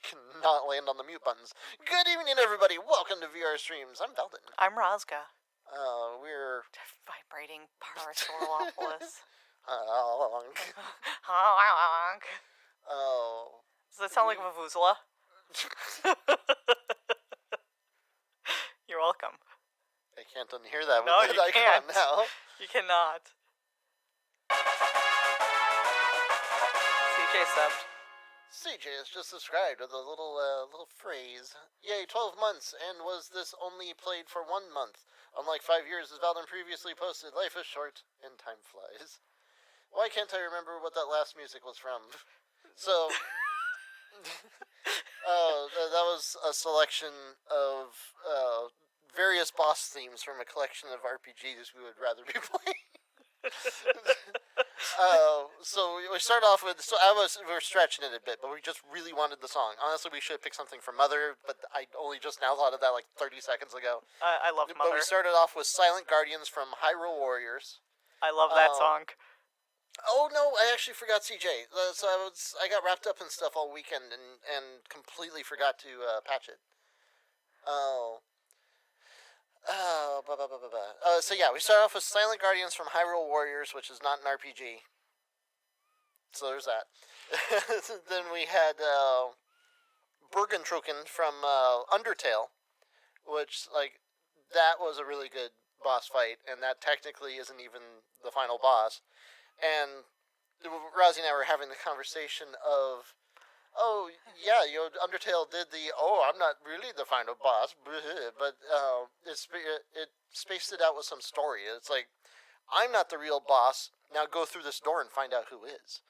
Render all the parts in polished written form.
Cannot land on the mute buttons. Good evening, everybody. Welcome to VRStreams. I'm Belden. I'm Rozga. We're vibrating Parasaurolopolis. Oh. Does that sound like a vuvuzela? You're welcome. I can't unhear that No, with you that can't. icon now. You cannot. CJ subbed. CJ has just subscribed with a little phrase. Yay, 12 months, and was this only played for 1 month? Unlike 5 years, as Valden previously posted, life is short and time flies. Why can't I remember what that last music was from? So, that was a selection of various boss themes from a collection of RPGs we would rather be playing. So we start off with, we're stretching it a bit, but we just really wanted the song. Honestly, we should have picked something from Mother, but I only just now thought of that like 30 seconds ago. I love Mother. But we started off with Silent Guardians from Hyrule Warriors. I love that song. Oh no, I actually forgot CJ. So I got wrapped up in stuff all weekend and completely forgot to patch it. So yeah, we start off with Silent Guardians from Hyrule Warriors, which is not an RPG. So there's that. Then we had Bergentroken from Undertale, which, like, that was a really good boss fight, and that technically isn't even the final boss. And Rosie and I were having the conversation of, oh, yeah, Undertale did I'm not really the final boss, but it spaced it out with some story. It's like, I'm not the real boss, now go through this door and find out who is.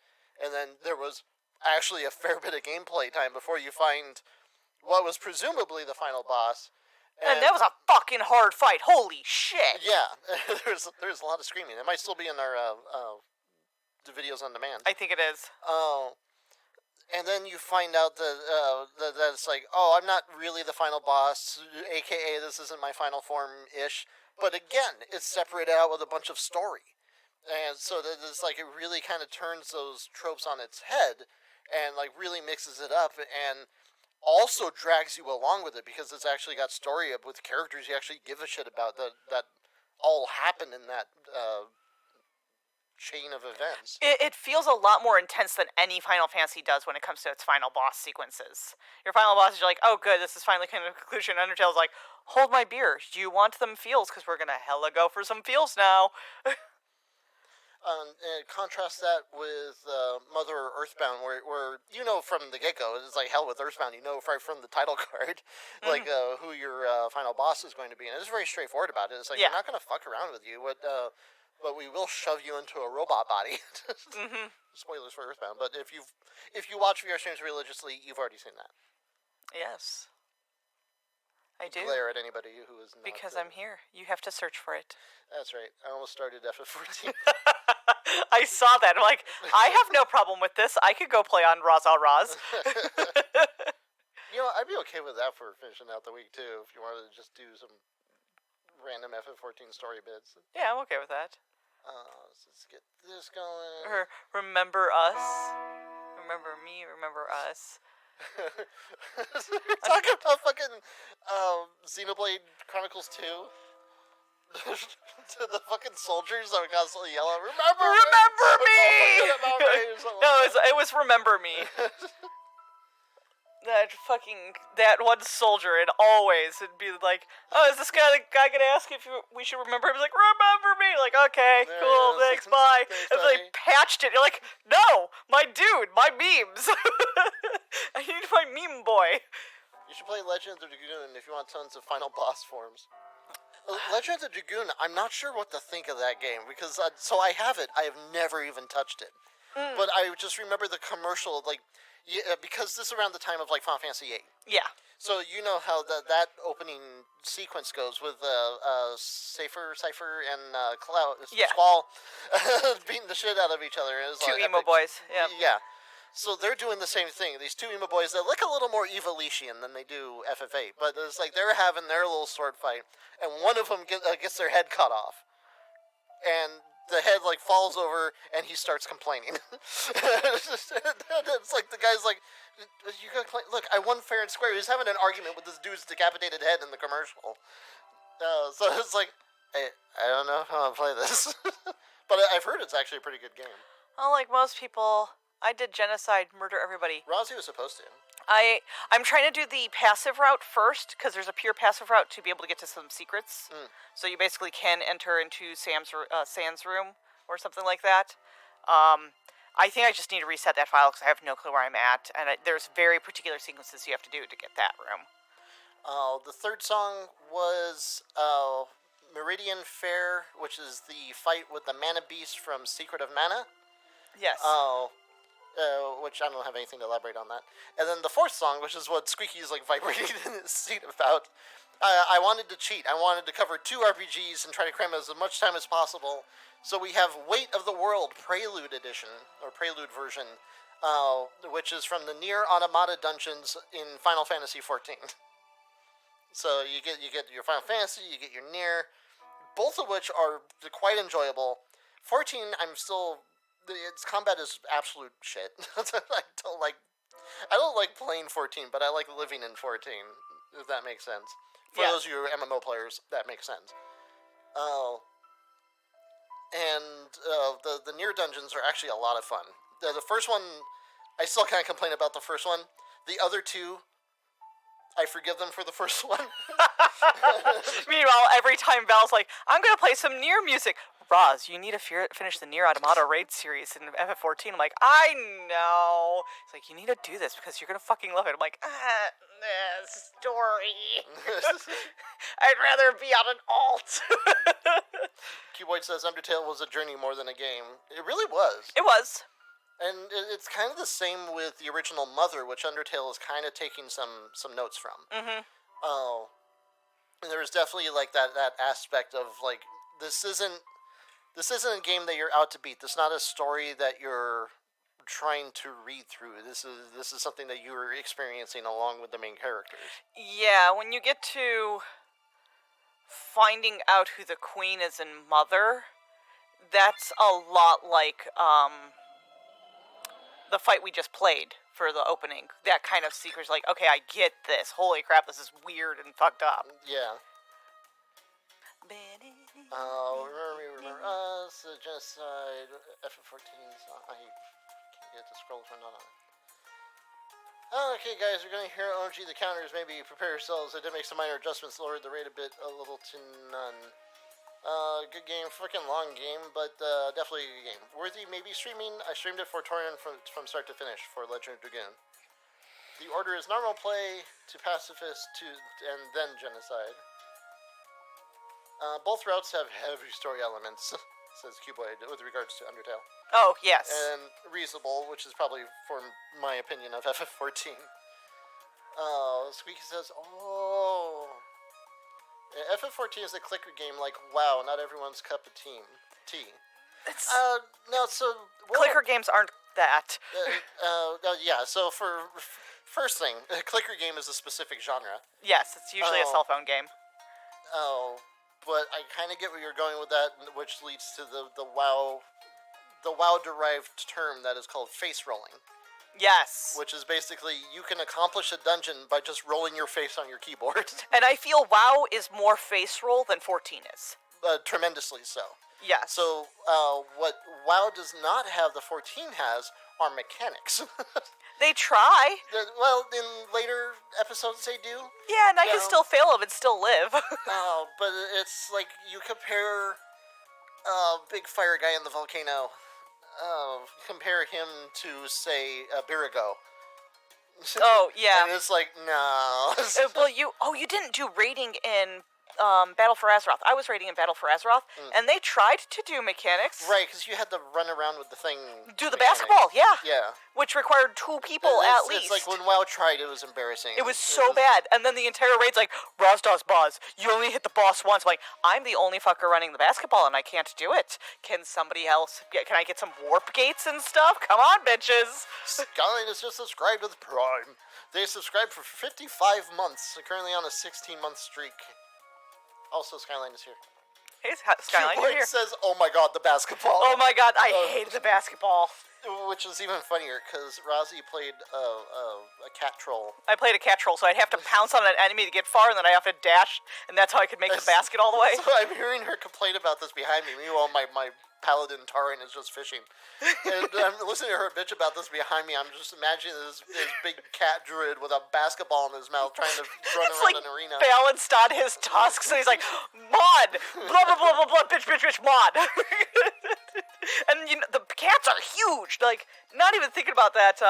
And then there was actually a fair bit of gameplay time before you find what was presumably the final boss. And that was a fucking hard fight, holy shit! Yeah, there's a lot of screaming. It might still be in our the videos on demand. I think it is. And then you find out that it's like, oh, I'm not really the final boss, aka this isn't my final form-ish. But again, it's separated out with a bunch of story. And so that it's like, it really kind of turns those tropes on its head and like really mixes it up and also drags you along with it because it's actually got story with characters you actually give a shit about that all happened in that chain of events. It feels a lot more intense than any Final Fantasy does when it comes to its final boss sequences. Your final boss is like, oh good, this is finally kind of a conclusion. Undertale's like, hold my beer. Do you want them feels? Because we're going to hella go for some feels now. And contrast that with Mother Earthbound, where you know from the get-go, it's like hell with Earthbound, you know right from the title card, like who your final boss is going to be, and it's very straightforward about it. It's like, we're not going to fuck around with you, but we will shove you into a robot body. Spoilers for Earthbound, but if you watch VRStreams religiously, you've already seen that. Yes. I do. Glare at anybody who is not. Because I'm here. You have to search for it. That's right. I almost started FF14. I saw that. I'm like, I have no problem with this. I could go play on Raz Al Raz. You know, I'd be okay with that for finishing out the week, too, if you wanted to just do some random FF14 story bits. Yeah, I'm okay with that. Let's get this going. Remember us. Remember me, remember us. We're talking about fucking Xenoblade Chronicles 2. To the fucking soldiers that would constantly yell out, remember me! No, it was remember me. That one soldier, and always it'd be like, oh, is this guy the guy gonna ask if we should remember him? He's like, remember me! Like, okay, cool, thanks, bye. And they patched it. You're like, no, my dude, my memes. I need my meme boy. You should play Legends of Dragoon if you want tons of final boss forms. Legends of Dragoon, I'm not sure what to think of that game because so I have it. I have never even touched it, but I just remember the commercial, like. Yeah, because this is around the time of like Final Fantasy VIII. Yeah. So you know how that opening sequence goes with Cypher and Squall beating the shit out of each other. It was two emo boys. Yeah. Yeah. So they're doing the same thing. These two emo boys that look a little more Evolution than they do FF8, but it's like they're having their little sword fight, and one of them gets their head cut off, and the head like falls over and he starts complaining. It's like the guy's like, "You gotta complain. Look, I won fair and square." He was having an argument with this dude's decapitated head in the commercial. So it's like, I don't know if I want to play this, but I've heard it's actually a pretty good game. Well, like most people, I did genocide, murder everybody. Rosie was supposed to. I'm trying to do the passive route first, because there's a pure passive route to be able to get to some secrets. So you basically can enter into Sam's room or something like that. I think I just need to reset that file because I have no clue where I'm at, and there's very particular sequences you have to do to get that room. The third song was Meridian Fair, which is the fight with the Mana Beast from Secret of Mana. Yes. Which I don't have anything to elaborate on that. And then the fourth song, which is what Squeaky's like vibrating in his seat about. I wanted to cheat. I wanted to cover 2 RPGs and try to cram as much time as possible. So we have Weight of the World Prelude Edition, or Prelude version, which is from the Nier Automata dungeons in Final Fantasy XIV. So you get your Final Fantasy, you get your Nier, both of which are quite enjoyable. 14, its combat is absolute shit. I don't like playing 14, but I like living in 14, if that makes sense. For those of you who are MMO players, that makes sense. The Nier dungeons are actually a lot of fun. The first one, I still kind of complain about the first one. The other 2, I forgive them for the first one. Meanwhile, every time Val's like, I'm going to play some Nier music. Roz, you need to finish the Nier Automata raid series in FF14. I'm like, I know. It's like, you need to do this because you're going to fucking love it. I'm like, story. I'd rather be on an alt. Cuboid says Undertale was a journey more than a game. It really was. It was. And it's kind of the same with the original Mother, which Undertale is kind of taking some notes from. Mm-hmm. And there was definitely like that aspect of like, this isn't a game that you're out to beat. This is not a story that you're trying to read through. This is something that you're experiencing along with the main characters. Yeah, when you get to finding out who the queen is in Mother, that's a lot like the fight we just played for the opening. That kind of secret's like, okay, I get this. Holy crap, this is weird and fucked up. Yeah. Remember us, genocide, FF14. I can't get to scroll from that on. Okay, guys, we're going to hear OMG the counters. Maybe prepare yourselves. I did make some minor adjustments, lowered the rate a little to none. Good game, freaking long game, but definitely a good game. Worthy maybe streaming. I streamed it for Torian from start to finish for Legend of Dragoon. The order is normal play to pacifist and then genocide. Both routes have heavy story elements, says Cuboid, with regards to Undertale. Oh, yes. And reasonable, which is probably, for my opinion, of FF14. Squeaky says, FF14 is a clicker game like, wow, not everyone's cup of tea. Clicker games aren't that. Yeah, so first thing, a clicker game is a specific genre. Yes, it's usually a cell phone game. But I kind of get where you're going with that, which leads to the WoW-derived term that is called face rolling. Yes. Which is basically, you can accomplish a dungeon by just rolling your face on your keyboard. And I feel WoW is more face roll than 14 is. Tremendously so. Yes. So, what WoW does not have, the 14 has, are mechanics. They try. Well, in later episodes they do. Yeah, and I can still fail them and still live. But it's like, you compare big fire guy in the volcano, compare him to, say, Birigo. Oh, yeah. And it's like, no. Well, you didn't do raiding in Battle for Azeroth. I was raiding in Battle for Azeroth, and they tried to do mechanics. Right, because you had to run around with the thing. Do the basketball, yeah. Yeah. Which required 2 people at least. It's like when WoW tried, it was embarrassing. It was so bad. And then the entire raid's like, Rosdaw's boss, you only hit the boss once. I'm like, I'm the only fucker running the basketball, and I can't do it. Can somebody else, can I get some warp gates and stuff? Come on, bitches. Skyline is just subscribed with Prime. They subscribed for 55 months, currently on a 16-month streak. Also, Skyline is here. Hey, Skyline, you're here. says, "Oh my god, the basketball." Oh my god, I hated the basketball. Which is even funnier because Rozzy played a cat troll. I played a cat troll, so I'd have to pounce on an enemy to get far, and then I have to dash, and that's how I could make the basket all the way. So I'm hearing her complain about this behind me. Meanwhile, my paladin Tarin is just fishing. And I'm listening to her bitch about this behind me. I'm just imagining this big cat druid with a basketball in his mouth trying to run around an arena. Balanced on his tusks, and he's like, Mod! Blah, blah, blah, blah, blah, bitch, bitch, bitch, Mod! And the cats are huge. Like, not even thinking about that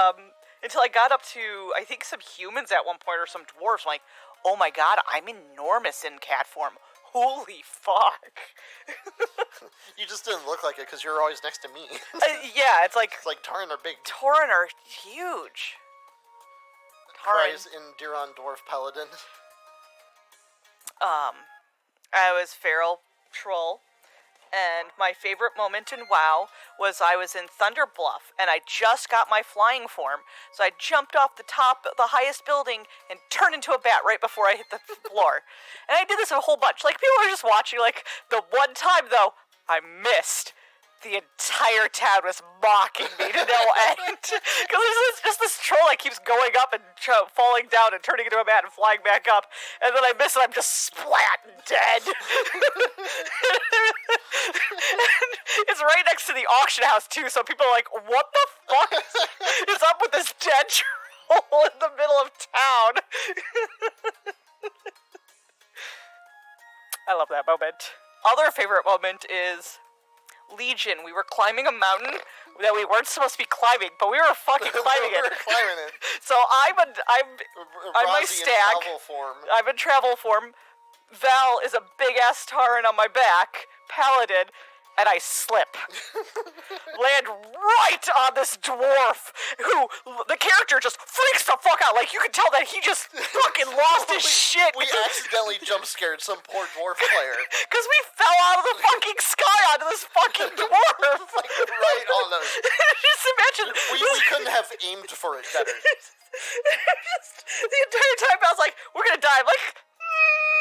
until I got up to, I think, some humans at one point or some dwarves. I'm like, oh my god, I'm enormous in cat form. Holy fuck. You just didn't look like it because you're always next to me. Yeah, it's like Tarin are big. Tarin are huge. Cries in Diron Dwarf Paladin. I was Feral Troll. And my favorite moment in WoW was I was in Thunder Bluff, and I just got my flying form, so I jumped off the highest building, and turned into a bat right before I hit the floor. And I did this a whole bunch. Like, people were just watching, like, the one time, though, I missed. The entire town was mocking me to no end. Because there's just this troll that keeps going up and falling down and turning into a bat and flying back up. And then I miss it, I'm just splat and dead. And it's right next to the auction house, too, so people are like, what the fuck is up with this dead troll in the middle of town? I love that moment. Other favorite moment is Legion. We were climbing a mountain that we weren't supposed to be climbing, but we were fucking climbing it. We were climbing it. So I'm my stag. I'm in travel form. Val is a big ass Tarin on my back, paladin, and I slip. Land right on this dwarf who, the character just freaks the fuck out. Like, you can tell that he just fucking lost his shit. We accidentally jump scared some poor dwarf player. Because we fell out of the fucking sky onto this fucking dwarf. Like, right on us. Just imagine. We couldn't have aimed for it better. The entire time I was like, we're gonna die. I'm like,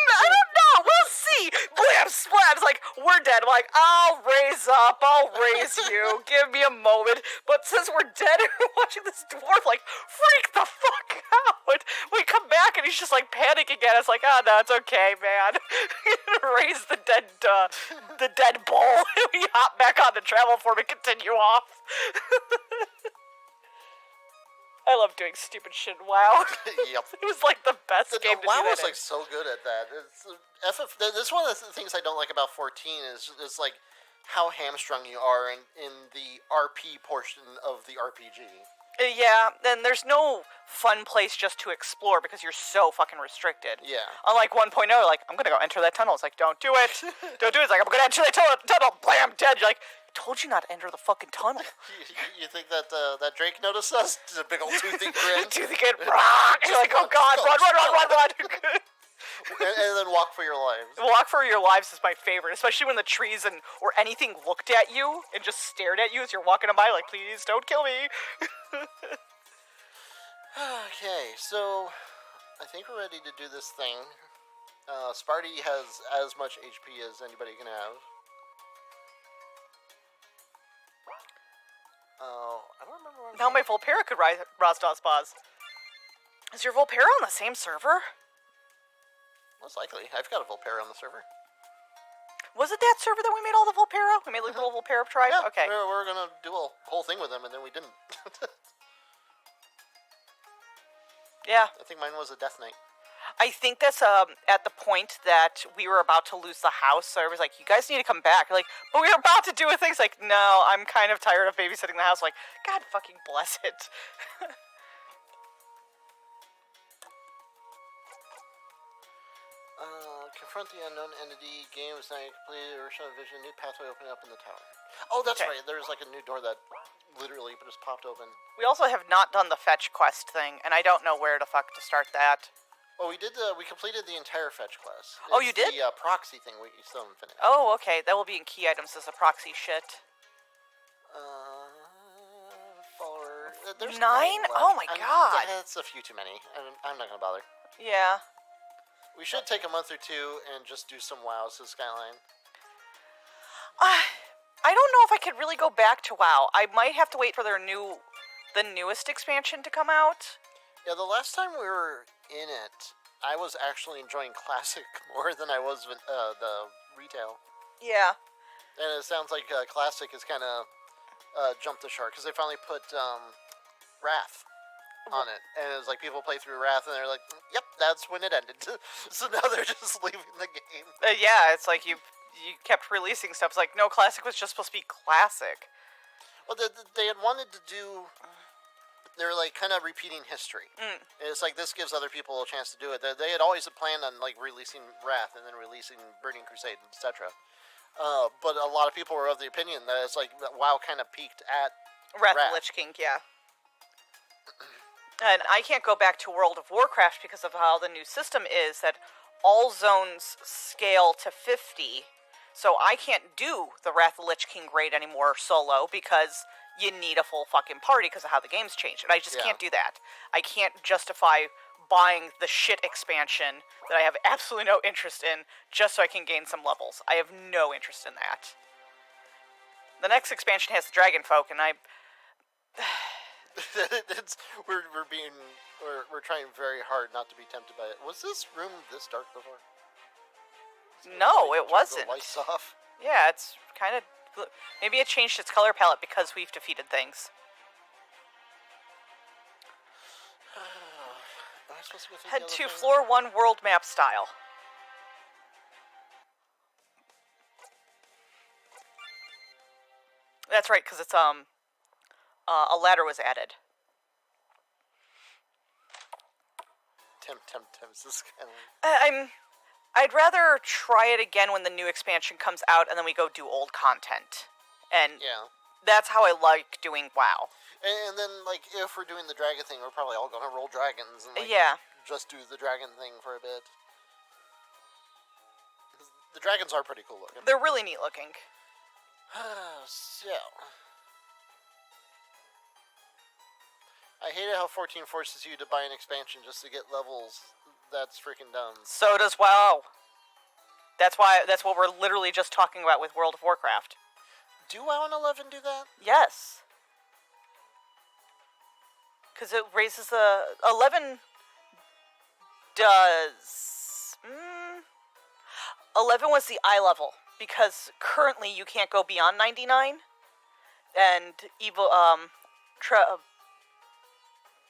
I don't know. We'll see. Blam, splat. It's like, we're dead. I'm like, I'll raise up. I'll raise you. Give me a moment. But since we're dead and we're watching this dwarf, like, freak the fuck out. We come back and he's just, like, panicking at us. Like, oh, no, it's okay, man. Raise the dead bull. We hop back on the travel form and continue off. I love doing stupid shit in WoW. Yep. It was like the best game to WoW do that was like so good at that. This is one of the things I don't like about 14 is like how hamstrung you are in the RP portion of the RPG. Yeah, and there's no fun place just to explore because you're so fucking restricted. Yeah. Unlike 1.0, like, I'm gonna go enter that tunnel. It's like, don't do it. Don't do it. It's like, I'm gonna enter that tunnel. Blam, dead. You're like, told you not to enter the fucking tunnel. You think that Drake noticed us? Just a big old toothy grin. Toothy grin. You're like, oh god, run. And then walk for your lives. Walk for your lives is my favorite, especially when the trees or anything looked at you and just stared at you as you're walking by, like, please don't kill me. Okay, so I think we're ready to do this thing. Sparty has as much HP as anybody can have. I don't remember what Now my Volpera could Rosdaw's Boz. Is your Volpera on the same server? Most likely. I've got a Volpera on the server. Was it that server that we made all the Volpera? We made like little Volpera tribe? Yeah, okay. We were going to do a whole thing with them, and then we didn't. Yeah. I think mine was a Death Knight. I think that's at the point that we were about to lose the house, so I was like, you guys need to come back. Like, but we were about to do a thing. It's like, no, I'm kind of tired of babysitting the house. Like, God fucking bless it. Confront the unknown entity. Game is not completed. Original vision. New pathway opening up in the tower. Oh, that's right. There's like a new door that literally just popped open. We also have not done the fetch quest thing, and I don't know where the fuck to start that. Well, we did. We completed the entire fetch quest. Oh, you did? The proxy thing we still haven't finished. Oh, okay. That will be in key items as a proxy shit. Follower. There's 9? left. Oh my god. That's a few too many. I'm not gonna bother. Yeah. We should take a month or two and just do some WoWs to Skyline. I don't know if I could really go back to WoW. I might have to wait for the newest expansion to come out. Yeah, the last time we were in it, I was actually enjoying Classic more than I was the retail. Yeah. And it sounds like Classic has kind of jumped the shark because they finally put Wrath on it, and it was like people play through Wrath and they're like, "Yep, that's when it ended." So now they're just leaving the game. Yeah, it's like you kept releasing stuff. It's like, no, Classic was just supposed to be Classic. Well, they had wanted to do. They're like kind of repeating history. And it's like this gives other people a chance to do it. They had always planned on like releasing Wrath and then releasing Burning Crusade, etc. But a lot of people were of the opinion that it's like WoW kind of peaked at Wrath of the Lich King, yeah. And I can't go back to World of Warcraft because of how the new system is that all zones scale to 50. So I can't do the Wrath of the Lich King raid anymore solo because you need a full fucking party because of how the game's changed. And I just can't do that. I can't justify buying the shit expansion that I have absolutely no interest in just so I can gain some levels. I have no interest in that. The next expansion has the Dragon Folk, and we're trying very hard not to be tempted by it. Was this room this dark before? No, it wasn't. The lights off. Yeah, it's kind of... Maybe it changed its color palette because we've defeated things. Head to floor 1 world map style. That's right, because it's a ladder was added. This kind of... I'd rather try it again when the new expansion comes out, and then we go do old content. And that's how I like doing WoW. And then, like, if we're doing the dragon thing, we're probably all gonna roll dragons and like just do the dragon thing for a bit. The dragons are pretty cool looking. They're really neat looking. So, I hate it how 14 forces you to buy an expansion just to get levels. That's freaking dumb. So does WoW. That's what we're literally just talking about with World of Warcraft. Do WoW and 11 do that? Yes. Because it raises the... 11 does... 11 was the eye level. Because currently you can't go beyond 99. And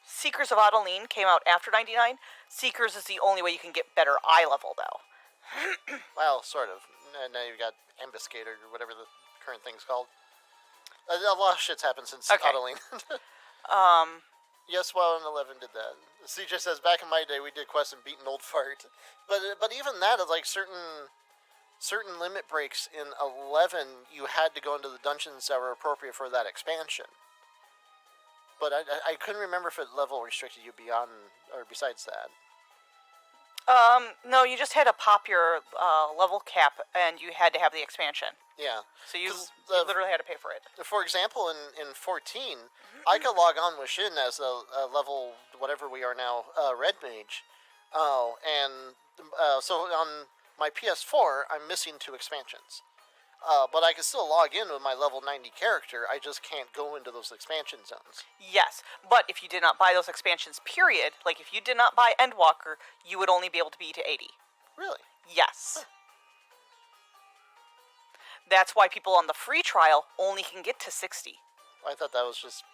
Seekers of Adeline came out after 99. Seekers is the only way you can get better eye level, though. Well, sort of. Now you've got Ambuscator, or whatever the current thing's called. A lot of shit's happened since Adeline. Yes, WoW and 11 did that. CJ says, back in my day, we did quests and beat an old fart. But even that, like, certain limit breaks in 11, you had to go into the dungeons that were appropriate for that expansion. But I couldn't remember if it level restricted you beyond or besides that. No, you just had to pop your level cap, and you had to have the expansion. Yeah. So you literally had to pay for it. For example, in 14, I could log on with Shin as a level, whatever we are now, Red Mage. So on my PS4, I'm missing 2 expansions. But I can still log in with my level 90 character. I just can't go into those expansion zones. Yes, but if you did not buy those expansions, period, like if you did not buy Endwalker, you would only be able to be to 80. Really? Yes. Huh. That's why people on the free trial only can get to 60. I thought that was just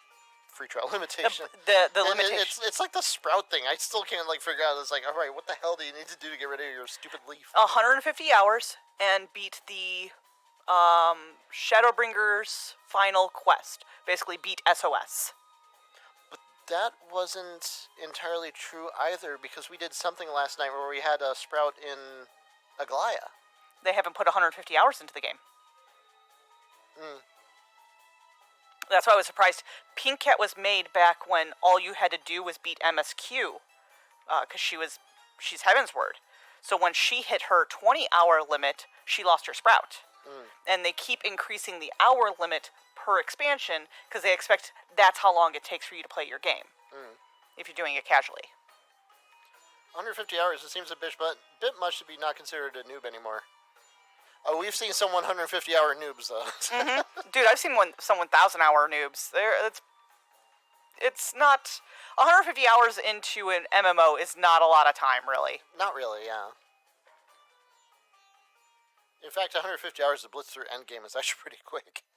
free trial limitation. The limitation. It's like the Sprout thing. I still can't figure out. It's like, all right, what the hell do you need to do to get rid of your stupid leaf? 150 hours and beat the Shadowbringer's final quest. Basically beat SOS. But that wasn't entirely true either, because we did something last night where we had a Sprout in Aglaya. They haven't put 150 hours into the game. That's why I was surprised. Pink Cat was made back when all you had to do was beat MSQ, because she's Heavensward. So when she hit her 20-hour limit, she lost her Sprout. And they keep increasing the hour limit per expansion because they expect that's how long it takes for you to play your game. If you're doing it casually. 150 hours, it seems a bit much to be not considered a noob anymore. We've seen some 150-hour noobs, though. Dude, I've seen some 1,000-hour noobs. It's not... 150 hours into an MMO is not a lot of time, really. Not really, yeah. In fact, 150 hours to blitz through endgame is actually pretty quick.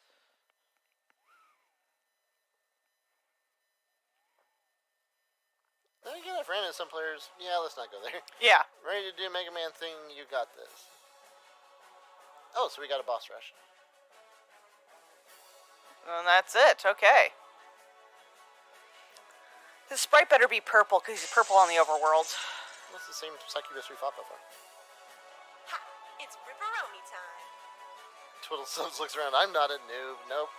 Then again, I've ran into some players. Yeah, let's not go there. Yeah. Ready to do Mega Man thing? You got this. Oh, so we got a boss rush. And that's it. Okay. His sprite better be purple, because he's purple on the overworld. That's the same succubus we fought before. Ha! It's Ripperoni time. Twiddlesums looks around. I'm not a noob. Nope.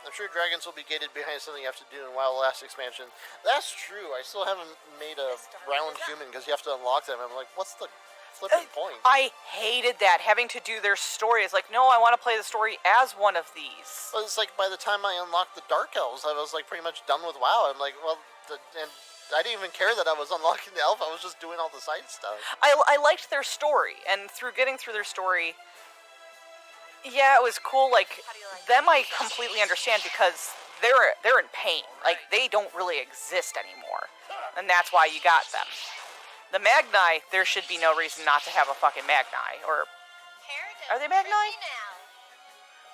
I'm sure dragons will be gated behind something you have to do in WoW last expansion. That's true. I still haven't made a round human because you have to unlock them. I'm like, what's the flipping point? I hated that, having to do their story. It's like, no, I want to play the story as one of these. Well, it's like by the time I unlocked the Dark Elves, I was like pretty much done with WoW. I'm like, well, and I didn't even care that I was unlocking the elf. I was just doing all the side stuff. I liked their story, and getting through their story, yeah, it was cool. Like them, I completely understand because they're in pain. Like they don't really exist anymore, and that's why you got them. The Magni, there should be no reason not to have a fucking Magni. Or are they Magni?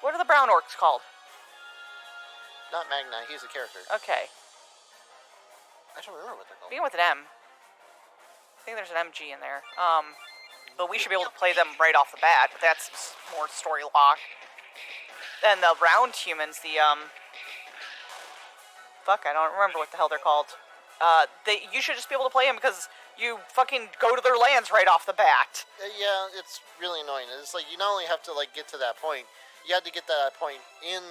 What are the brown orcs called? Not Magni. He's a character. Okay. I don't remember what they're called. Begin with an M. I think there's an MG in there. But we should be able to play them right off the bat. But that's more story lock. And the round humans, fuck, I don't remember what the hell they're called. You should just be able to play them because you fucking go to their lands right off the bat. Yeah, it's really annoying. It's like you not only have to like get to that point, you had to get to that point in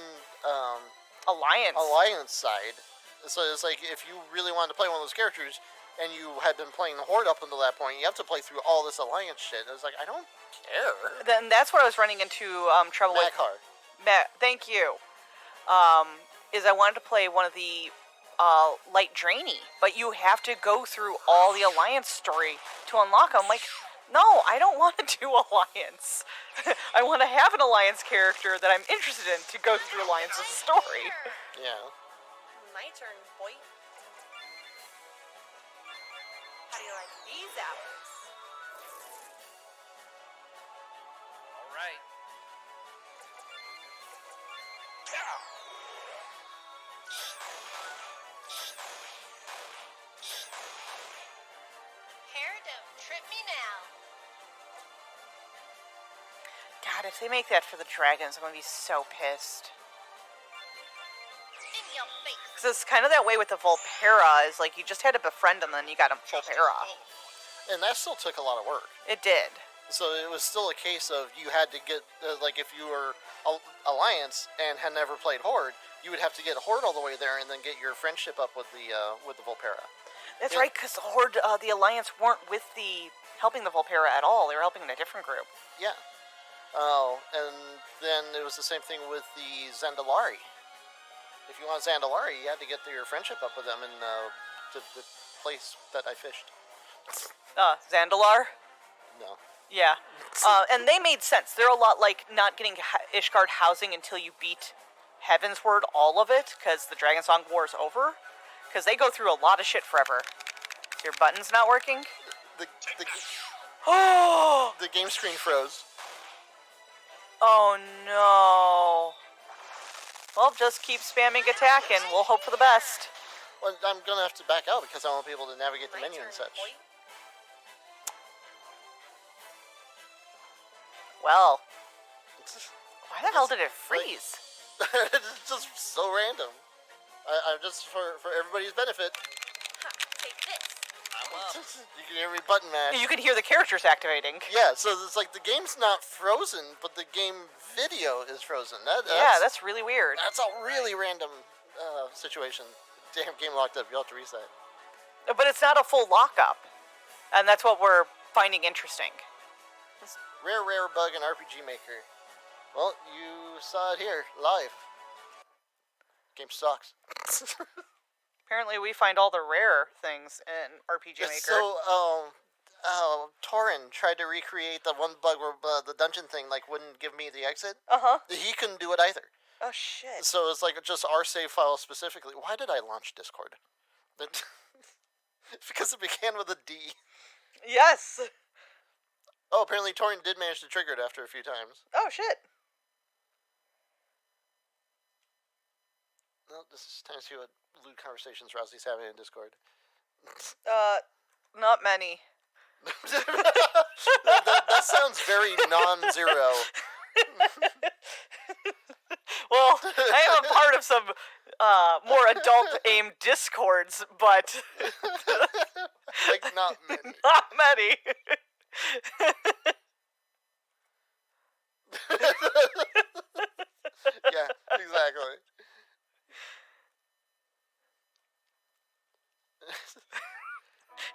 Alliance side. So it's like if you really wanted to play one of those characters and you had been playing the Horde up until that point, you have to play through all this Alliance shit. It's like, I don't care. Then that's what I was running into trouble with. Thank you. Is I wanted to play one of the light drainy, but you have to go through all the Alliance story to unlock them. Like, no, I don't want to do Alliance. I want to have an Alliance character that I'm interested in to go through Alliance's story. Yeah. My turn, boy. How do you like these hours? All right. Hair, don't trip me now. God, if they make that for the dragons, I'm going to be so pissed. In your face. Because it's kind of that way with the Volpera, is like you just had to befriend them, then you got a Volpera. And that still took a lot of work. It did. So it was still a case of you had to get, like if you were Alliance and had never played Horde, you would have to get Horde all the way there and then get your friendship up with the Volpera. That's right, because the Horde, the Alliance weren't with helping the Volpera at all. They were helping in a different group. Yeah. Oh, and then it was the same thing with the Zandalari. If you want Zandalari, you had to get your friendship up with them in the place that I fished. Zandalar? No. Yeah. And they made sense. They're a lot like not getting Ishgard housing until you beat Heavensward, all of it, because the Dragon Song War is over. Because they go through a lot of shit forever. Your button's not working? The Oh! the game screen froze. Oh no. Well, just keep spamming attack and we'll hope for the best. Well, I'm gonna have to back out because I won't be able to navigate the menu and such. Well, why the hell did it freeze? It's just so random. I'm just for everybody's benefit. Ha, take this. I'm up. You can hear me button mash. You can hear the characters activating. Yeah, so it's like the game's not frozen, but the game video is frozen. That's really weird. That's a really random situation. Damn, game locked up. You'll have to reset. But it's not a full lockup. And that's what we're finding interesting. Rare bug in RPG Maker. Well, you saw it here, live. Game sucks. Apparently we find all the rare things in RPG Maker. So, Torin tried to recreate the one bug where the dungeon thing like wouldn't give me the exit. Uh-huh. He couldn't do it either. Oh, shit. So it's like just our save file specifically. Why did I launch Discord? Because it began with a D. Yes. Oh, apparently Torin did manage to trigger it after a few times. Oh, shit. Well, this is time to see what lewd conversations Rousey's having in Discord. Not many. that sounds very non-zero. Well, I am a part of some more adult-aimed Discords, but Like, not many. not many. Yeah, exactly.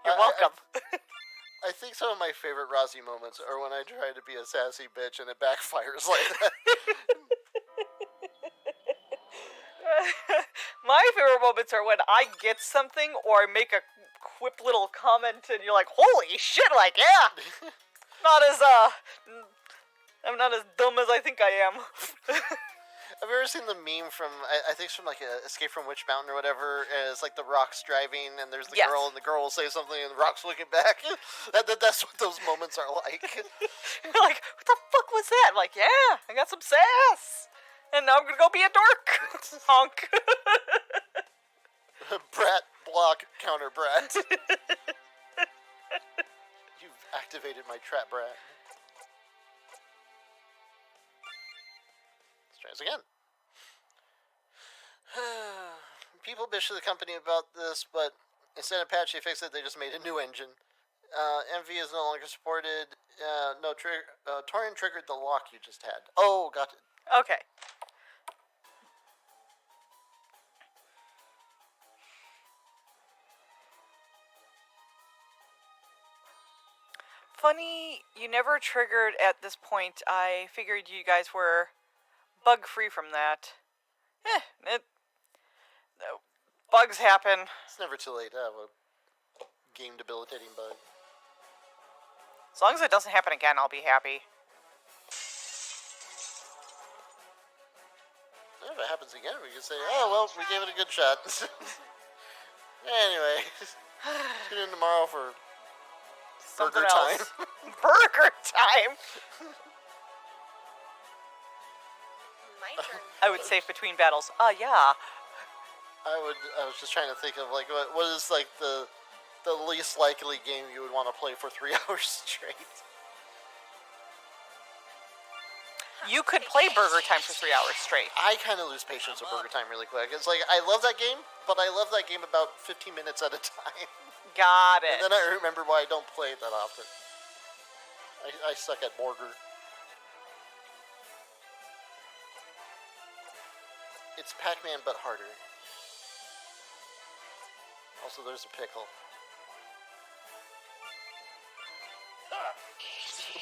You're welcome. I think some of my favorite Rozzy moments are when I try to be a sassy bitch and it backfires like that. My favorite moments are when I get something or I make a quip little comment and you're like, holy shit, like, yeah! I'm not as dumb as I think I am. Have you ever seen the meme from, I think it's from like Escape from Witch Mountain or whatever, and it's like the Rock's driving and there's the Yes. girl and the girl will say something and the Rock's looking back? That's what those moments are like. You're like, what the fuck was that? I'm like, yeah, I got some sass. And now I'm gonna go be a dork. Honk. Brat, block, counter brat. You've activated my trap brat. Let's try this again. People bitch to the company about this, but instead of patch they fixed it, they just made a new engine. MV is no longer supported. Torian triggered the lock you just had. Oh, got it. Okay. Funny, you never triggered at this point. I figured you guys were bug-free from that. Bugs happen. It's never too late to have a game-debilitating bug. As long as it doesn't happen again, I'll be happy. If it happens again, we can say, oh, well, we gave it a good shot. Anyway, tune in tomorrow for Something burger else. time. Burger time! My turn. I would save between battles. Yeah. I was just trying to think of, like, what is, like, the least likely game you would want to play for 3 hours straight. You could play Burger Time for 3 hours straight. I kind of lose patience with Burger Time really quick. It's like, I love that game, but I love that game about 15 minutes at a time. Got it. And then I remember why I don't play it that often. I suck at Burger. It's Pac-Man, but harder. Also, there's a pickle.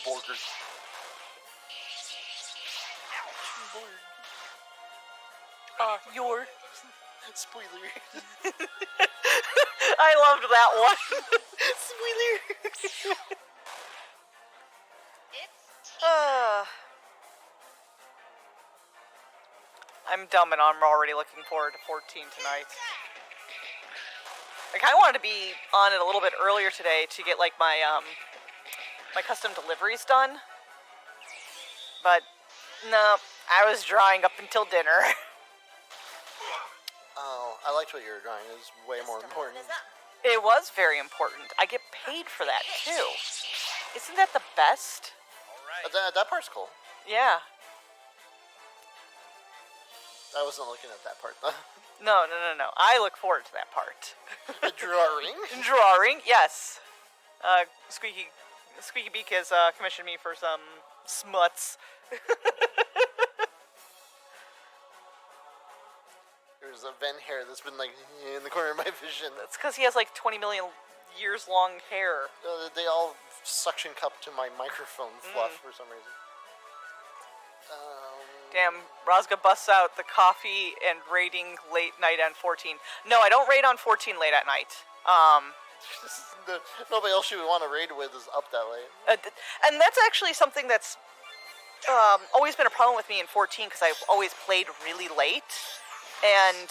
Burger. Your. Spoiler. I loved that one. Spoiler. It's I'm dumb and I'm already looking forward to 14 tonight. I kind of wanted to be on it a little bit earlier today to get like my my custom deliveries done, but no, I was drawing up until dinner. Oh, I liked what you were drawing. It was way more important. It was very important. I get paid for that too. Isn't that the best? All right. That part's cool. Yeah. I wasn't looking at that part, though. No. I look forward to that part. Drawing? Drawing, yes. Squeaky Beak has commissioned me for some smuts. There's a vent hair that's been, like, in the corner of my vision. That's because he has like 20 million years long hair. They all suction cup to my microphone fluff for some reason. Damn, Razga busts out the coffee and raiding late night on 14. No, I don't raid on 14 late at night. Nobody else you would want to raid with is up that late. And that's actually something that's always been a problem with me in 14 because I've always played really late, and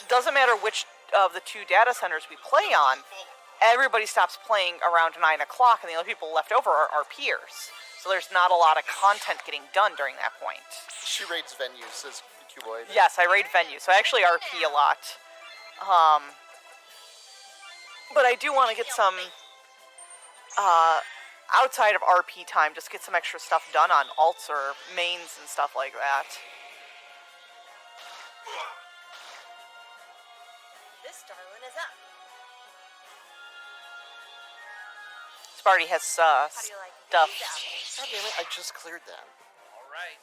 doesn't matter which of the two data centers we play on, everybody stops playing around 9 o'clock, and the only people left over are peers. So there's not a lot of content getting done during that point. She raids venues, says Q-Boy. Yes, I raid venues, so I actually RP a lot. But I do want to get some outside of RP time, just get some extra stuff done on alts or mains and stuff like that. This darling is up. This party has How do you like stuff. these God damn it, I just cleared that. All right.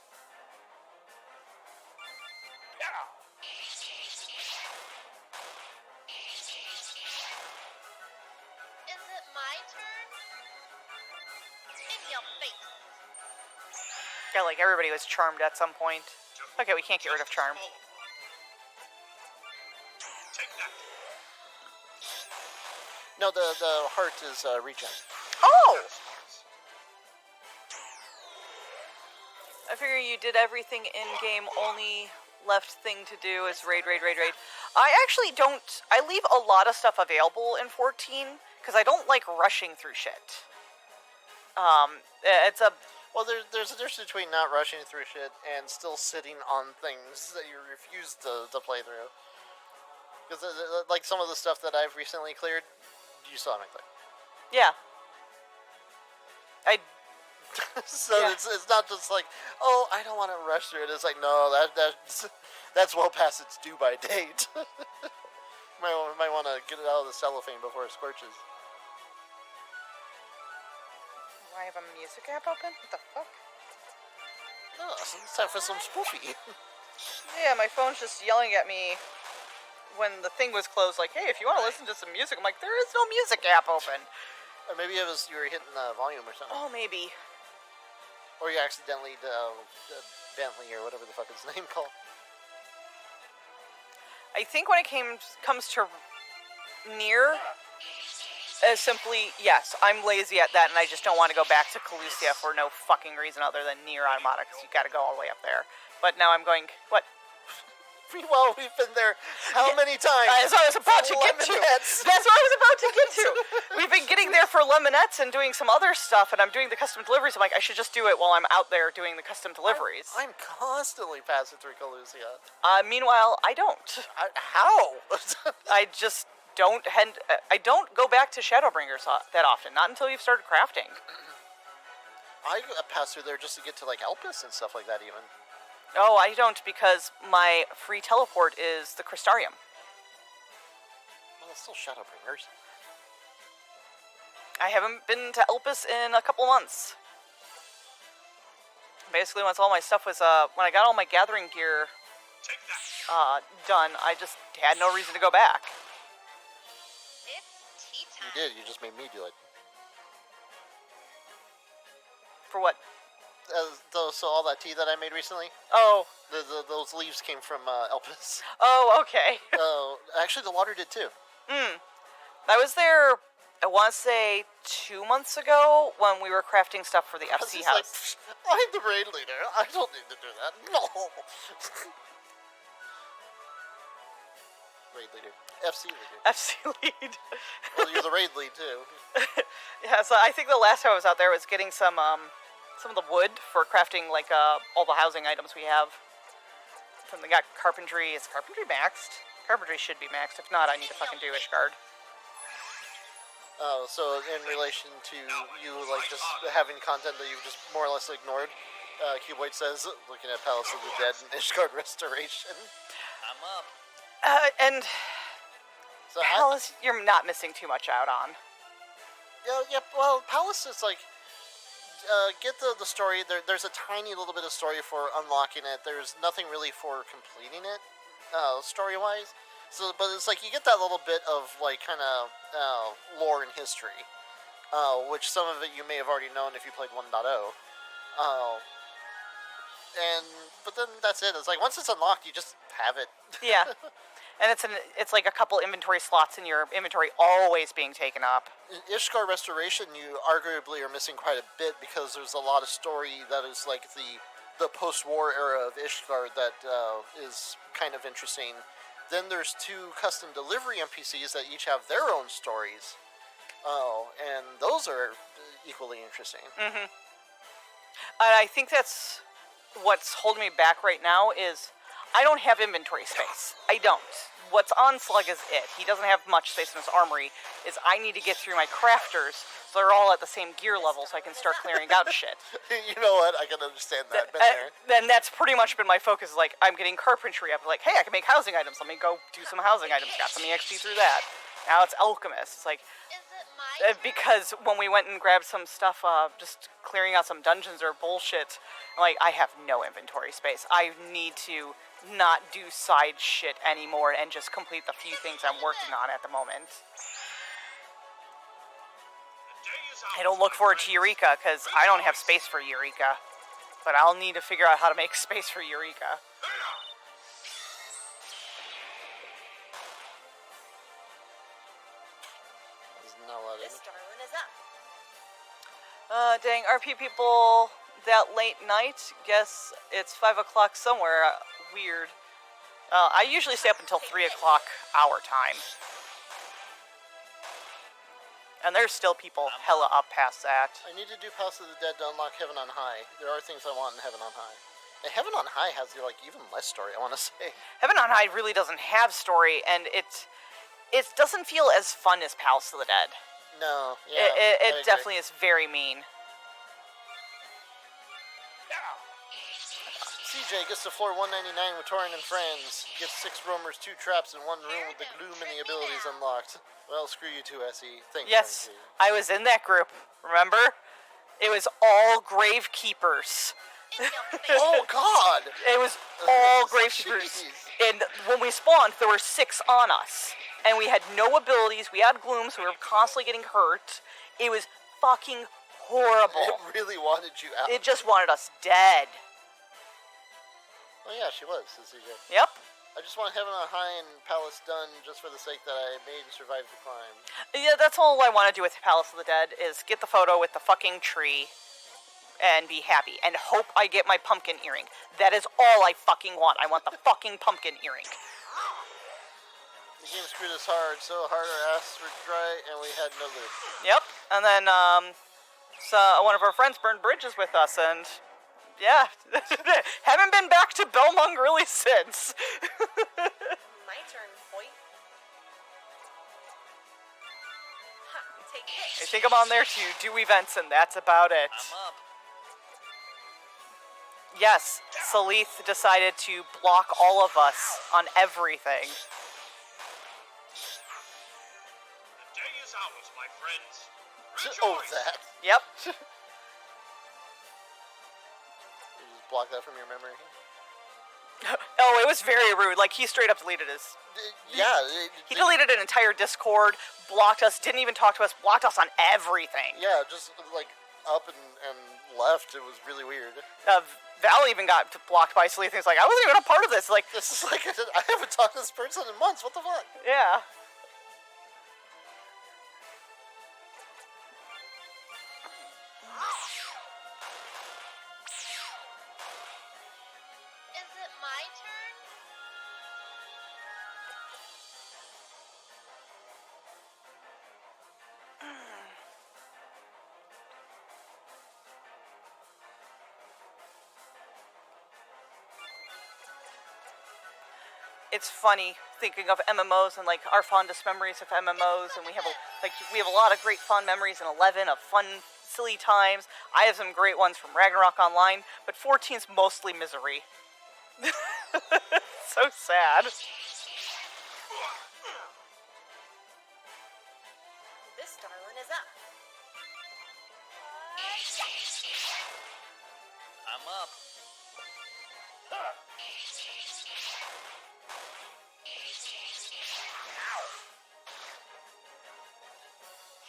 Is it my turn? In your face. Yeah, like everybody was charmed at some point. Okay, we can't get rid of charm. No, the heart is regen. Oh! I figure you did everything in-game, only left thing to do is raid. I actually don't... I leave a lot of stuff available in 14, because I don't like rushing through shit. It's a... Well, there's a difference between not rushing through shit and still sitting on things that you refuse to play through. Because, like, some of the stuff that I've recently cleared, you saw me clear. Yeah. So Yeah. it's not just like, oh, I don't want to rush through it. It's like, no, that's well past its due by date. might want to get it out of the cellophane before it scorches. Do I have a music app open? What the fuck? Oh, so it's time for some spoofy. Yeah, my phone's just yelling at me when the thing was closed, like, hey, if you want to listen to some music. I'm like, there is no music app open. Or maybe it was you were hitting the volume or something. Oh, maybe. Or you accidentally Bentley or whatever the fuck its name called. I think when it comes to Nier, simply, yes, I'm lazy at that, and I just don't want to go back to Calusia for no fucking reason other than Nier Automata, because you got to go all the way up there. But now I'm going, what? Well, we've been there how many times? That's what I was about to get to. Lemonettes. That's what I was about to get to. We've been getting there for Lemonettes and doing some other stuff, and I'm doing the custom deliveries. I'm like, I should just do it while I'm out there doing the custom deliveries. I'm constantly passing through Calusia. Meanwhile, I don't. How? I just don't. I don't go back to Shadowbringers that often. Not until you've started crafting. I pass through there just to get to, like, Elpis and stuff like that, even. Oh, I don't, because my free teleport is the Crystarium. Well, it's still Shadowbringers. I haven't been to Elpis in a couple months. Basically, once all my stuff was, when I got all my gathering gear done, I just had no reason to go back. It's tea time. You did, you just made me do it. For what? So all that tea that I made recently, Oh. those leaves came from Elpis. Oh, okay. Actually, the water did too. I was there, I want to say, 2 months ago when we were crafting stuff for the I was FC just house. like, I'm the raid leader. I don't need to do that. No. Raid leader. FC leader. FC lead. Well, you're the raid lead too. Yeah, so I think the last time I was out there was getting some of the wood for crafting, like, all the housing items we have. And they got carpentry. Is carpentry maxed? Carpentry should be maxed. If not, I need to fucking do Ishgard. Oh, so in relation to you, like, just having content that you've just more or less ignored, Cuboid says, looking at Palace of the Dead and Ishgard Restoration. I'm up. And So Palace, you're not missing too much out on. Yeah, well, Palace is like, get the story. There's a tiny little bit of story for unlocking it. There's nothing really for completing it, story-wise. So, but it's like you get that little bit of, like, kind of lore and history, which some of it you may have already known if you played 1.0. But then that's it. It's like once it's unlocked, you just have it. Yeah. And it's like a couple inventory slots in your inventory always being taken up. In Ishgard Restoration, you arguably are missing quite a bit because there's a lot of story that is like the post-war era of Ishgard that is kind of interesting. Then there's 2 custom delivery NPCs that each have their own stories. Oh, and those are equally interesting. Mm-hmm. And I think that's what's holding me back right now is I don't have inventory space. I don't. What's on Slug is it. He doesn't have much space in his armory. Is I need to get through my crafters so they're all at the same gear level so I can start clearing out shit. You know what? I can understand that. Been there. Then that's pretty much been my focus. Is like I'm getting carpentry up. Like, hey, I can make housing items. Let me go do some housing items. Got some EXP through that. Now it's alchemist. It's like Is it my turn? because when we went and grabbed some stuff, just clearing out some dungeons or bullshit, like I have no inventory space. I need to not do side shit anymore and just complete the few things I'm working on at the moment. I don't look forward to Eureka because I don't have space for Eureka, but I'll need to figure out how to make space for Eureka. This darling is up. Dang, RP people that late night? Guess it's 5 o'clock somewhere. Weird. I usually stay up until 3 o'clock our time. And there's still people hella up past that. I need to do Palace of the Dead to unlock Heaven on High. There are things I want in Heaven on High. And Heaven on High has like even less story, I want to say. Heaven on High really doesn't have story, and it doesn't feel as fun as Palace of the Dead. No, yeah. It definitely is very mean. CJ gets to floor 199 with Torin and friends. Gets 6 roamers, 2 traps, and 1 room with the gloom and the abilities unlocked. Well, screw you too, SE. Thanks. Yes, SE. I was in that group, remember? It was all gravekeepers. Oh, God! It was all gravekeepers. Jeez. And when we spawned, there were 6 on us. And we had no abilities, we had gloom, so we were constantly getting hurt. It was fucking horrible. It really wanted you out. It just wanted us dead. Oh, yeah, she was, says CJ. Yep. I just want Heaven on High and Palace done just for the sake that I made and survived the climb. Yeah, that's all I want to do with Palace of the Dead, is get the photo with the fucking tree and be happy. And hope I get my pumpkin earring. That is all I fucking want. I want the fucking pumpkin earring. The game screwed us hard, so hard our asses were dry and we had no loot. Yep. And then, so one of our friends burned bridges with us, and yeah, haven't been back to Belmont really since. My turn, boy. Ha, take I this. think I'm on there to do events, and that's about it. I'm up. Yes, Salith decided to block all of us on everything. The day is ours, my friends. Oh, Rejoice! that. Yep. You just block that from your memory. Oh, it was very rude. Like, he straight up deleted his... Yeah. He deleted an entire Discord, blocked us, didn't even talk to us, blocked us on everything. Yeah, just like up and left. It was really weird. Val even got blocked by Salith, and he's like, I wasn't even a part of this. Like, This is like, I haven't talked to this person in months. What the fuck? yeah. Is it my turn? It's funny thinking of MMOs and like our fondest memories of MMOs, and we have a lot of great fond memories in 11 of fun, silly times. I have some great ones from Ragnarok Online, but 14's mostly misery. So sad. This darling is up. I'm up.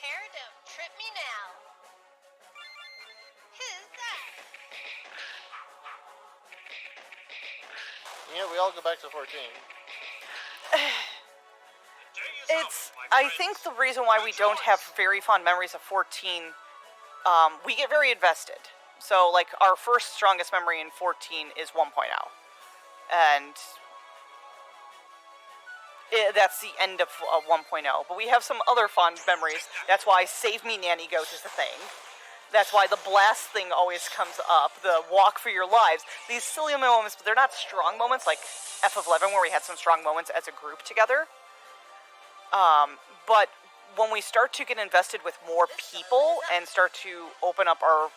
Hair, don't trip me now. Who's that? Yeah, we all go back to 14. I think the reason why we don't have very fond memories of 14, we get very invested. So, like, our first strongest memory in 14 is 1.0. And that's the end of 1.0. But we have some other fond memories. That's why Save Me Nanny Goat is the thing. That's why the blast thing always comes up. The walk for your lives. These silly moments, but they're not strong moments like FF11 where we had some strong moments as a group together. But when we start to get invested with more people and start to open up our,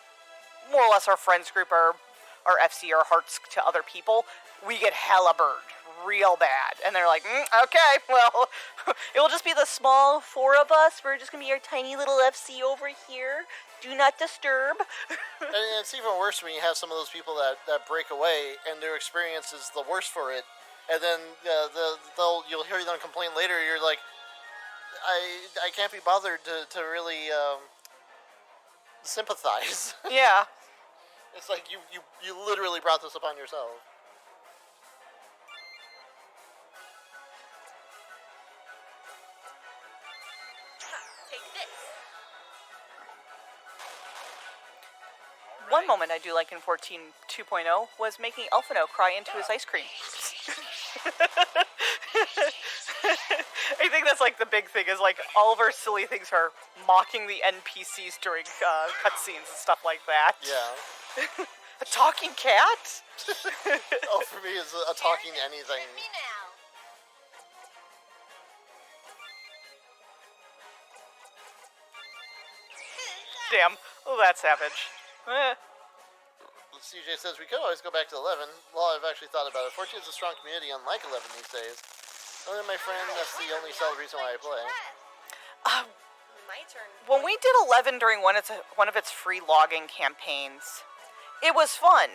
more or less our friends group, our FC, our hearts to other people, we get hella burned real bad. And they're like, okay, well, it will just be the small 4 of us. We're just going to be our tiny little FC over here. Do not disturb. And it's even worse when you have some of those people that break away and their experience is the worst for it. And then you'll hear them complain later. You're like, I can't be bothered to really sympathize. Yeah. It's like you literally brought this upon yourself. Take this. One moment I do like in 14 2.0 was making Elfino cry into his ice cream. I think that's like the big thing is like all of our silly things are mocking the NPCs during cutscenes and stuff like that. Yeah. A talking cat? Oh, for me, it's a talking anything. Trip me now. Damn. Oh, that's savage. CJ says we could always go back to 11. Well, I've actually thought about it. 14 is a strong community, unlike 11 these days. Other than my friend, that's the only solid reason why I play. My turn. When we did 11 during one of its free logging campaigns, it was fun.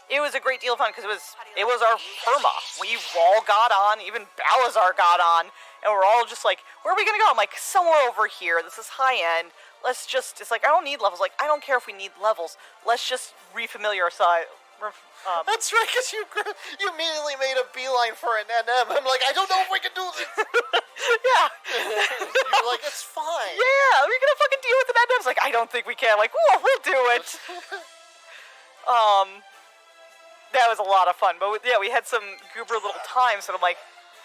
It was a great deal of fun because it was our perma. We all got on, even Balazar got on, and we're all just like, where are we gonna go? I'm like, somewhere over here. This is high end. Let's just, it's like, I don't need levels. Like, I don't care if we need levels. Let's just refamiliarize. That's right, because you immediately made a beeline for an NM. I'm like, I don't know if we can do this. Yeah. You're like, it's fine. Yeah, we're gonna fucking deal with the NM. I was like, I don't think we can. I'm like, we'll do it. That was a lot of fun. But yeah, we had some goober little times, and I'm like,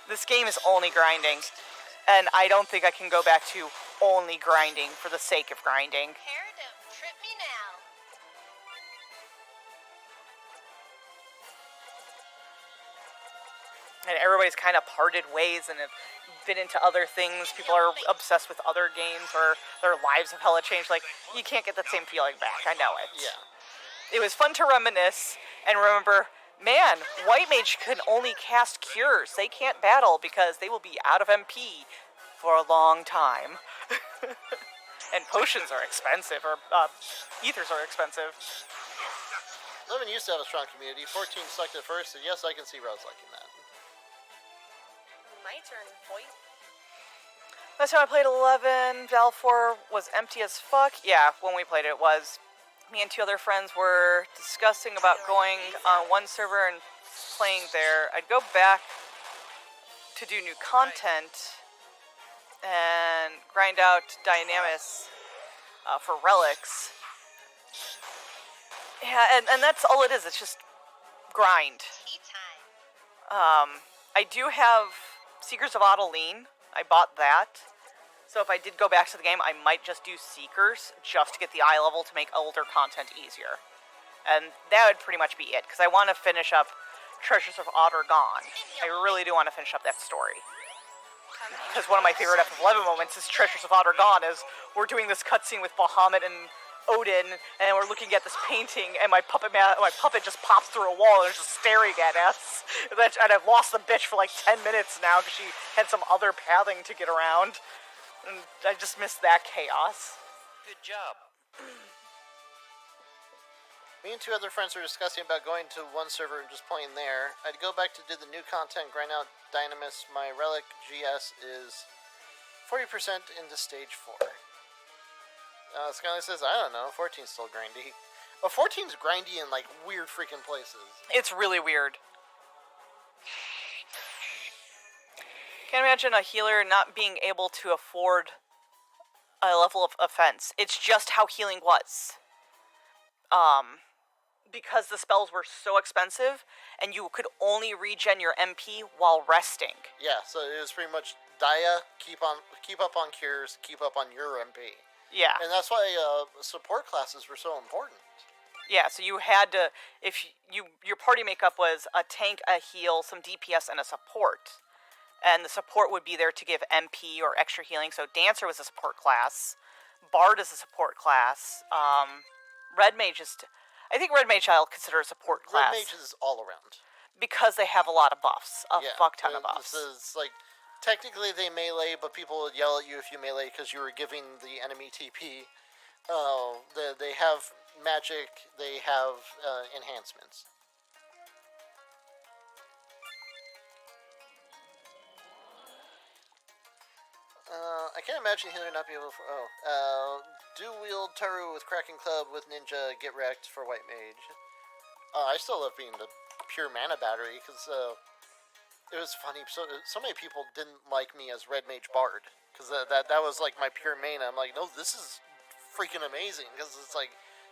this game is only grinding. And I don't think I can go back to only grinding for the sake of grinding. Paradum, trip me now. And everybody's kind of parted ways and have been into other things. People are obsessed with other games, or their lives have hella changed. Like, you can't get that same feeling back. I know it. Yeah. It was fun to reminisce and remember, man, White Mage can only cast cures. They can't battle because they will be out of MP for a long time. And potions are expensive, or ethers are expensive. 11 used to have a strong community. 14 sucked at first, and yes, I can see Rose liking that. My turn, boy. Last time I played 11, Val 4 was empty as fuck. Yeah, when we played it, it was. Me and 2 other friends were discussing about going on one server and playing there. I'd go back to do new content and grind out Dynamis for relics. Yeah, and that's all it is. It's just grind. Tea time. I do have Seekers of Adeline. I bought that. So if I did go back to the game, I might just do Seekers just to get the eye level to make older content easier. And that would pretty much be it, because I want to finish up Treasures of Otter Gone. I really do want to finish up that story. Because one of my favorite FF11 moments is Treasures of Otter Gone, is we're doing this cutscene with Bahamut and Odin, and we're looking at this painting, and my puppet just pops through a wall and is just staring at us. And I've lost the bitch for like 10 minutes now, because she had some other pathing to get around. And I just missed that chaos. Good job. Me and 2 other friends were discussing about going to one server and just playing there. I'd go back to do the new content, grind out Dynamis. My Relic GS is 40% into stage 4. Skyline says, I don't know, 14's still grindy. But 14's grindy in, like, weird freaking places. It's really weird. Can't imagine a healer not being able to afford a level of offense. It's just how healing was. Because the spells were so expensive, and you could only regen your MP while resting. Yeah, so it was pretty much Dia, keep up on cures, keep up on your MP. Yeah. And that's why support classes were so important. Yeah, so you had to, if your party makeup was a tank, a heal, some DPS, and a support. And the support would be there to give MP or extra healing. So Dancer was a support class. Bard is a support class. Red Mage is... I think Red Mage I'll consider a support class. Red Mage is all around. Because they have a lot of buffs. A fuck ton of buffs. It's like, technically they melee, but people would yell at you if you melee because you were giving the enemy TP. They have magic, they have enhancements. I can't imagine healer not be able to... do wield Taru with Kraken Club with Ninja, get wrecked for White Mage. I still love being the pure mana battery, because it was funny. So many people didn't like me as Red Mage Bard, because that was like my pure mana. I'm like, no, this is freaking amazing, because it's like,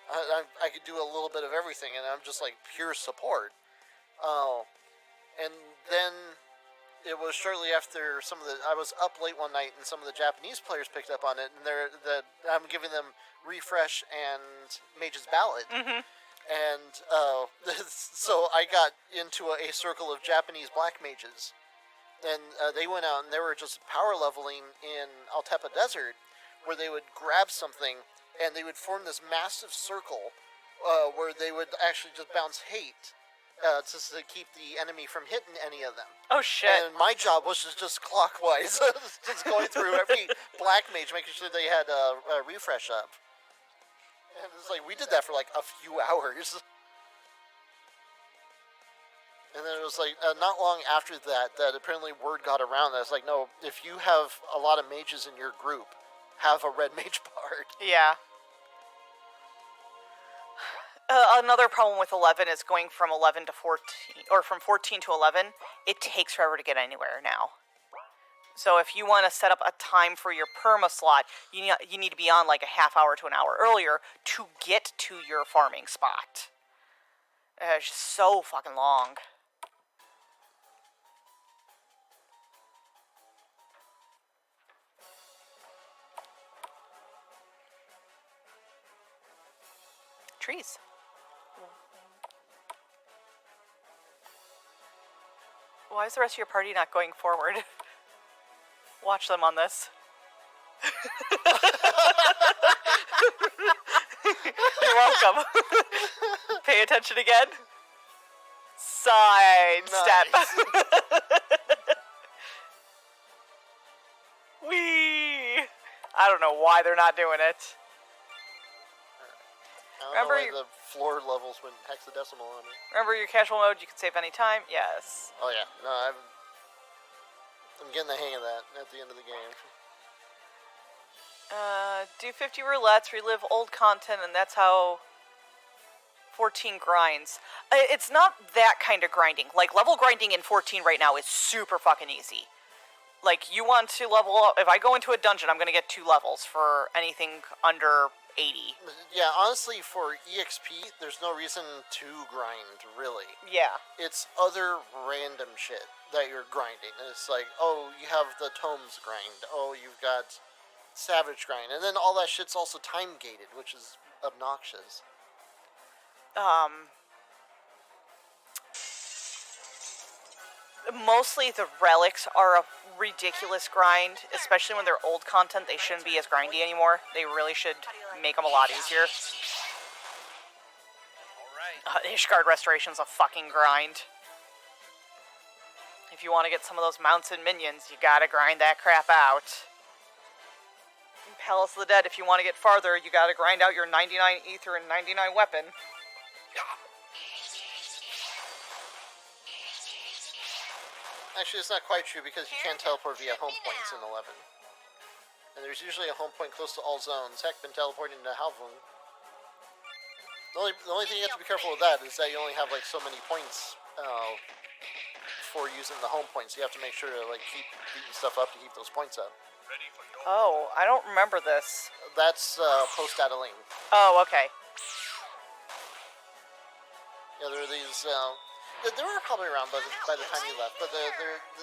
I could do a little bit of everything, and I'm just like pure support. And then... It was shortly after I was up late one night and some of the Japanese players picked up on it, and I'm giving them Refresh and Mage's Ballad. Mm-hmm. And so I got into a circle of Japanese black mages, and they went out and they were just power leveling in Altepa Desert, where they would grab something and they would form this massive circle where they would actually just bounce hate. To keep the enemy from hitting any of them. Oh, shit. And my job was just clockwise, just going through every black mage, making sure they had a refresh up. And it's like, we did that for like a few hours. And then it was like, not long after that apparently word got around that it's like, no, if you have a lot of mages in your group, have a red mage bard. Yeah. Another problem with 11 is going from 11 to 14, or from 14 to 11, it takes forever to get anywhere now. So if you want to set up a time for your perma slot, you need to be on like a half hour to an hour earlier to get to your farming spot. It's just so fucking long. Trees. Why is the rest of your party not going forward? Watch them on this. You're welcome. Pay attention again. Side step. Whee! I don't know why they're not doing it. I don't know why the floor levels went hexadecimal on me. Remember your casual mode, you can save anytime? Yes. Oh yeah, no, I'm getting the hang of that at the end of the game. Do 50 roulettes, relive old content, and that's how 14 grinds. It's not that kind of grinding. Like, level grinding in 14 right now is super fucking easy. Like, you want to level up... If I go into a dungeon, I'm going to get 2 levels for anything under 80. Yeah, honestly, for EXP, there's no reason to grind, really. Yeah. It's other random shit that you're grinding. It's like, oh, you have the tomes grind. Oh, you've got savage grind. And then all that shit's also time-gated, which is obnoxious. Mostly the relics are a ridiculous grind, especially when they're old content. They shouldn't be as grindy anymore. They really should make them a lot easier. Alright. Ishgard Restoration's a fucking grind. If you want to get some of those mounts and minions, you gotta grind that crap out. In Palace of the Dead, if you want to get farther, you gotta grind out your 99 ether and 99 weapon. Actually, it's not quite true because you can't teleport via home points in 11. And there's usually a home point close to all zones. Heck, been teleporting to Halvung. The only thing you have to be careful with that is that you only have like so many points for using the home points. You have to make sure to like keep beating stuff up to keep those points up. Ready for your Oh, I don't remember this. That's post Adeline. Oh, okay. Yeah, there are these. They were probably around by the time you left, but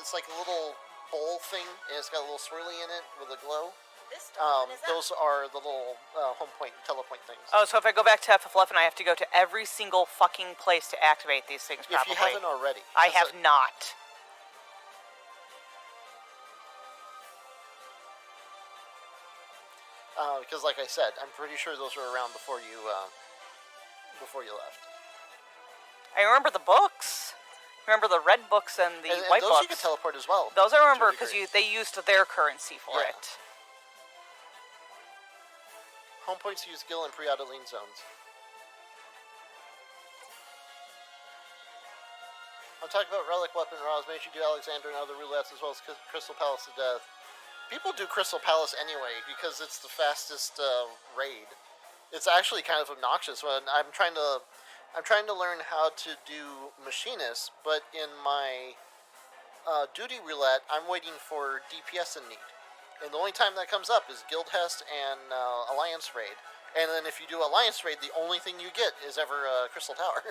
it's like a little bowl thing, and it's got a little swirly in it with a glow. This one is up. Those are the little home point, telepoint things. Oh, so if I go back to FF11, I have to go to every single fucking place to activate these things, If probably. you haven't already. I have not. Because, like I said, I'm pretty sure those were around before you left. I remember the books. Remember the red books and the white those books. you could teleport as well. Those I remember to a because degree. they used their currency for Yeah. it. Home points use Gil and pre-Adeline zones. I'm talking about Relic Weapon Raws. Made you do Alexander and other roulettes as well as Crystal Palace to death. People do Crystal Palace anyway because it's the fastest raid. It's actually kind of obnoxious when I'm trying to learn how to do Machinist, but in my duty roulette, I'm waiting for DPS and need. And the only time that comes up is Guild Hest and Alliance Raid. And then if you do Alliance Raid, the only thing you get is ever Crystal Tower.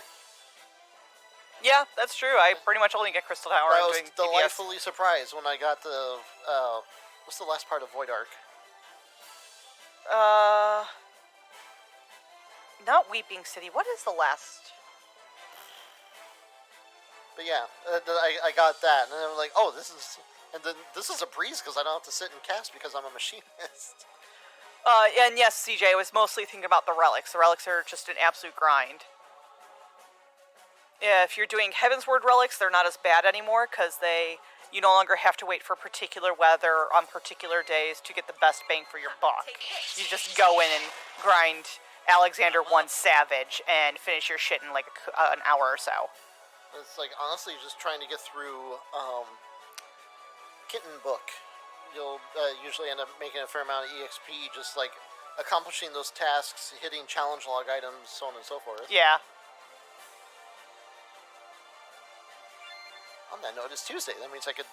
Yeah, that's true. I pretty much only get Crystal Tower. I I'm was doing DPS. delightfully surprised when I got the... what's the last part of Void Arc? Not Weeping City. What is the last? But yeah, I got that, and I'm like, oh, this is a breeze because I don't have to sit and cast because I'm a machinist. And yes, CJ, I was mostly thinking about the relics. The relics are just an absolute grind. Yeah, if you're doing Heavensward relics, they're not as bad anymore because you no longer have to wait for particular weather on particular days to get the best bang for your buck. You just go in and grind Alexander 1 Savage and finish your shit in like an hour or so. It's like, honestly, just trying to get through Kitten Book. You'll usually end up making a fair amount of EXP just like accomplishing those tasks, hitting challenge log items, so on and so forth. Yeah. On that note, it's Tuesday. That means I could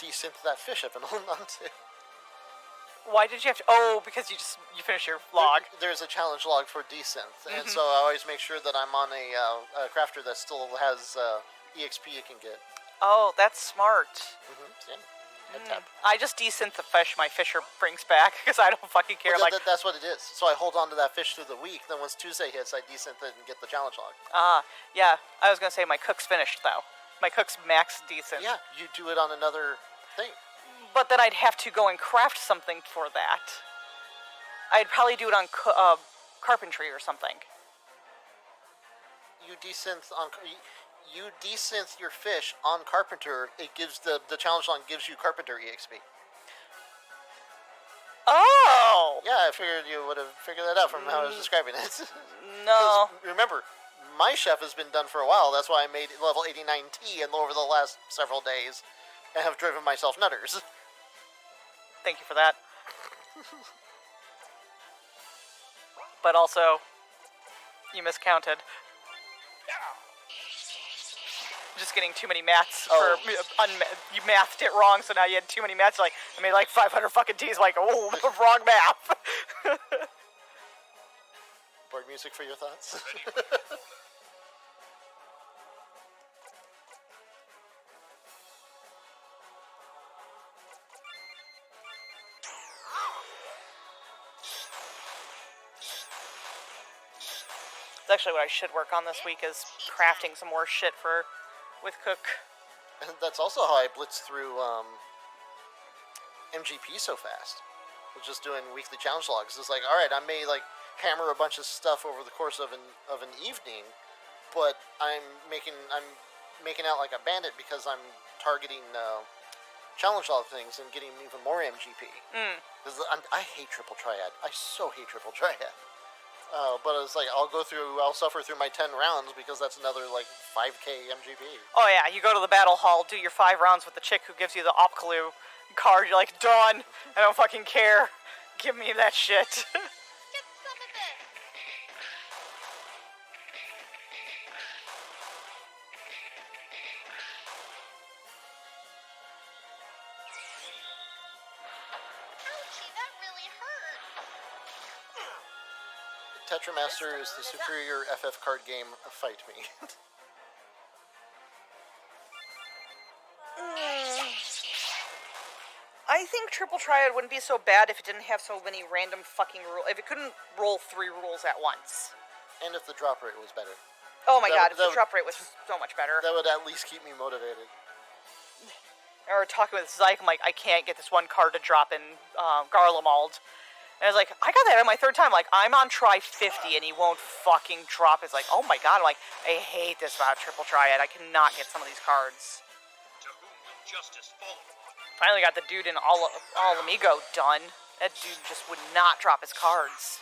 desynth that fish I've been holding on to. Why did you have to? Oh, because you finished your log. There's a challenge log for desynth, and so I always make sure that I'm on a crafter that still has EXP you can get. Oh, that's smart. Yeah. Head tap. I just desynth the fish my fisher brings back because I don't fucking care. Well, like, that's what it is. So I hold on to that fish through the week. Then once Tuesday hits, I desynth it and get the challenge log. yeah. I was gonna say my cook's finished though. My cook's max desynth. Yeah, you do it on another thing. But then I'd have to go and craft something for that. I'd probably do it on carpentry or something. You desynth on. You desynth your fish on Carpenter. It gives the challenge log gives you Carpenter EXP. Oh! Yeah, I figured you would have figured that out from how I was describing it. No. Remember, my chef has been done for a while. That's why I made level 89T over the last several days and have driven myself nutters. Thank you for that. But also, you miscounted. Just getting too many maths for you mathed it wrong, so now you had too many maths. Like I made like 500 fucking T's. Like, oh, wrong math. Board music for your thoughts. That's actually what I should work on this week is crafting some more shit with Cook. And that's also how I blitzed through MGP so fast. Was just doing weekly challenge logs. It's like, all right, I may like hammer a bunch of stuff over the course of an evening, but I'm making out like a bandit because I'm targeting challenge log things and getting even more MGP. Because I hate triple triad. I so hate triple triad. But it's like I'll suffer through my 10 rounds because that's another like 5k MGP. Oh yeah, you go to the battle hall, do your 5 rounds with the chick who gives you the Opkalu card. You're like, done. I don't fucking care. Give me that shit. Get some of this. Tetramaster is the superior FF card game. Fight me. I think Triple Triad wouldn't be so bad if it didn't have so many random fucking rules. If it couldn't roll 3 rules at once. And if the drop rate was better. Oh my god, if that the drop rate was so much better. That would at least keep me motivated. Or talking with Zyke, I'm like, I can't get this one card to drop in Garlemald. And I was like, I got that on my 3rd time. Like, I'm on try 50 and he won't fucking drop. It's like, oh my god. I'm like, I hate this about Triple Triad. I cannot get some of these cards. To whom will justice follow? Finally got the dude in All Amigo done. That dude just would not drop his cards.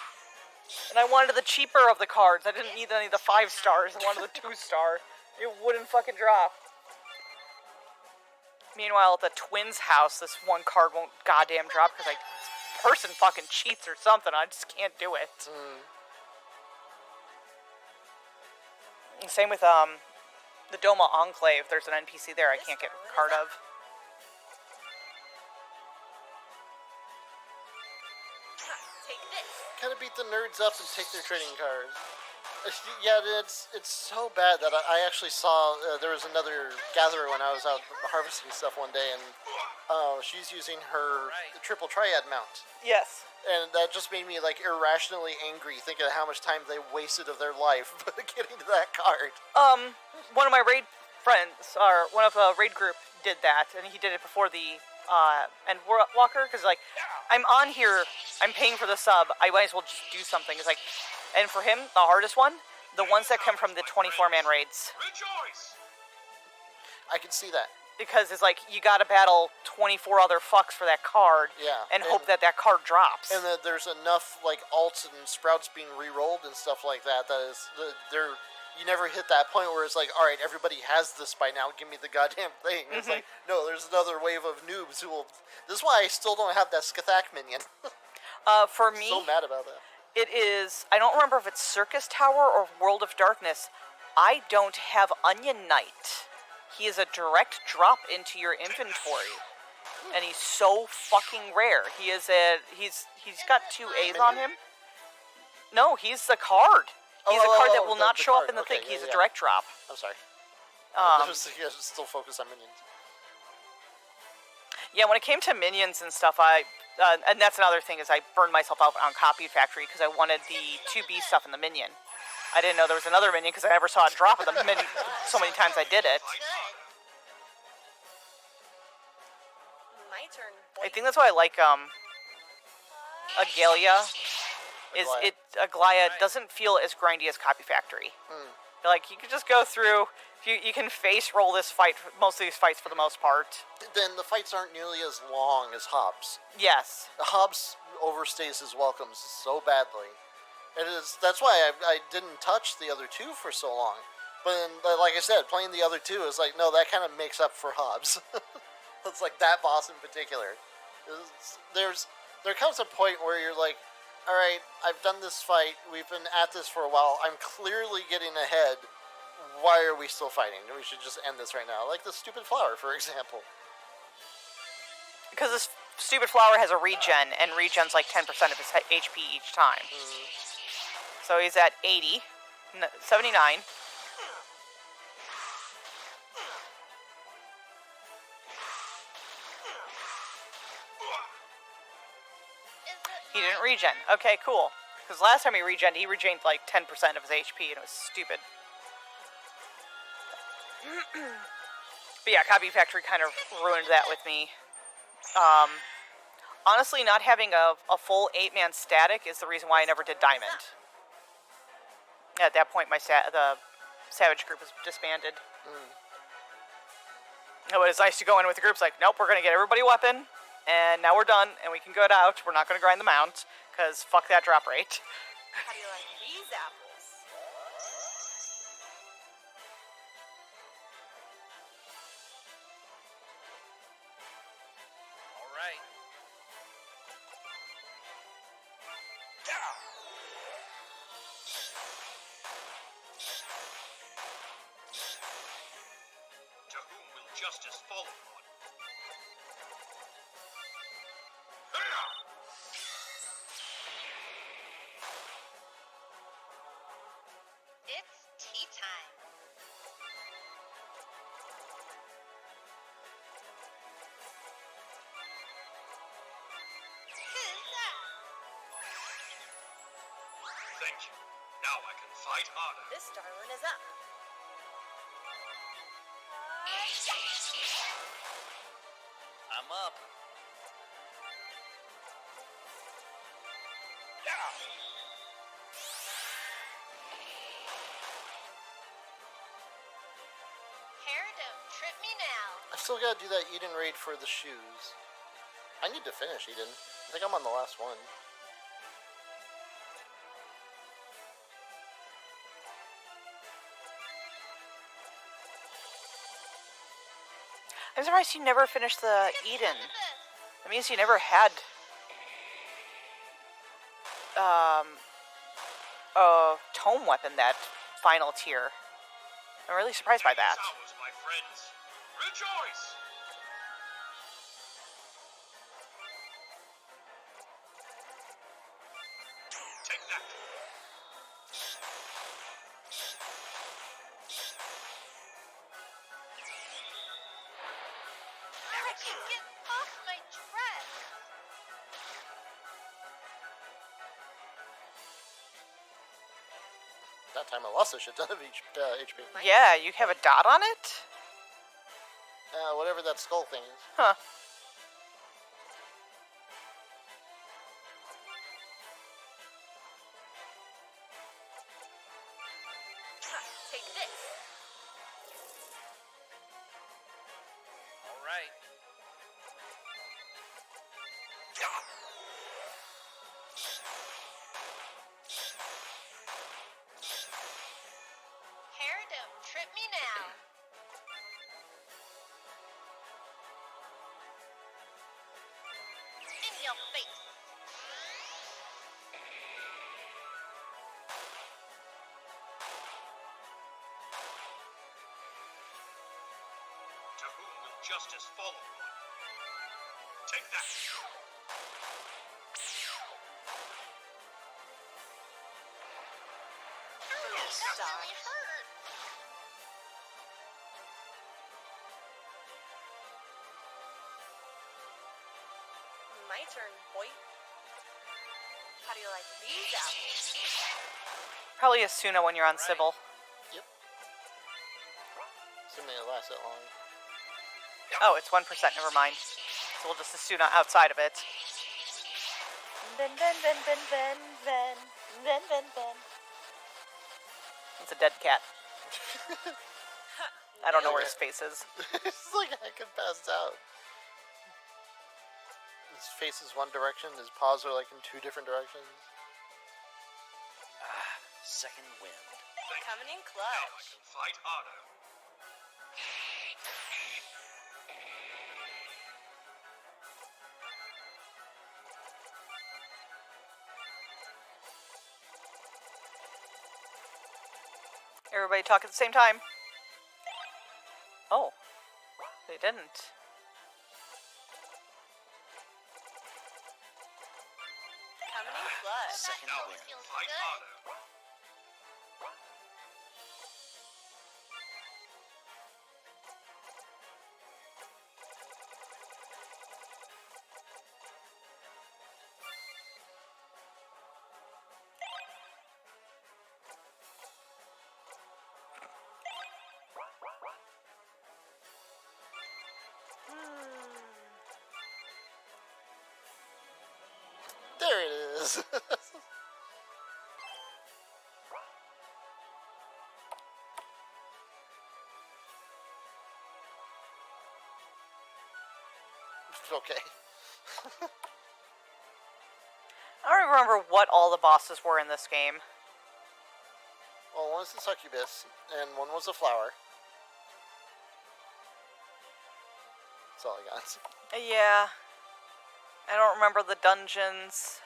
And I wanted the cheaper of the cards. I didn't need any of the 5 stars. I wanted the 2-star. It wouldn't fucking drop. Meanwhile, at the twins' house, this one card won't goddamn drop because this person fucking cheats or something. I just can't do it. And same with the Doma Enclave. There's an NPC there I can't get a card of. Take this. Kind of beat the nerds up and take their trading cards. Yeah, it's so bad that I actually saw there was another gatherer when I was out harvesting stuff one day, and she's using her Triple Triad mount. Yes. And that just made me like irrationally angry, thinking of how much time they wasted of their life getting to that card. One of my raid friends, or one of the raid group, did that, and he did it before the Endwalker, because like, I'm on here, I'm paying for the sub, I might as well just do something. It's like, and for him, the hardest one, the ones that come from the 24-man raids. Rejoice! I can see that. Because it's like, you gotta battle 24 other fucks for that card, and hope that card drops. And that there's enough like alts and sprouts being re-rolled and stuff like that, that is, you never hit that point where it's like, alright, everybody has this by now, give me the goddamn thing. It's like, no, there's another wave of noobs who will... This is why I still don't have that Skathak minion. For me... So mad about that. It is, I don't remember if it's Circus Tower or World of Darkness. I don't have Onion Knight. He is a direct drop into your inventory. And he's so fucking rare. He's got 2 A's on him. No, he's the card. He's a card that will not show up in the thing. He's a direct drop. I'm sorry. I was still focused on minions. Yeah, when it came to minions and stuff, and that's another thing, is I burned myself out on Copy Factory because I wanted the 2B stuff in the minion. I didn't know there was another minion because I never saw a drop of the minion so many times I did it. Good. My turn. I think that's why I like Agalia. Aglia doesn't feel as grindy as Copy Factory. Like, you can just go through, you can face roll this fight, most of these fights for the most part. Then the fights aren't nearly as long as Hobbs. Yes. Hobbs overstays his welcomes so badly. That's why I didn't touch the other 2 for so long. But then, like I said, playing the other 2 is like, no, that kind of makes up for Hobbs. It's like that boss in particular. There comes a point where you're like, alright, I've done this fight, we've been at this for a while, I'm clearly getting ahead, why are we still fighting? We should just end this right now. Like the stupid flower, for example. Because this stupid flower has a regen, and regen's like 10% of his HP each time. So he's at 80, 79. He didn't regen. Okay, cool. Because last time he regened like 10% of his HP, and it was stupid. But yeah, Copy Factory kind of ruined that with me. Honestly, not having a full 8-man static is the reason why I never did Diamond. At that point, the Savage group was disbanded. It was nice to go in with the groups like, nope, we're going to get everybody a weapon, and now we're done, and we can go out. We're not going to grind them out, because fuck that drop rate. How do you like these apples? All right. To whom will justice fall upon? Thank you. Now I can fight harder. This darling is up. I'm up. Hair, don't trip me now. I still gotta do that Eden raid for the shoes. I need to finish Eden. I think I'm on the last one. I'm surprised you never finished the Eden. That means you never had a tome weapon that final tier. I'm really surprised by that. Day is ours, my friends. Rejoice! Take that. I can get off my dress. That time I lost a shit ton of HP. Yeah, you have a dot on it? Whatever that skull thing is. Huh. Take this. All right. Hair, don't trip me now. In your face. To whom will justice follow? Take that. That really hurt. My turn, boy. How do you like these apples? Probably Asuna when you're on Sybil. Assuming it lasts that long. Oh, it's 1%, never mind. So we'll just Asuna outside of it. It's a dead cat. I don't know where his face is. It's like I could pass out. His face is one direction, his paws are like in two different directions. Second wind. Coming in Now I clutch. can fight harder. Everybody talk at the same time. Oh, they didn't. Coming in clutch. Second Now I wind. can fight harder. There it is! Okay. I don't remember what all the bosses were in this game. Well, one was the succubus, and one was a flower. That's all I got. Yeah. I don't remember the dungeons.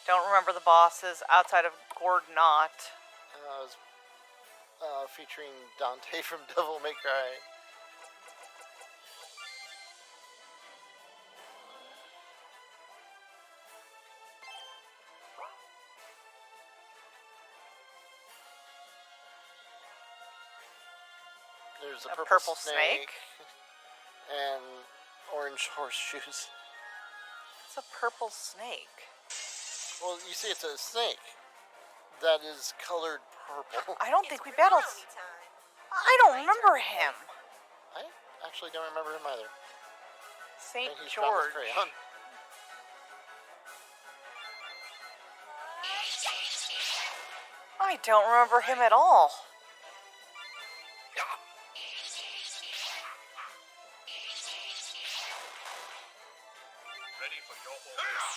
Don't remember the bosses outside of Gordonot. It was featuring Dante from Devil May Cry. There's a purple snake. And orange horseshoes. It's a purple snake. Well, you see it's a snake. that is colored purple. I don't think we battled. I don't remember him. I actually don't remember him either. St. And he's found his George. crayon. I don't remember him at all. Ready for your orders.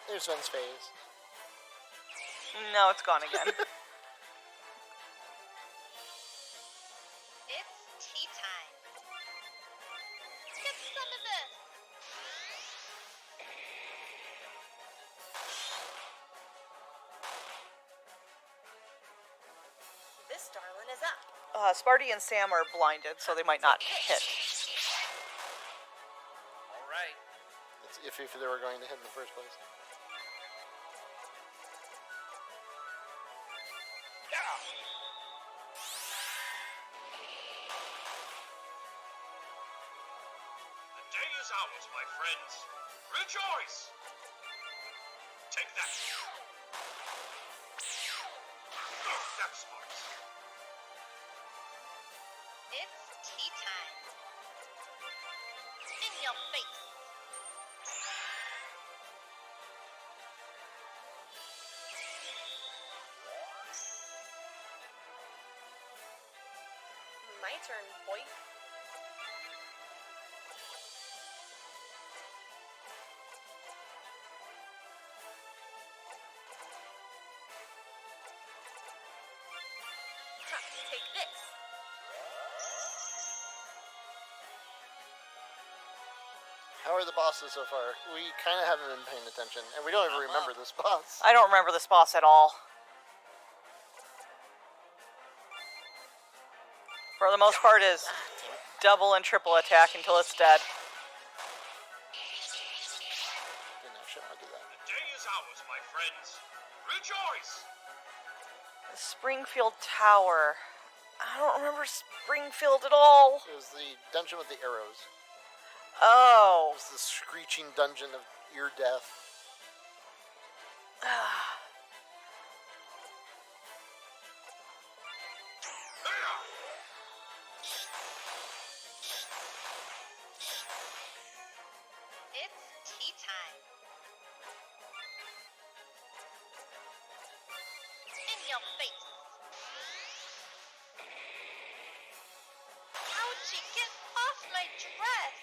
There's Sven's face. No, it's gone again. It's tea time. Get some of this. This darling is up. Sparty and Sam are blinded, so they might not hit. All right. It's iffy if they were going to hit in the first place. The day is ours, my friends. Rejoice! Take that. Oh, that's smart. It's tea time. In your face. My turn, boy. Ha, take this. How are the bosses so far? We kind of haven't been paying attention, and we don't even remember this boss. I don't remember this boss at all. For the most part, is double and triple attack until it's dead. Okay, no, shouldn't I do that? The day is ours, my friends. Rejoice! Springfield Tower. I don't remember Springfield at all. It was the dungeon with the arrows. Oh. It was the screeching dungeon of ear death. It's tea time. In your face. Ouchie, get off my dress.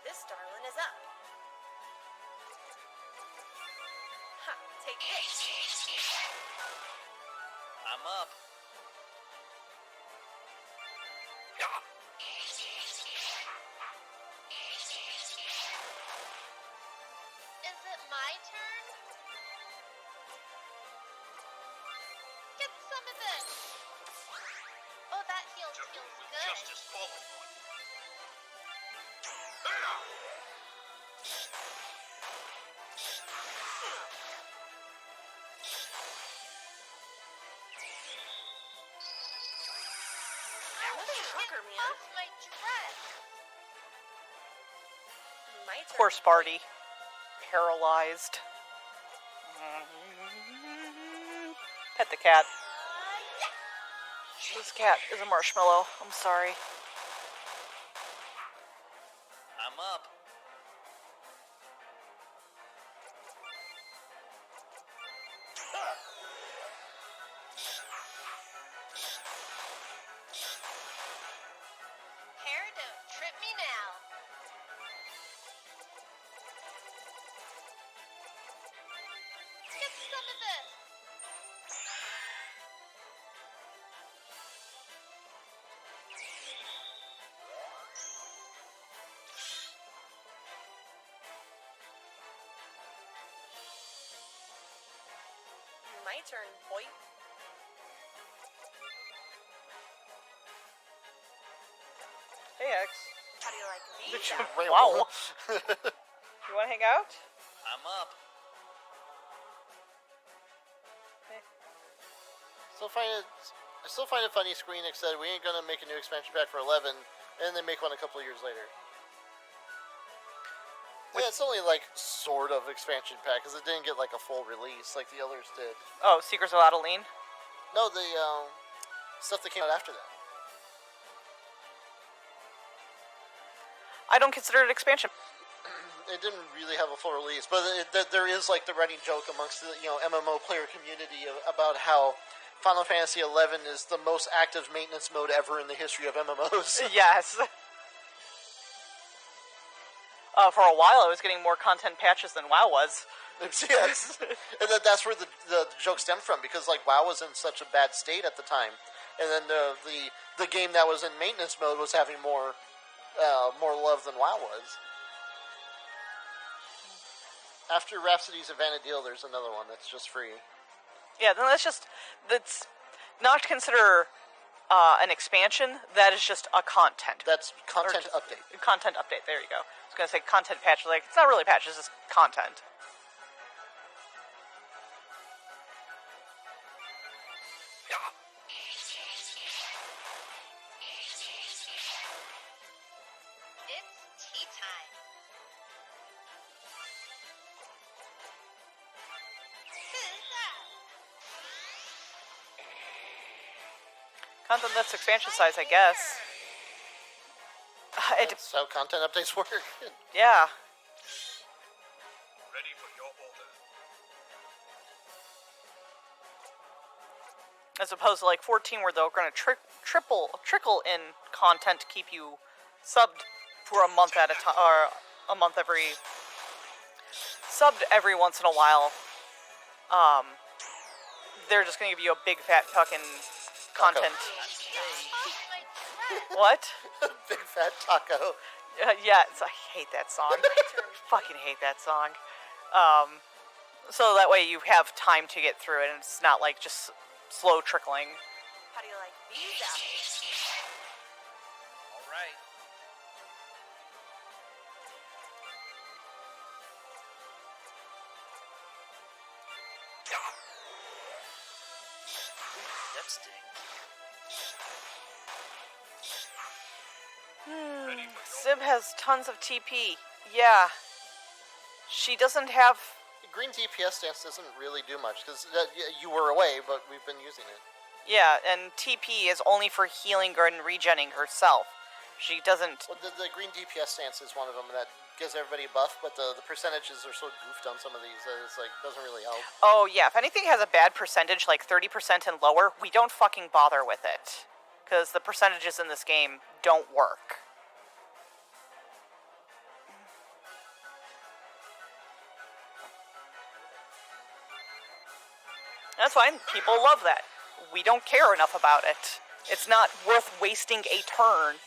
This darling is up. Ha, take this. I'm up. Is it my turn? Get some of this. Oh, that heals To feels whom will good. justice fall upon? Motherfucker, man. Off my dress. My turn. Poor Sparty. Paralyzed. Pet the cat. This cat is a marshmallow. I'm sorry. I'm up. Hair, don't trip me now. Get some of this. My turn, boy. Hey, X. How do you like these? Wow. You want to hang out? I'm up. So find it. I still find it funny Square Enix said we ain't gonna make a new expansion pack for 11, and they make one a couple of years later. Yeah, it's only like sort of expansion pack because it didn't get like a full release like the others did. Oh, Secrets of Adeline? No, the stuff that came out after that. I don't consider it expansion. It didn't really have a full release, but there is like the running joke amongst the MMO player community about how Final Fantasy XI is the most active maintenance mode ever in the history of MMOs. Yes. For a while, I was getting more content patches than WoW was. Yes, and that's where the joke stemmed from, because like WoW was in such a bad state at the time, and then the game that was in maintenance mode was having more love than WoW was. After Rhapsodies of Vana'diel, there's another one that's just free. Yeah, then that's not to consider an expansion. That is just a content. That's content update. Content update. There you go. I was gonna say content patch. Like, it's not really patch. It's just content. It's tea time. Who's that? Content that's expansion size, I guess. That's how content updates work. Yeah. Ready for your order. As opposed to like 14, where they're going to trickle in content to keep you subbed for a month at a time, or a month subbed every once in a while. They're just going to give you a big fat fucking content. What? Big fat taco. Yeah, I hate that song. Fucking hate that song. So that way you have time to get through it, and it's not like just slow trickling. How do you like these apples? All right. That stings. Sib has tons of TP. Yeah. She doesn't have... Green DPS stance doesn't really do much, because you were away, but we've been using it. Yeah, and TP is only for healing her and regenning herself. She doesn't... Well, the green DPS stance is one of them that gives everybody a buff, but the percentages are so goofed on some of these that it's like, doesn't really help. Oh, yeah, if anything has a bad percentage, like 30% and lower, we don't fucking bother with it. Because the percentages in this game don't work. That's fine. People love that. We don't care enough about it. It's not worth wasting a turn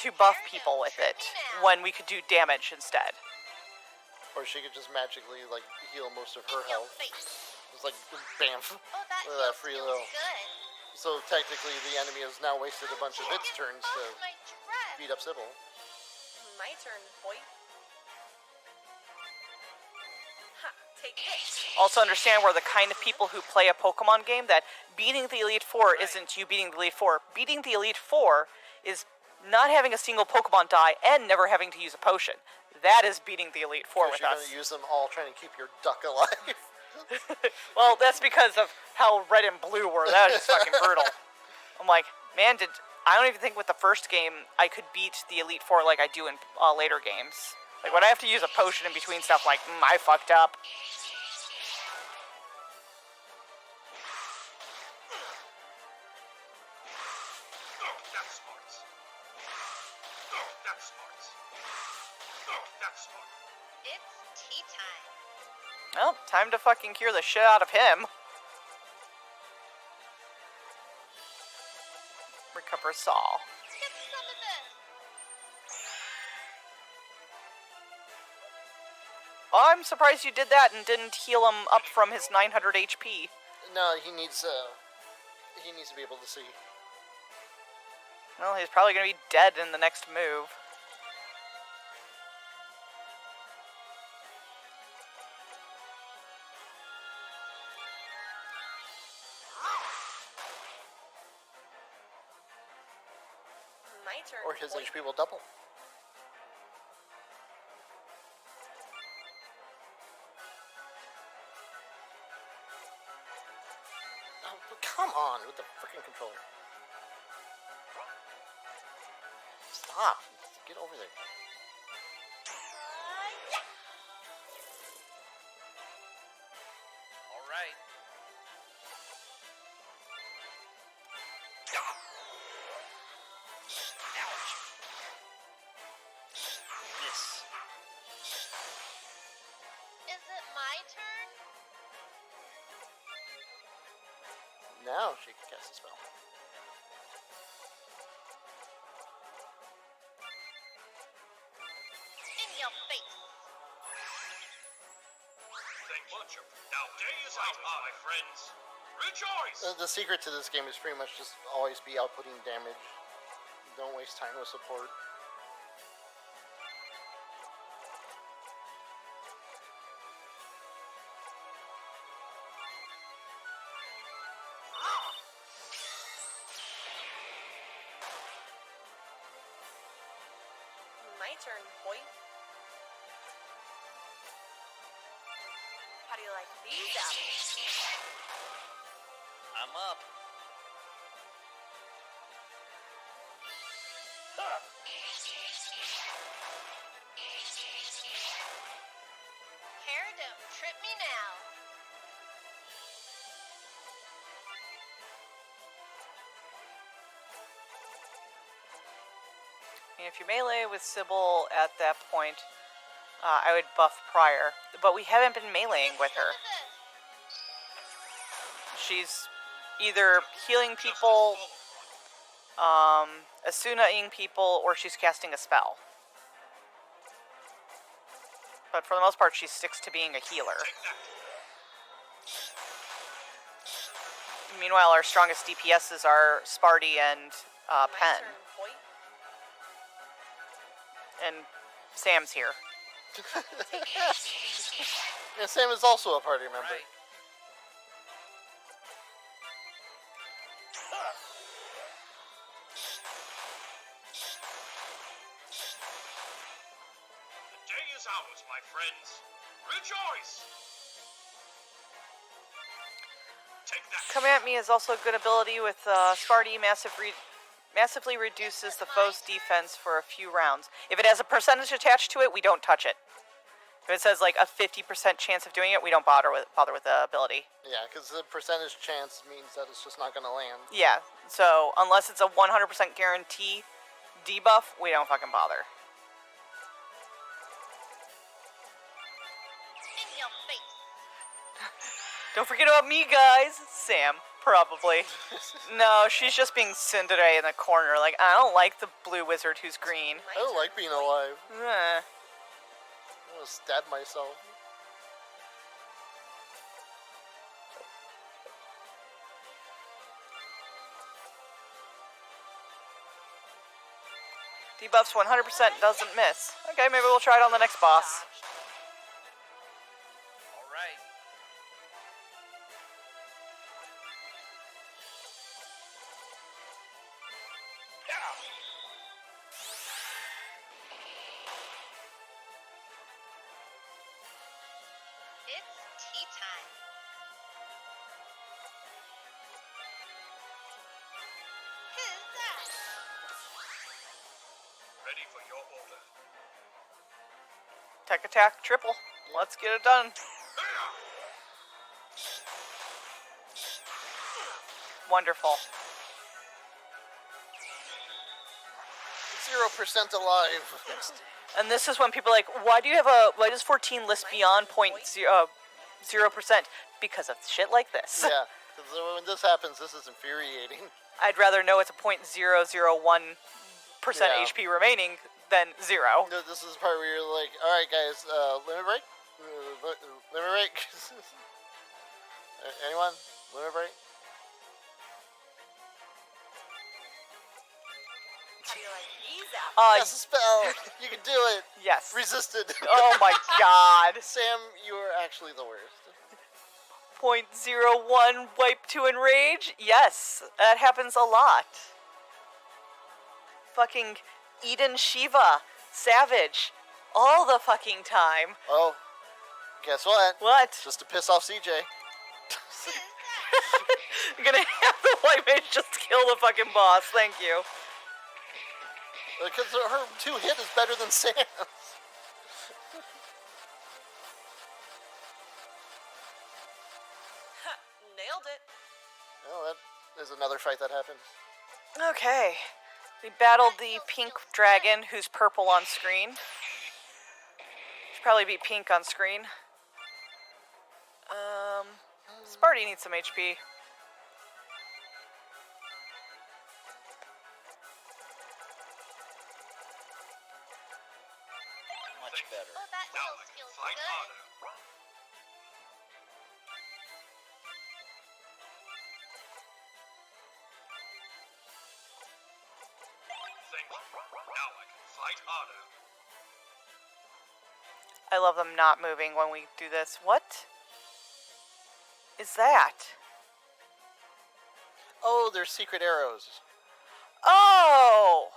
to buff people with it when we could do damage instead. Or she could just magically, like, heal most of her health. It's like, bam. Oh, Look that at that free feels little. good. So technically the enemy has now wasted a bunch of its turns to Oh, my dress. beat up Sybil. My turn, boy. Ha, take this. Also understand we're the kind of people who play a Pokemon game that beating the Elite Four isn't you beating the Elite Four. Beating the Elite Four is not having a single Pokemon die and never having to use a potion. That is beating the Elite Four with You're us. going to use them all trying to keep your duck alive. Well, that's because of how red and blue were. That was just fucking brutal. I'm like, man, I don't even think with the first game I could beat the Elite Four like I do in later games. Like, when I have to use a potion in between stuff, I'm like, I fucked up. That's smart. That's smart. That's smart. It's tea time. Well, time to fucking cure the shit out of him. Recover Saul. Get some of this. Oh, I'm surprised you did that and didn't heal him up from his 900 HP. No, he needs to be able to see. Well, he's probably going to be dead in the next move. My turn. Or his boy. HP will double. Oh, but come on with the freaking controller. Stop. Get over there. Yeah. All right. Ouch. Miss. Is it my turn? Now she can cast a spell. In your face. Thank much. Now, day is out, my friends. Rejoice! The secret to this game is pretty much just always be outputting damage. Don't waste time with support. My turn, boy. How do you like these apples? I'm up. Hair, don't trip me now. And if you melee with Sybil at that point, I would buff prior. But we haven't been meleeing with her. She's either healing people, Asuna-ing people, or she's casting a spell. But for the most part, she sticks to being a healer. Meanwhile, our strongest DPSs are Sparty and My Pen. turn, boy. And Sam's here. And Sam is also a party member. Right. The day is ours, my friends. Rejoice! Take that. Come at Me is also a good ability with Sparty. Massively reduces the foe's defense for a few rounds. If it has a percentage attached to it, we don't touch it. If it says like a 50% chance of doing it, we don't bother with the ability. Yeah, because the percentage chance means that it's just not going to land. Yeah, so unless it's a 100% guarantee debuff, we don't fucking bother. In your face. Don't forget about me, guys. Sam, probably. No, she's just being tsundere in the corner. Like, I don't like the blue wizard who's green. I don't like being alive. Eh. I'm going to stab myself. Debuffs 100% doesn't miss. Okay, maybe we'll try it on the next boss. All right. It's tea time. Who's that? Ready for your order. Tech attack, triple. Let's get it done. Wonderful. 0% alive. And this is when people are like, why does 14 list beyond 0%? Because of shit like this. Yeah, because when this happens, this is infuriating. I'd rather know it's a 0.001% Yeah. HP remaining than 0. This is the part where you're like, alright guys, limit break? Limit break? Anyone? Limit break? How do you like these apples? Cast a spell! You can do it! Yes. Resisted! Oh my god. Sam, you are actually the worst. 0.01 wipe to enrage? Yes, that happens a lot. fucking Eden Shiva, Savage, all the fucking time. Oh, guess what? What? Just to piss off CJ. I'm gonna have the white mage just kill the fucking boss. Thank you. Because her 2-hit is better than Sam's. Nailed it. Well, that is another fight that happened. Okay. We battled the pink dragon, who's purple on screen. Should probably be pink on screen. Sparty needs some HP. Much better. Oh, that Now still I can feels fight good. harder. Thank you. Now I can fight harder. I love them not moving when we do this. What is that? Oh, there's secret arrows. Oh!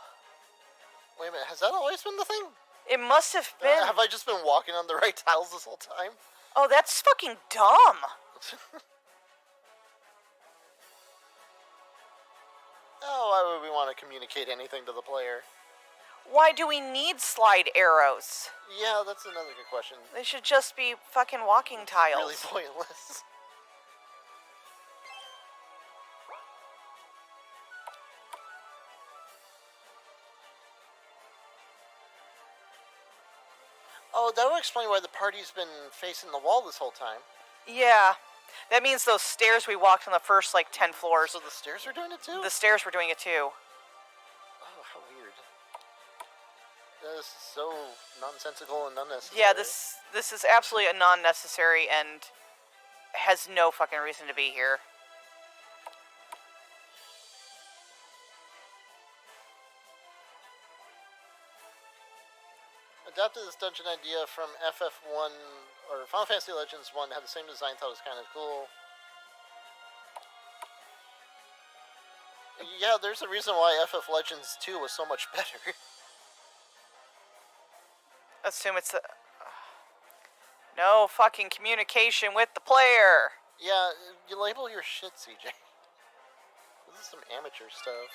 Wait a minute, has that always been the thing? It must have been. Have I just been walking on the right tiles this whole time? Oh, that's fucking dumb. Oh, why would we want to communicate anything to the player? Why do we need slide arrows? Yeah, that's another good question. They should just be fucking walking tiles. Really pointless. Oh, that would explain why the party's been facing the wall this whole time. Yeah. That means those stairs we walked on the first, 10 floors. So the stairs are doing it too? The stairs were doing it too. Oh, how weird. That is so nonsensical and unnecessary. Yeah, this is absolutely a non-necessary and has no fucking reason to be here. Adapted this dungeon idea from FF1 or Final Fantasy Legends 1, had the same design, thought it was kind of cool. Yeah, there's a reason why FF Legends 2 was so much better. Assume it's no fucking communication with the player. Yeah, you label your shit, CJ. This is some amateur stuff.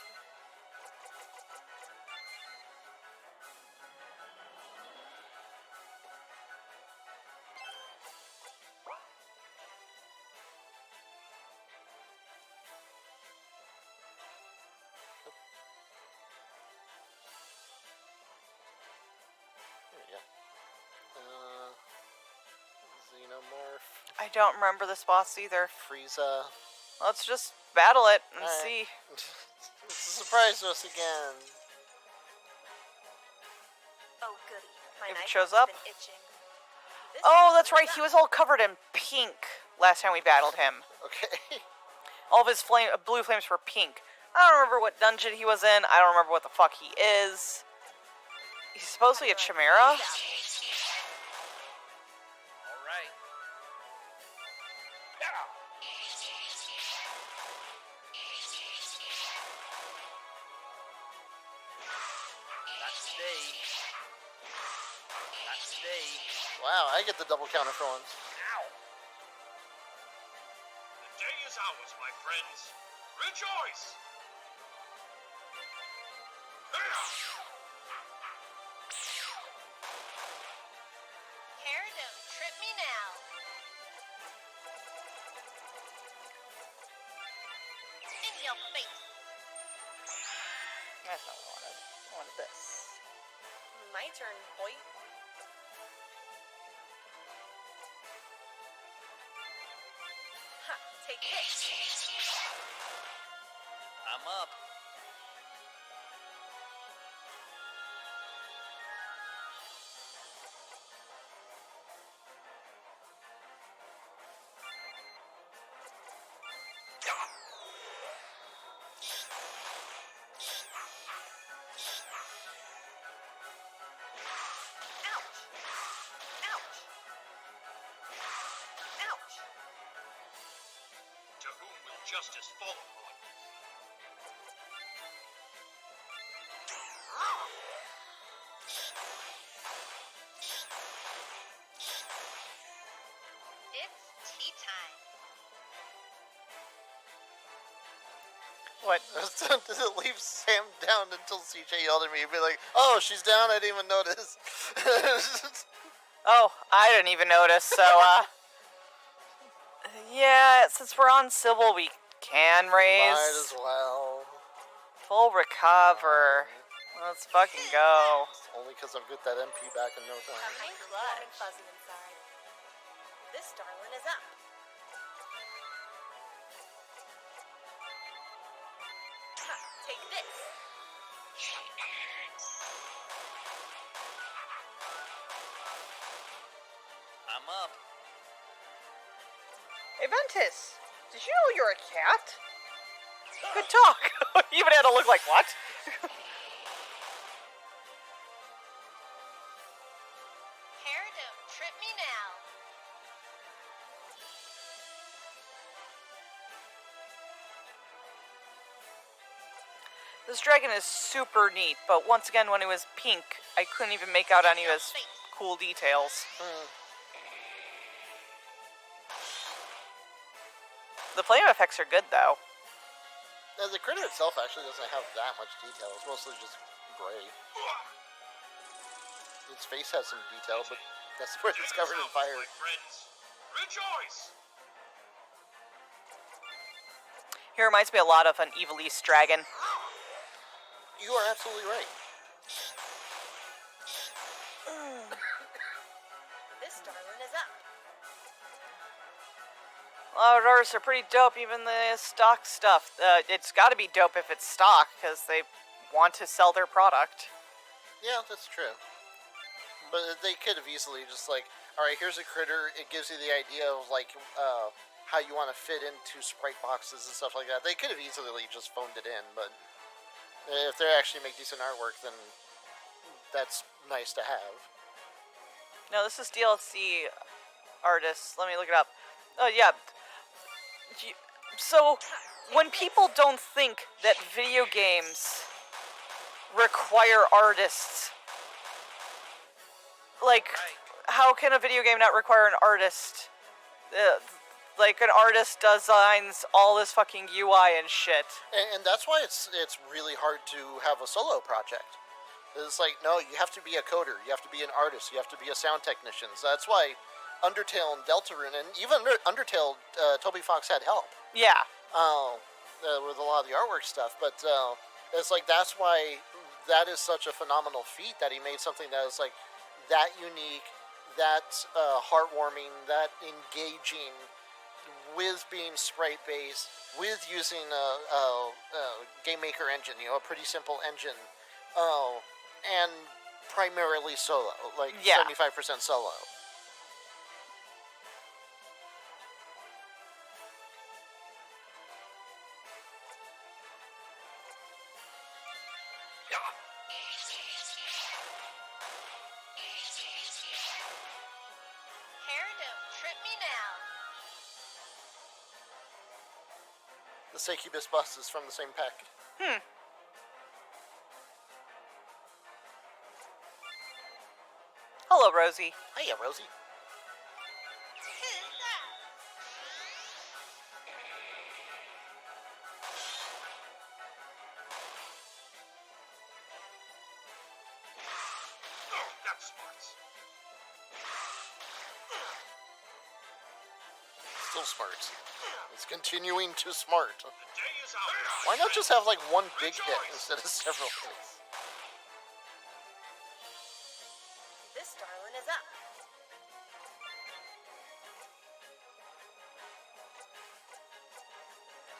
Xenomorph. I don't remember this boss either. Frieza. Let's just battle it and Alright. see. Surprise us again. Oh, goody. My If it knife shows has up. been itching. This Oh, is that's right. up. He was all covered in pink last time we battled him. Okay. All of his blue flames were pink. I don't remember what dungeon he was in. I don't remember what the fuck he is. He's supposedly a chimera. All right. Not today. Not today. Wow, I get the double counter for once. Ow. The day is ours, my friends. Rejoice! Hair, don't trip me now. In your face. That's not what I wanted. I wanted this. My turn, boy. Ha, take this. I'm up. Ouch. Ouch. Ouch. To whom will justice fall upon? It's tea time. What? Does it leave Sam down until CJ yelled at me and be like, "Oh, she's down. I didn't even notice." Oh, I didn't even notice. So, yeah, since we're on Civil, we can raise. Might as well. Full recover. Let's fucking go. Only because I'll get that MP back in no time. Pink, warm, and fuzzy inside. This darling is up. Take this. I'm up. Hey, Ventus, did you know you're a cat? Good talk. You even had to look like, what? Hair, don't trip me now. This dragon is super neat, but once again, when it was pink, I couldn't even make out any of his cool details. The flame effects are good, though. Now, the critter itself actually doesn't have that much detail. It's mostly just gray. Its face has some detail, but that's where it's covered in fire. My friends, rejoice! He reminds me a lot of an Evil East dragon. You are absolutely right. This darling is up. A lot of artists are pretty dope, even the stock stuff. It's gotta be dope if it's stock, because they want to sell their product. Yeah, that's true. But they could have easily just like, alright, here's a critter, it gives you the idea of like, how you want to fit into sprite boxes and stuff like that. They could have easily just phoned it in, but if they actually make decent artwork, then that's nice to have. No, this is DLC artists. Let me look it up. Oh, yeah. So, when people don't think that video games require artists, like, how can a video game not require an artist? Like, an artist designs all this fucking UI and shit. And that's why it's really hard to have a solo project. It's like, no, you have to be a coder, you have to be an artist, you have to be a sound technician. So that's why Undertale and Deltarune, and even Undertale, Toby Fox had help. Yeah. With a lot of the artwork stuff, but it's like, that's why that is such a phenomenal feat that he made something that is like that unique, that heartwarming, that engaging, with being sprite based, with using a Game Maker engine, you know, a pretty simple engine, and primarily solo, like 75% solo. Hair, don't trip me now. The Succubus bus is from the same pack. Hello, Rosie. Hiya, Rosie. Oh, that's smart. Still smart. It's continuing to smart. The day is out. Why not just have like one big hit instead of several hits? This darling is up.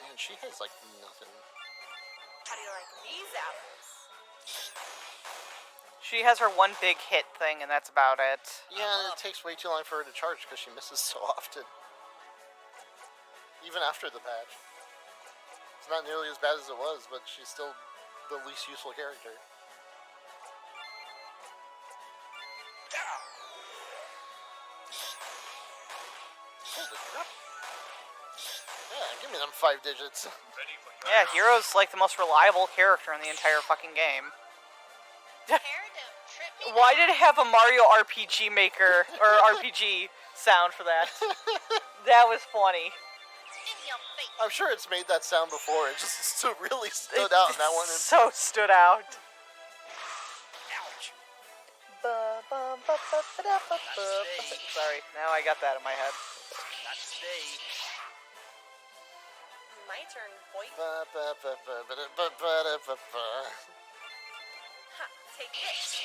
Man, she has like nothing. How do you like these apples? She has her one big hit thing, and that's about it. Yeah, it takes way too long for her to charge because she misses so often. Even after the patch. It's not nearly as bad as it was, but she's still the least useful character. Holy crap. Yeah, give me them 5 digits. Ready for your Yeah, Hero's like the most reliable character in the entire fucking game. don't trip me. Why did it have a Mario RPG maker or RPG sound for that? That was funny. In your face. I'm sure it's made that sound before. It just really stood out in that one. So stood out. Ouch. Sorry, now I got that in my head. Not today. My turn, boy. Ba, ba, ba, ba, ba, da, ba, ba, da, ba, ba. Ha, take this.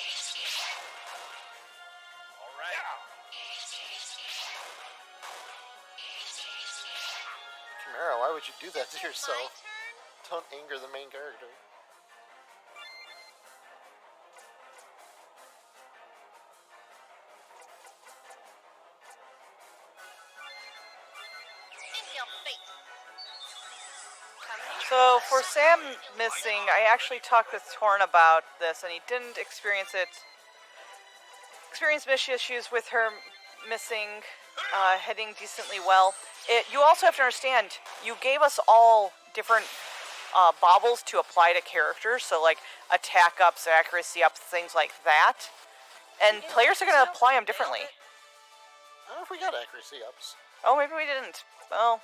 All right. Chimera, why would you do that to Is it yourself? my turn? Don't anger the main character. In your face. Coming. So for Sam missing, I actually talked with Torn about this, and he didn't experience issues with her missing, heading decently well. You also have to understand, you gave us all different baubles to apply to characters, so like attack ups, accuracy ups, things like that. And players are going to apply them differently. I don't know if we got accuracy ups. Oh, maybe we didn't. Well,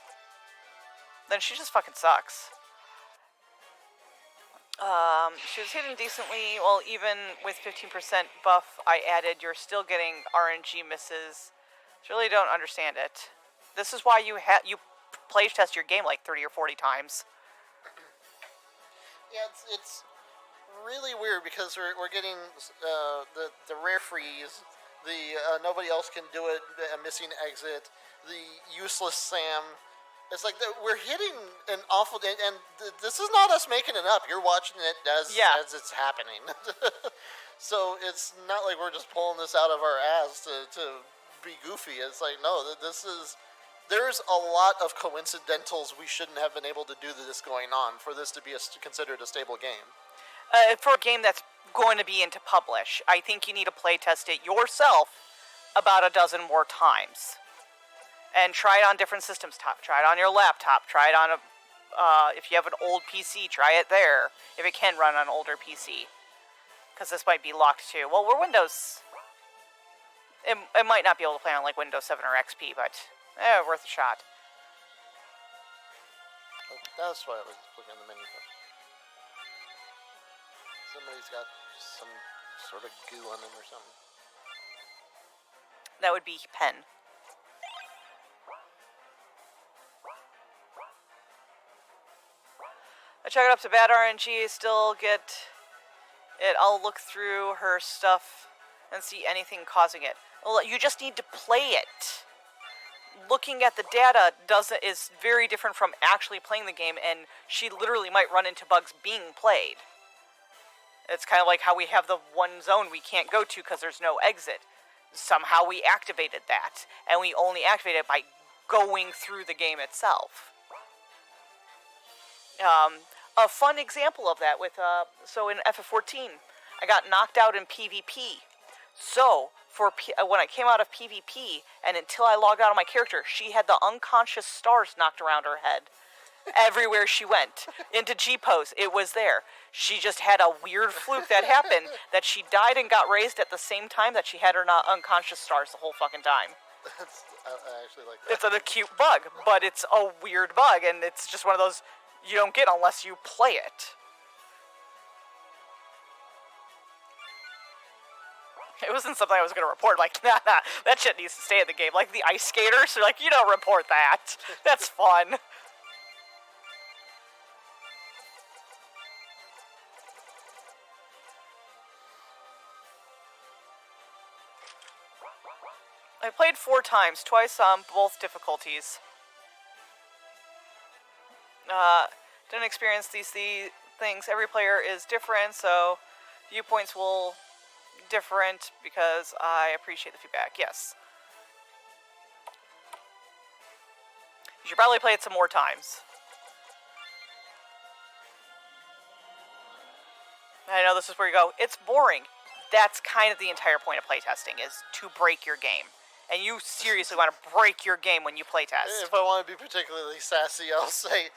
then she just fucking sucks. She was hitting decently. Well, even with 15% buff I added, you're still getting RNG misses. I really don't understand it. This is why you play test your game like 30 or 40 times. Yeah, it's really weird because we're getting the rare freeze, the nobody else can do it, a missing exit, the useless Sam. It's like we're hitting an awful, and this is not us making it up. You're watching it as it's happening. So it's not like we're just pulling this out of our ass to be goofy. It's like, no, there's a lot of coincidentals we shouldn't have been able to do this going on for this to be considered a stable game. For a game that's going to be into publish, I think you need to play test it yourself about a dozen more times. And try it on different systems. Try it on your laptop. Try it on if you have an old PC, try it there. If it can run on an older PC. Because this might be locked too. Well, we're Windows. It might not be able to play on like Windows 7 or XP, but worth a shot. That's why I was looking at the menu. Somebody's got some sort of goo on them or something. That would be pen. I chalk it up to bad RNG, still get it. I'll look through her stuff and see anything causing it. Well, you just need to play it. Looking at the data is very different from actually playing the game, and she literally might run into bugs being played. It's kind of like how we have the one zone we can't go to because there's no exit. Somehow we activated that, and we only activated it by going through the game itself. A fun example of that with so in FF14, I got knocked out in PvP. So when I came out of PvP and until I logged out of my character, she had the unconscious stars knocked around her head everywhere she went. Into G pose, it was there. She just had a weird fluke that happened that she died and got raised at the same time that she had her unconscious stars the whole fucking time. I actually like that. It's an acute bug, but it's a weird bug, and it's just one of those you don't get unless you play it. It wasn't something I was going to report, like, nah, that shit needs to stay in the game. Like the ice skaters, they're like, you don't report that. That's fun. I played 4 times, twice on both difficulties. Didn't experience these things. Every player is different, so viewpoints will different because I appreciate the feedback. Yes. You should probably play it some more times. I know this is where you go, it's boring. That's kind of the entire point of playtesting, is to break your game. And you seriously want to break your game when you playtest. If I want to be particularly sassy, I'll say,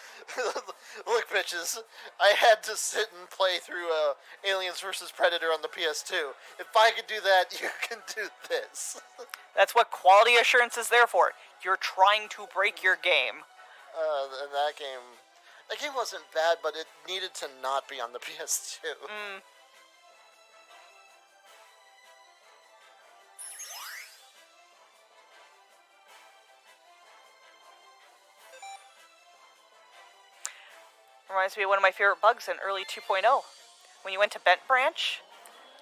look, bitches, I had to sit and play through Aliens vs. Predator on the PS2. If I could do that, you can do this. That's what quality assurance is there for. You're trying to break your game. And that game wasn't bad, but it needed to not be on the PS2. Reminds me of one of my favorite bugs in early 2.0. When you went to Bent Branch,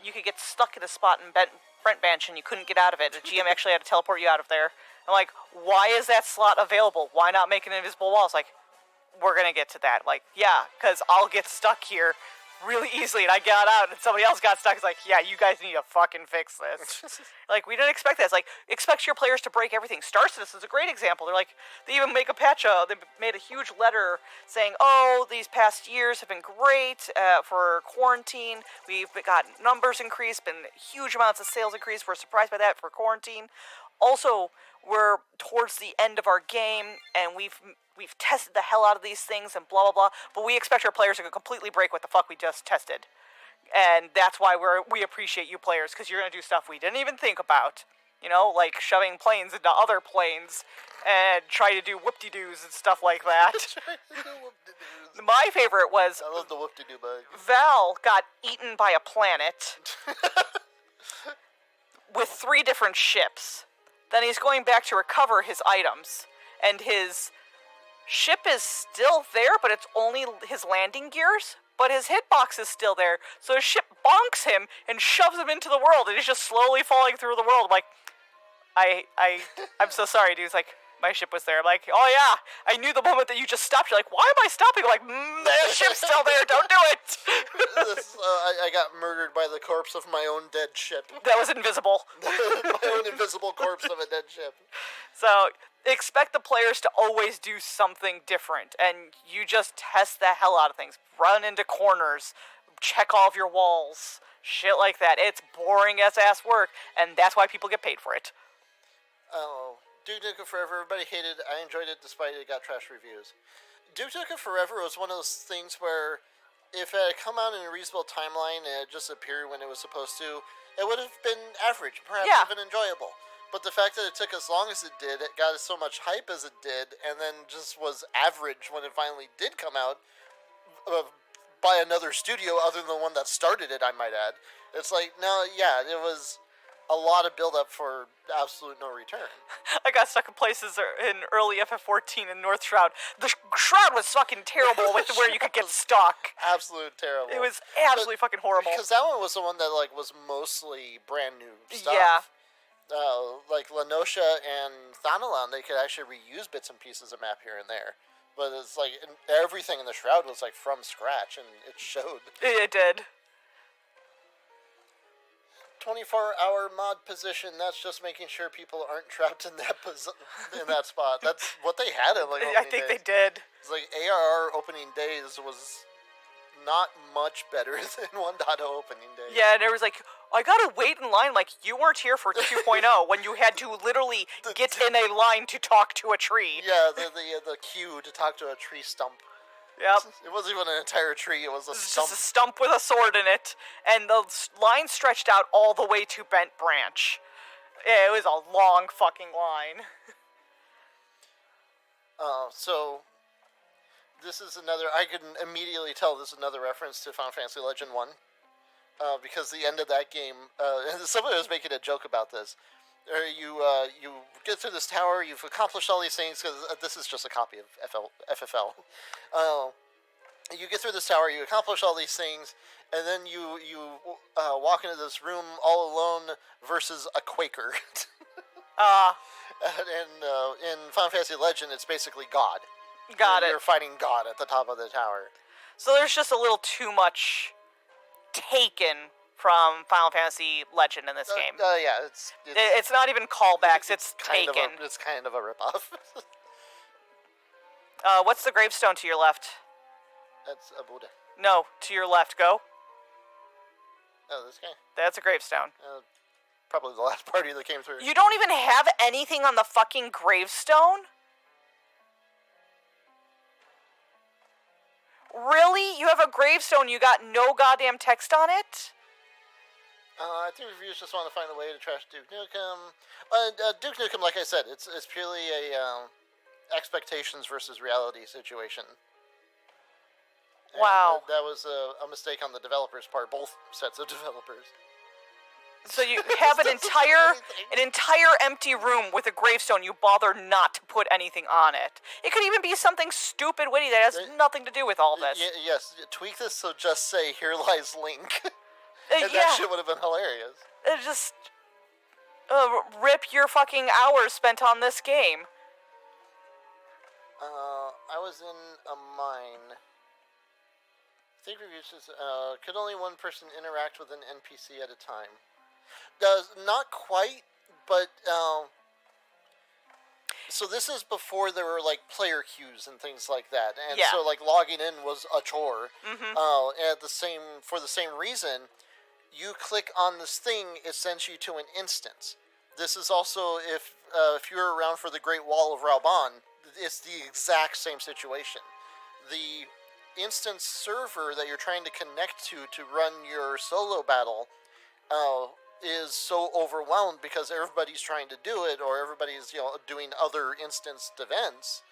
you could get stuck in a spot in Brent Branch and you couldn't get out of it. The GM actually had to teleport you out of there. I'm like, why is that slot available? Why not make an invisible wall? It's like, we're going to get to that. Like, yeah, because I'll get stuck here really easily. And I got out and somebody else got stuck. It's like, yeah, you guys need to fucking fix this. Like, we didn't expect that. It's like, expect your players to break everything. Star Citizen is a great example. They're like, they even make a patch. They made a huge letter saying, oh, these past years have been great for quarantine. We've got numbers increased, been huge amounts of sales increase. We're surprised by that for quarantine. Also, we're towards the end of our game, and we've tested the hell out of these things and blah, blah, blah. But we expect our players to completely break what the fuck we just tested. And that's why we appreciate you players, because you're going to do stuff we didn't even think about. You know, like shoving planes into other planes and try to do whoop-de-doos and stuff like that. My favorite was... I love the whoop-de-doo bug. Val got eaten by a planet with 3 different ships. Then he's going back to recover his items. And his ship is still there, but it's only his landing gears. But his hitbox is still there. So his ship bonks him and shoves him into the world. And he's just slowly falling through the world. I'm like, I'm so sorry, dude. He's like, my ship was there. I'm like, oh yeah, I knew the moment that you just stopped. You're like, why am I stopping? I'm like, the ship's still there. Don't do it. I got murdered by the corpse of my own dead ship. That was invisible. My own invisible corpse of a dead ship. So expect the players to always do something different, and you just test the hell out of things. Run into corners, check all of your walls, shit like that. It's boring as ass work, and that's why people get paid for it. Oh, Duke Nukem Forever, everybody hated. I enjoyed it despite it got trash reviews. Duke Nukem Forever was one of those things where if it had come out in a reasonable timeline and it just appeared when it was supposed to, it would have been average, perhaps even enjoyable. But the fact that it took as long as it did, it got so much hype as it did, and then just was average when it finally did come out by another studio other than the one that started it, I might add. It's like, no, yeah, it was a lot of build-up for absolute no return. I got stuck in places in early FF14 in North Shroud. The Shroud was fucking terrible with where you could get stuck. Absolute terrible. It was absolutely fucking horrible. Because that one was the one that like was mostly brand new stuff. Yeah. Like La Noscia and Thanalan, they could actually reuse bits and pieces of map here and there. But it's like everything in the Shroud was like from scratch, and it showed. It did. 24-hour mod position. That's just making sure people aren't trapped in that spot. That's what they had in like. I think they did. It's like ARR opening days was not much better than 1.0 opening day. Yeah, and it was like, I gotta wait in line. Like, you weren't here for 2.0 when you had to literally get in a line to talk to a tree. Yeah, the queue to talk to a tree stump. Yep. It wasn't even an entire tree, it was a stump. Just a stump with a sword in it, and the line stretched out all the way to Bent Branch. Yeah, it was a long fucking line. So, this is another, I can immediately tell this is another reference to Final Fantasy Legend 1. Because the end of that game, somebody was making a joke about this. You get through this tower, you've accomplished all these things, because this is just a copy of FFL. You get through this tower, you accomplish all these things, and then you walk into this room all alone versus a Quaker. And in Final Fantasy Legend, it's basically God. You're fighting God at the top of the tower. So there's just a little too much taken from Final Fantasy Legend in this game. Yeah, it's not even callbacks, it's taken. It's kind of a ripoff. What's the gravestone to your left? That's a Buddha. No, to your left, go. Oh, this guy? That's a gravestone. Probably the last party that came through. You don't even have anything on the fucking gravestone? Really? You have a gravestone, you got no goddamn text on it? I think reviews just want to find a way to trash Duke Nukem. Duke Nukem, like I said, it's purely a expectations versus reality situation. And Wow. that was a mistake on the developers' part, both sets of developers. So you have an entire empty room with a gravestone. You bother not to put anything on it. It could even be something stupid witty that has nothing to do with all this. Yes, tweak this so just say, "Here lies Link," and that shit would have been hilarious. Just rip your fucking hours spent on this game. I was in a mine. I think reviews says, could only one person interact with an NPC at a time? Not quite, but so this is before there were like player queues and things like that, and so like logging in was a chore. And for the same reason, you click on this thing, it sends you to an instance. This is also if you're around for the Great Wall of Raubahn, it's the exact same situation. The instance server that you're trying to connect to run your solo battle is so overwhelmed because everybody's trying to do it, or everybody's doing other instanced events,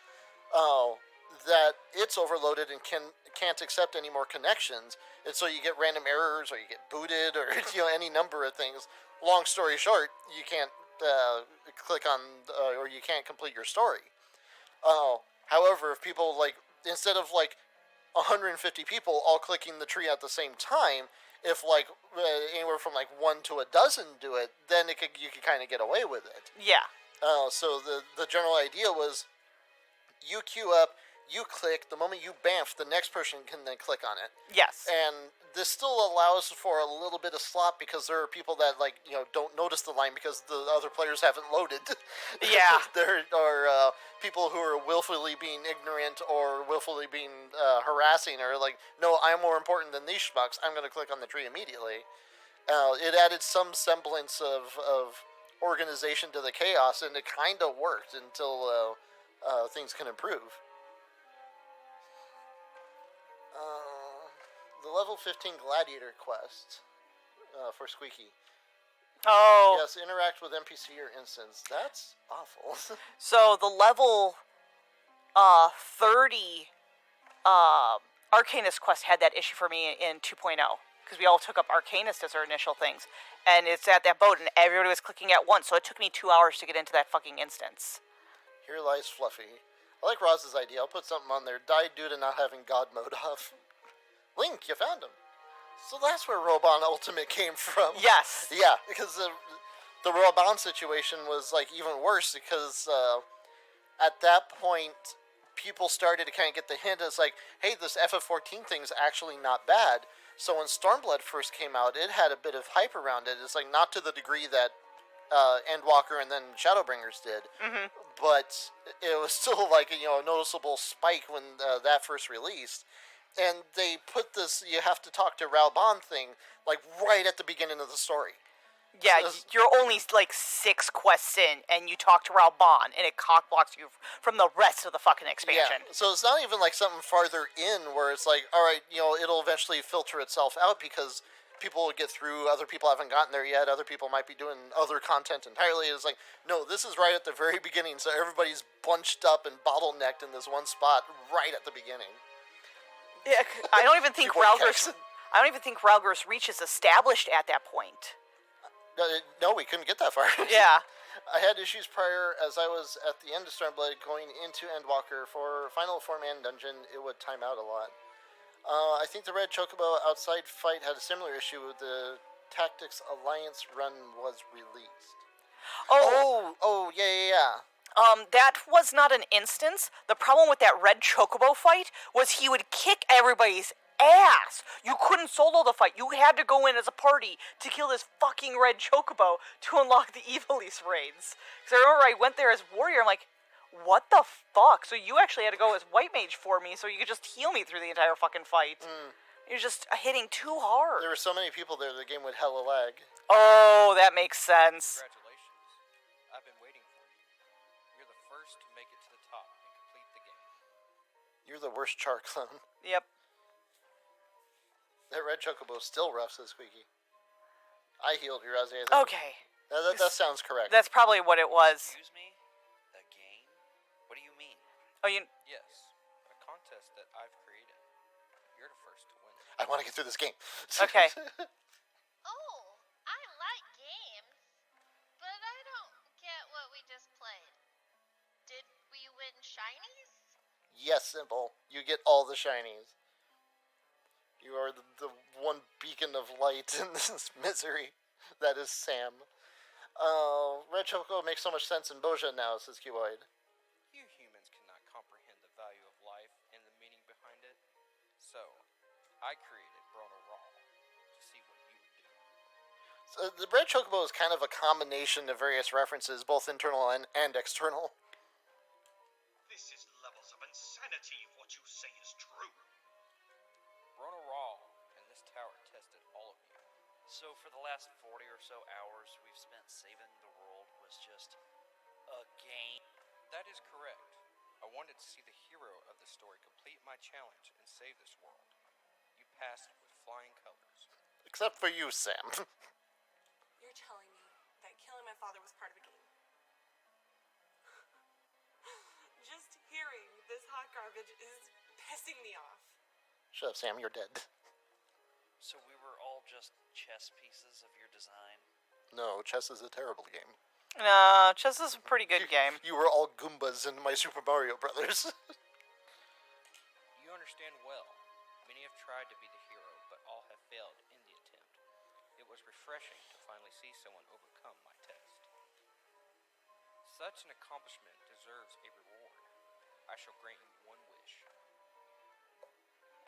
that it's overloaded and can't accept any more connections, and so you get random errors, or you get booted, or any number of things. Long story short, you can't click on or you can't complete your story. However, if people instead of 150 people all clicking the tree at the same time, if anywhere from 1 to a dozen do it, then you could kind of get away with it. Yeah. So the general idea was, you queue up, you click, the moment you bamf, the next person can then click on it. Yes. And this still allows for a little bit of slop because there are people that don't notice the line because the other players haven't loaded. Yeah. There are people who are willfully being ignorant or willfully being harassing, or no, I'm more important than these schmucks, I'm going to click on the tree immediately. It added some semblance of organization to the chaos, and it kind of worked until things can improve. The level 15 gladiator quest for Squeaky. Oh. Yes, interact with NPC or instance. That's awful. So the level 30 Arcanist quest had that issue for me in 2.0, because we all took up Arcanist as our initial things, and it's at that boat and everybody was clicking at once, so it took me 2 hours to get into that fucking instance. Here lies Fluffy. I like Roz's idea. I'll put something on there. Died due to not having God mode off. Link, you found him. So that's where Raubahn Ultimate came from. Yes. Yeah, because the Raubahn situation was even worse, because at that point people started to kind of get the hint. It's hey, this FF14 thing's actually not bad. So when Stormblood first came out, it had a bit of hype around it. It's not to the degree that Endwalker and then Shadowbringers did, but it was still a noticeable spike when that first released. And they put this "you have to talk to Raubahn" thing right at the beginning of the story. Yeah, you're only 6 quests in, and you talk to Raubahn, and it cockblocks you from the rest of the fucking expansion. Yeah, so it's not even something farther in where it's alright, it'll eventually filter itself out because people will get through, other people haven't gotten there yet, other people might be doing other content entirely. It's no, this is right at the very beginning, so everybody's bunched up and bottlenecked in this one spot right at the beginning. Yeah, I don't even think Ralgor's Reach is established at that point. No, we couldn't get that far. Yeah. I had issues prior, as I was at the end of Stormblood going into Endwalker for final 4-man dungeon. It would time out a lot. I think the Red Chocobo outside fight had a similar issue with the Tactics Alliance run was released. Oh, yeah. That was not an instance. The problem with that Red Chocobo fight was he would kick everybody's ass. You couldn't solo the fight. You had to go in as a party to kill this fucking Red Chocobo to unlock the Evilise raids. Because I remember I went there as warrior, I'm like, what the fuck? So you actually had to go as White Mage for me so you could just heal me through the entire fucking fight. You're just hitting too hard. There were so many people there, the game would hella lag. Oh, that makes sense. Congratulations. I've been waiting for you. You're the first to make it to the top and complete the game. You're the worst Char clone. Yep. That red chocobo's still rough, says Squeaky. I healed you, Razzie, I think. Okay. That sounds correct. That's probably what it was. Excuse me? The game? What do you mean? Oh, you... Yes, a contest that I've created. You're the first to win. I want to get through this game. Okay. Oh, I like games, but I don't get what we just played. Did we win shinies? Yes, Simple. You get all the shinies. You are the one beacon of light in this misery. That is Sam. Red Choco makes so much sense in Boja now, says Cuboid. You humans cannot comprehend the value of life and the meaning behind it. So, I created Bruno Raw to see what you would do. So the Red Chocobo is kind of a combination of various references, both internal and external. This is levels of insanity if what you say is true. Bruno Raw and this tower tested all of you. So for the last 40 or so hours we've spent saving the world was just a game. That is correct. I wanted to see the hero of the story complete my challenge and save this world. You passed with flying colors. Except for you, Sam. You're telling me that killing my father was part of a game? Just hearing this hot garbage is pissing me off. Shut up, Sam, you're dead. So we were all just chess pieces of your design. No, chess is a terrible game. No, chess is a pretty good game. You were all Goombas in my Super Mario Brothers. You understand well. Many have tried to be the hero, but all have failed in the attempt. It was refreshing to finally see someone overcome my test. Such an accomplishment deserves a reward. I shall grant you one wish.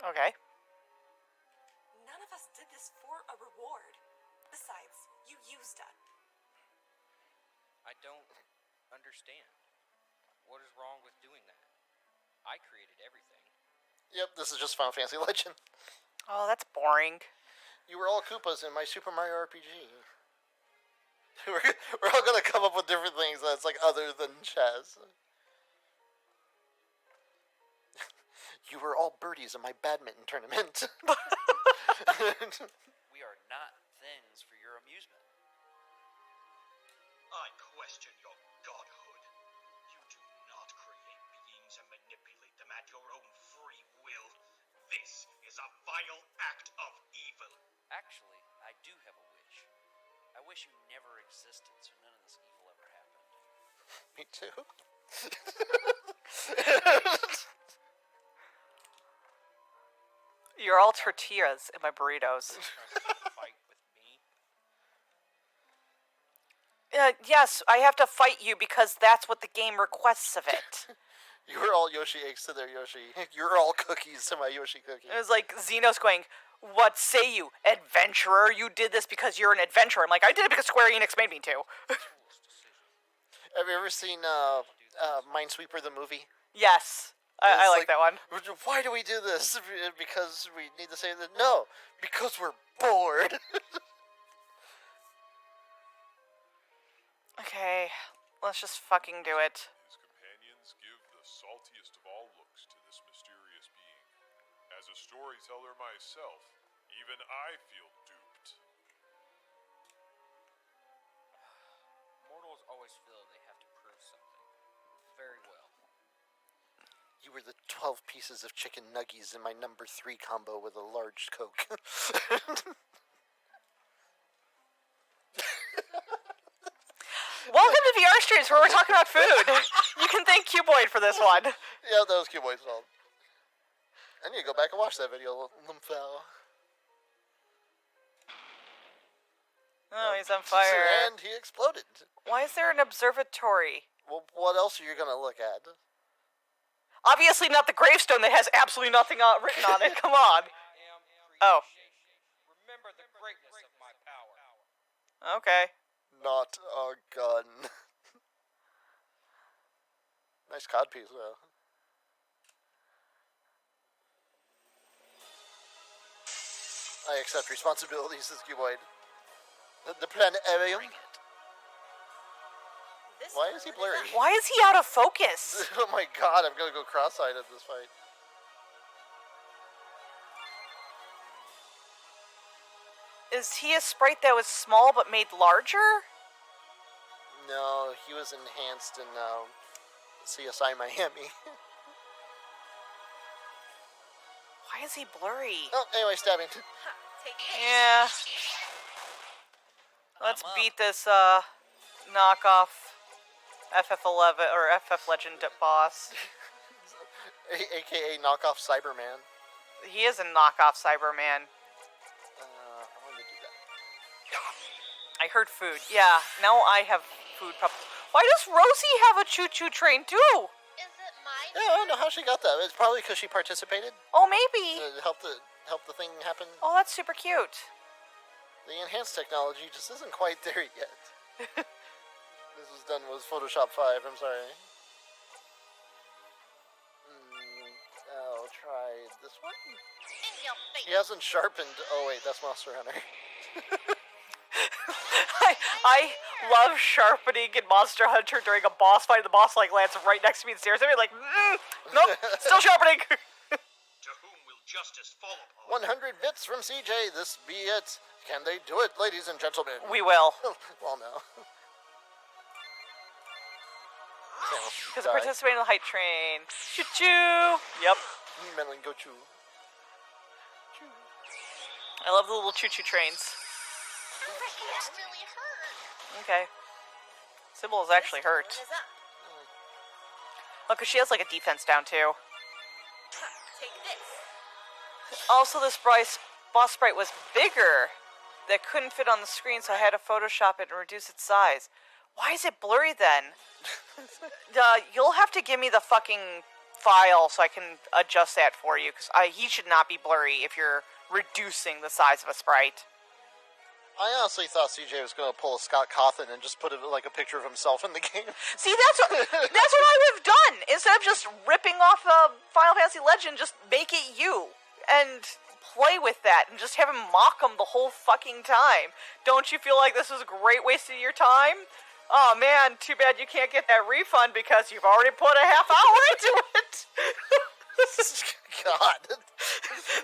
Okay. None of us did this for a reward. Besides, you used us. I don't understand. What is wrong with doing that? I created everything. Yep, this is just Final Fantasy Legend. Oh, that's boring. You were all Koopas in my Super Mario RPG. We're all gonna come up with different things that's like other than chess. You were all birdies in my badminton tournament. We are not things for your amusement. I question your godhood. You do not create beings and manipulate them at your own free will. This is a vile act of evil. Actually, I do have a wish. I wish you never existed so none of this evil ever happened. Me too. You're all tortillas in my burritos. Trying to fight with me? Yes, I have to fight you because that's what the game requests of it. You were all Yoshi eggs to their Yoshi. You're all cookies to my Yoshi cookie. It was like Xenos going, "What say you, adventurer? You did this because you're an adventurer." I'm like, I did it because Square Enix made me to. Fool's decision. Have you ever seen Minesweeper the movie? Yes, I It's like that one. Why do we do this? Because we need to say that? No, because we're bored. Okay, let's just fucking do it. His companions give the saltiest of all looks to this mysterious being. As a storyteller myself, even I feel duped. Mortals always feel they have to prove something. Very well. You were the 12 pieces of chicken nuggies in my number 3 combo with a large Coke. Welcome to VRStreams, where we're talking about food. You can thank Cuboid for this one. Yeah, that was Cuboid's fault. I need to go back and watch that video, Lumfell. Oh, he's on fire. And he exploded. Why is there an observatory? Well, what else are you gonna look at? Obviously not the gravestone that has absolutely nothing written on it. Come on. Oh. Remember the greatness of my power. Okay. Not a gun. Nice codpiece, though. I accept responsibility, says Cuboid. The planetarium. This Why is he blurry? Why is he out of focus? Oh my god, I'm gonna go cross-eyed at this fight. Is he a sprite that was small but made larger? No, he was enhanced in CSI Miami. Why is he blurry? Oh, anyway, stabbing. Take this. Yeah. Let's beat this knockoff FF11 or FF Legend boss. AKA knockoff Cyberman. He is a knockoff Cyberman. I wanted to do that. I heard food. Yeah, now I have food problems. Why does Rosie have a choo-choo train too? Is it my Yeah, I don't know how she got that. It's probably because she participated. Oh, maybe. To help the thing happen. Oh, that's super cute. The enhanced technology just isn't quite there yet. This was done with Photoshop 5, I'm sorry. I'll try this one. in your face? He hasn't sharpened... Oh wait, that's Monster Hunter. I love sharpening in Monster Hunter during a boss fight. The boss lands right next to me and stares at me nope, still sharpening. To whom will justice fall upon? 100 bits from CJ, this be it. Can they do it, ladies and gentlemen? We will. Well, no. Because participating in the hype train. Choo-choo! Yep. Melon go choo. I love the little choo-choo trains. That really hurt. Okay. Sybil is actually hurt. One is up. Look, cause she has a defense down too. Take this. Also, this boss sprite was bigger. That couldn't fit on the screen, so I had to Photoshop it and reduce its size. Why is it blurry then? You'll have to give me the fucking file so I can adjust that for you, because he should not be blurry if you're reducing the size of a sprite. I honestly thought CJ was going to pull a Scott Cawthon and just put a picture of himself in the game. See, that's what I would have done. Instead of just ripping off Final Fantasy Legend, just make it you. And play with that and just have him mock him the whole fucking time. Don't you feel like this was a great waste of your time? Oh man, too bad you can't get that refund because you've already put a half hour into it. God.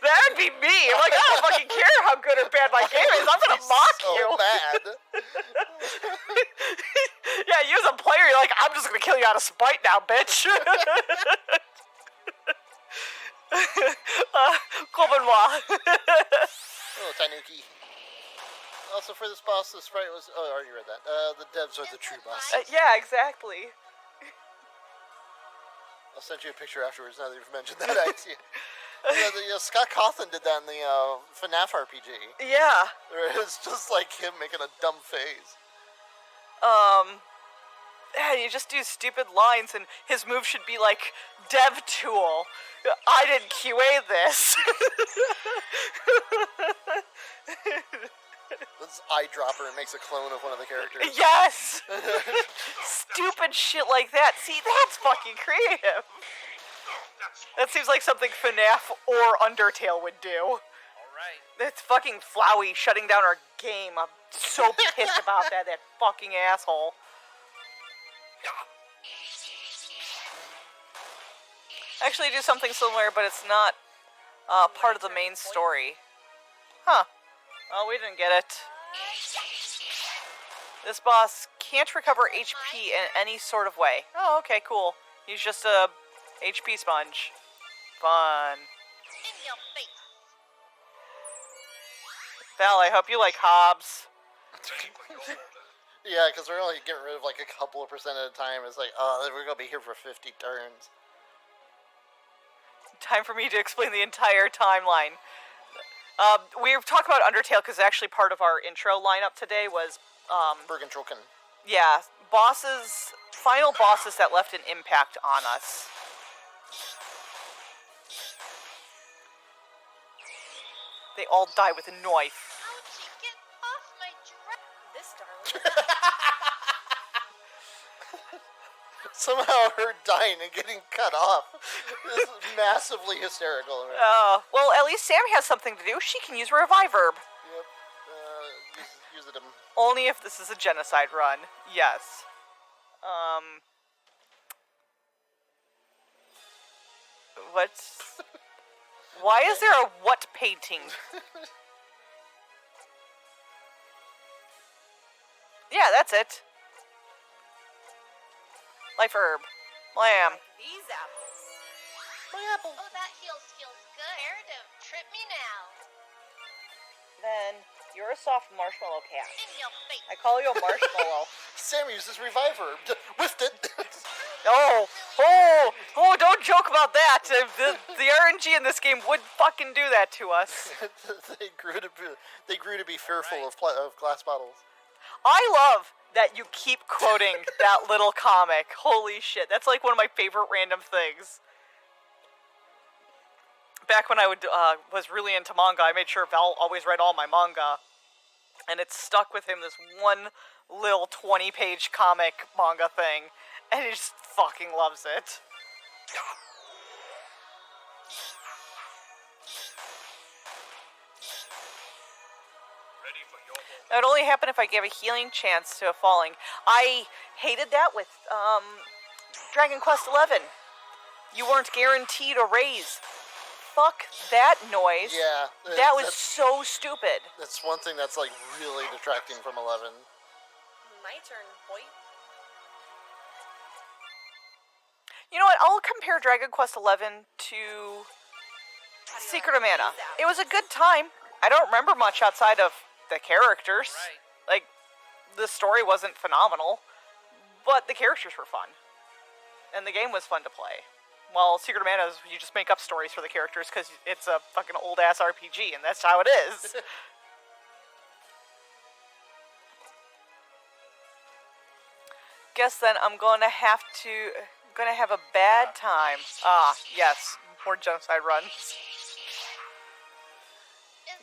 That'd be me. I'm like, I don't fucking care how good or bad my game is. I'm gonna mock so you. mad. Yeah, you as a player, you're like, I'm just gonna kill you out of spite now, bitch. Kobanwa. Oh, Tanuki. Also, for this boss, the sprite was... Oh, I already read that. The devs are the true bosses. Yeah, exactly. I'll send you a picture afterwards now that you've mentioned that idea. Scott Cawthon did that in the FNAF RPG. Yeah. Where it's just like him making a dumb face. Yeah, you just do stupid lines, and his move should be like, Dev Tool. I didn't QA this. This eyedropper and makes a clone of one of the characters. Yes! Stupid shit like that. See, that's fucking creative. That seems like something FNAF or Undertale would do. Alright. That's fucking Flowey shutting down our game. I'm so pissed about that fucking asshole. Actually, do something similar, but it's not part of the main story. Huh. Oh, we didn't get it. This boss can't recover HP in any sort of way. Oh, okay, cool. He's just a HP sponge. Fun. In your face. Val, I hope you like Hobbs. Yeah, because we're only getting rid of a couple of percent at a time. It's like, oh, we're going to be here for 50 turns. Time for me to explain the entire timeline. We've talked about Undertale because actually part of our intro lineup today was... Bergentroken. Yeah, final bosses that left an impact on us. They all die with a knife. How'd you get off my dress? This darling. Somehow her dying and getting cut off is massively hysterical. Right? Well, at least Sam has something to do. She can use Revive Herb. Yep. Use it. Only if this is a genocide run. Yes. Why is there a what painting? Yeah, that's it. Life herb. Lamb. Like these apples. My apple. Oh, that feels good. Imperative, trip me now. Then you're a soft marshmallow cat. In your face. I call you a marshmallow. Sam uses revive herb. Whiffed it. Oh, don't joke about that. The RNG in this game would fucking do that to us. They grew to be fearful of glass bottles. I love that you keep quoting that little comic. Holy shit. That's like one of my favorite random things. Back when I was really into manga, I made sure Val always read all my manga. And it stuck with him, this one little 20-page comic manga thing. And he just fucking loves it. Ready for your order. That would only happen if I gave a healing chance to a falling. I hated that with Dragon Quest XI. You weren't guaranteed a raise. Fuck that noise. Yeah. That was so stupid. That's one thing that's like really detracting from 11. My turn, boy. You know what? I'll compare Dragon Quest XI to Secret of Mana. It was a good time. I don't remember much outside of the characters. Right. Like, the story wasn't phenomenal, but the characters were fun. And the game was fun to play. While Secret of Mana is you just make up stories for the characters because it's a fucking old-ass RPG, and that's how it is. Guess then I'm gonna have a bad time. Ah, yes, more genocide runs.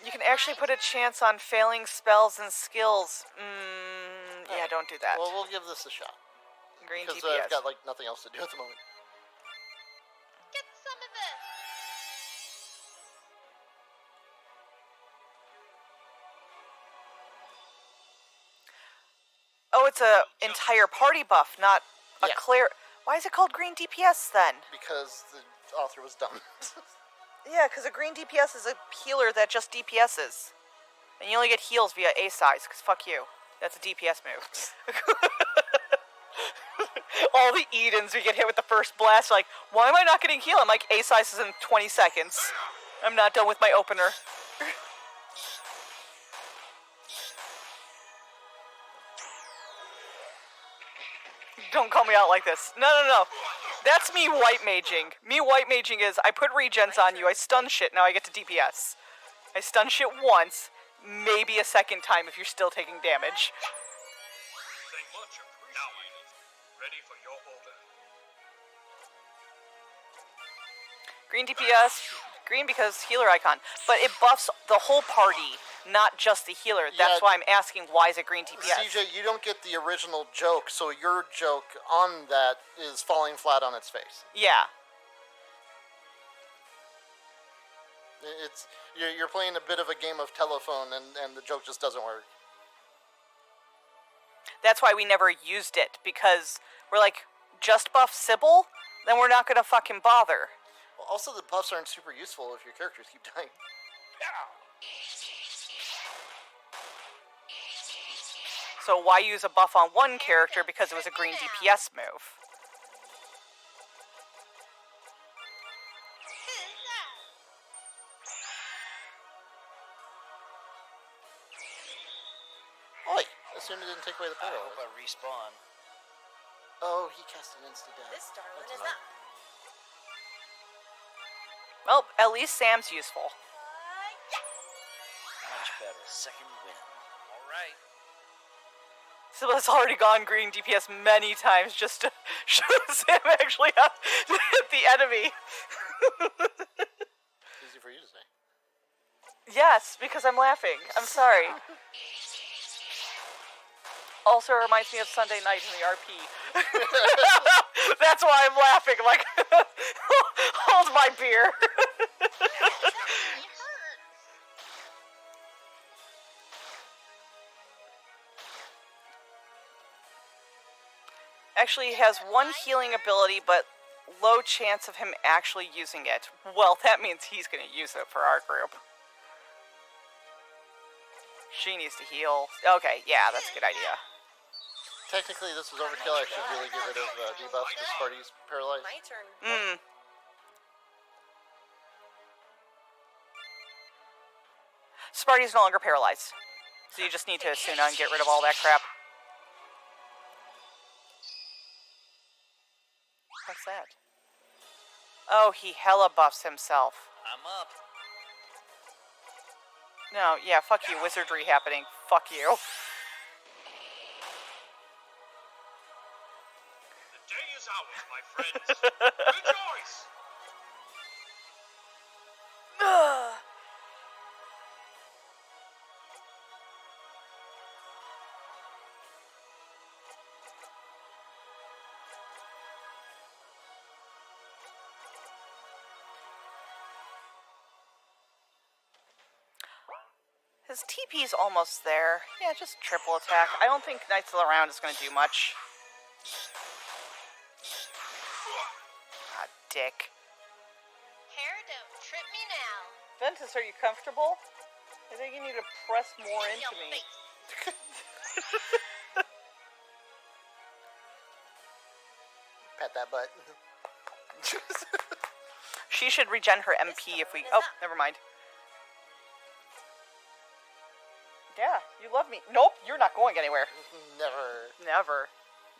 You can actually put a chance on failing spells and skills. Yeah, don't do that. Well, we'll give this a shot. Green Because TPS. I've got like nothing else to do at the moment. Get some of this. Oh, it's a entire party buff, not a Yeah. clear. Why is it called green DPS then? Because the author was dumb. Yeah, because a green DPS is a healer that just DPSs. And you only get heals via A size, because fuck you. That's a DPS move. All the Edens, we get hit with the first blast, like, why am I not getting heal? I'm like, A size is in 20 seconds. I'm not done with my opener. Don't call me out like this. No. That's me white maging. Me white maging is, I put regens on you, I stun shit, now I get to DPS. I stun shit once, maybe a second time if you're still taking damage. They much appreciated. Ready for your order. Green DPS, green because healer icon, but it buffs the whole party, not just the healer. That's Yeah. why I'm asking, why is it green DPS? CJ, you don't get the original joke, so your joke on that is falling flat on its face. Yeah. You're playing a bit of a game of telephone, and the joke just doesn't work. That's why we never used it, because we're like, just buff Sybil? Then we're not gonna fucking bother. Well, also, the buffs aren't super useful if your characters keep dying. So why use a buff on one character because it was a green DPS move? Oi! Assume it didn't take away the I power. hope I respawn. Oh, he cast an insta-death. This darling That's is annoying. up. Well, at least Sam's useful. Much better. Second win. All right. Sybil's already gone green DPS many times just to show Sam actually how to hit the enemy. Easy for you to say. Yes, because I'm laughing. I'm sorry. Also reminds me of Sunday night in the RP. That's why I'm laughing. I'm like, hold my beer. It hurts. Actually, he has one healing ability, but low chance of him actually using it. Well, that means he's going to use it for our group. She needs to heal. Okay, yeah, that's a good idea. technically this is overkill. I should really get rid of debuff because Sparty's paralyzed. My turn. Sparty's no longer paralyzed. So you just need to Asuna and get rid of all that crap. What's that? Oh, he hella buffs himself. I'm up. No, yeah, fuck you. Wizardry happening. Fuck you. The day is ours, my friends. Rejoice! His TP's almost there. Yeah, just triple attack. I don't think Knights of the Round is going to do much. Ah, dick. Hair, don't trip me now. Ventus, are you comfortable? I think you need to press more into me. Pat that butt. She should regen her MP if we... Oh, never mind. Yeah, you love me. Nope, you're not going anywhere. Never. Never.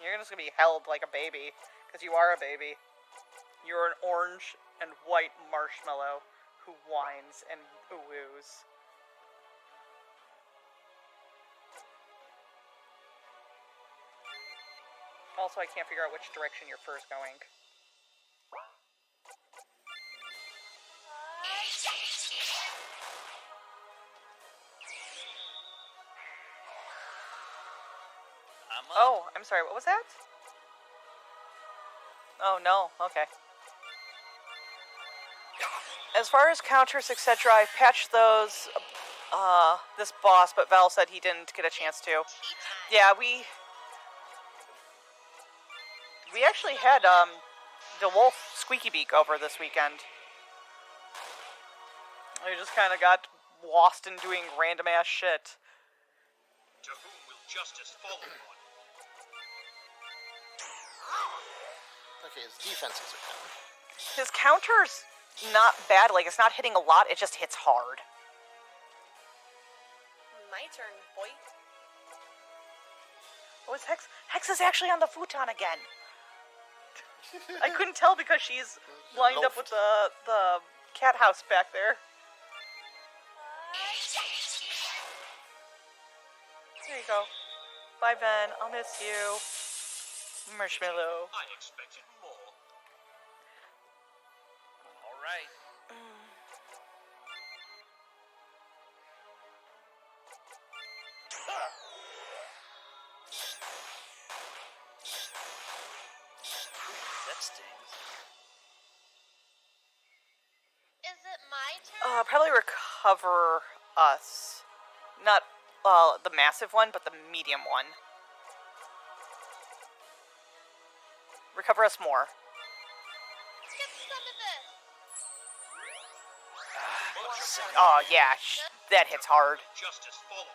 You're just gonna be held like a baby. Because you are a baby. You're an orange and white marshmallow who whines and ooh-woos. Also, I can't figure out which direction your fur's going. I'm up. Oh, I'm sorry, what was that? Oh, no, okay. As far as counters, etc., I patched those, this boss, but Val said he didn't get a chance to. Yeah, we actually had, the wolf Squeaky Beak over this weekend. We just kind of got lost in doing random-ass shit. To whom will justice follow one? Okay, his defenses are down. His counter's not bad, like, it's not hitting a lot, it just hits hard. My turn, boy. Oh, it's Hex. Hex is actually on the futon again. I couldn't tell because she's lined up with the cat house back there. There you go. Bye, Ben. I'll miss you. Marshmallow. I expected more. All right. That stings. Is it my turn? Probably recover us. Not, the massive one, but the medium one. Recover us more. Get some of this. Oh, yeah, that hits hard. Justice follow one.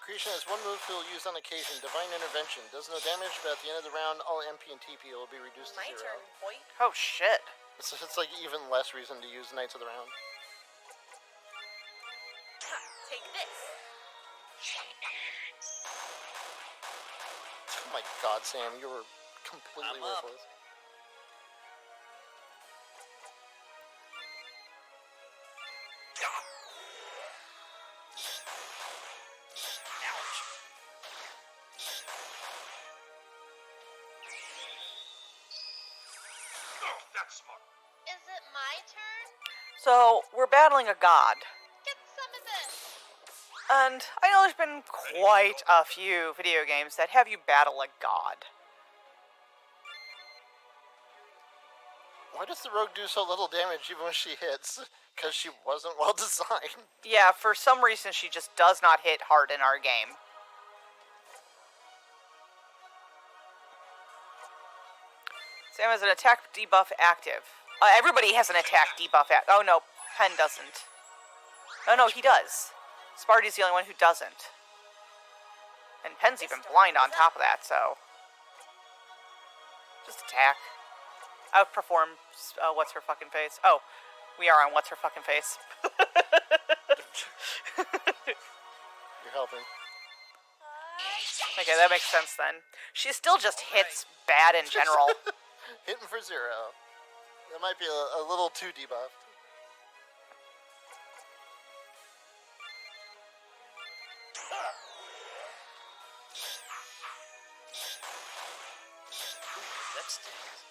Creation has one move he'll use on occasion, Divine Intervention. Does no damage, but at the end of the round, all MP and TP will be reduced to My 0. turn, boy. Oh, shit. It's like even less reason to use Knights of the Round. Take this. Oh my god, Sam, you were completely I'm up. worthless. Oh, that's smart. Is it my turn? So, we're battling a god. Get some of this. And I know there's been quite a few video games that have you battle a god. Why does the rogue do so little damage even when she hits? Because she wasn't well designed. Yeah, for some reason she just does not hit hard in our game. Sam has an attack debuff active. Everybody has an attack debuff active. Oh no, Penn doesn't. Oh no, he does. Sparty's the only one who doesn't. And Penn's even blind on top of that, so... Just attack. Outperform, what's her fucking face? Oh, we are on what's her fucking face. You're helping. Okay, that makes sense then. She still just hits bad in general. Hitting for 0. That might be a little too debuffed. That stings.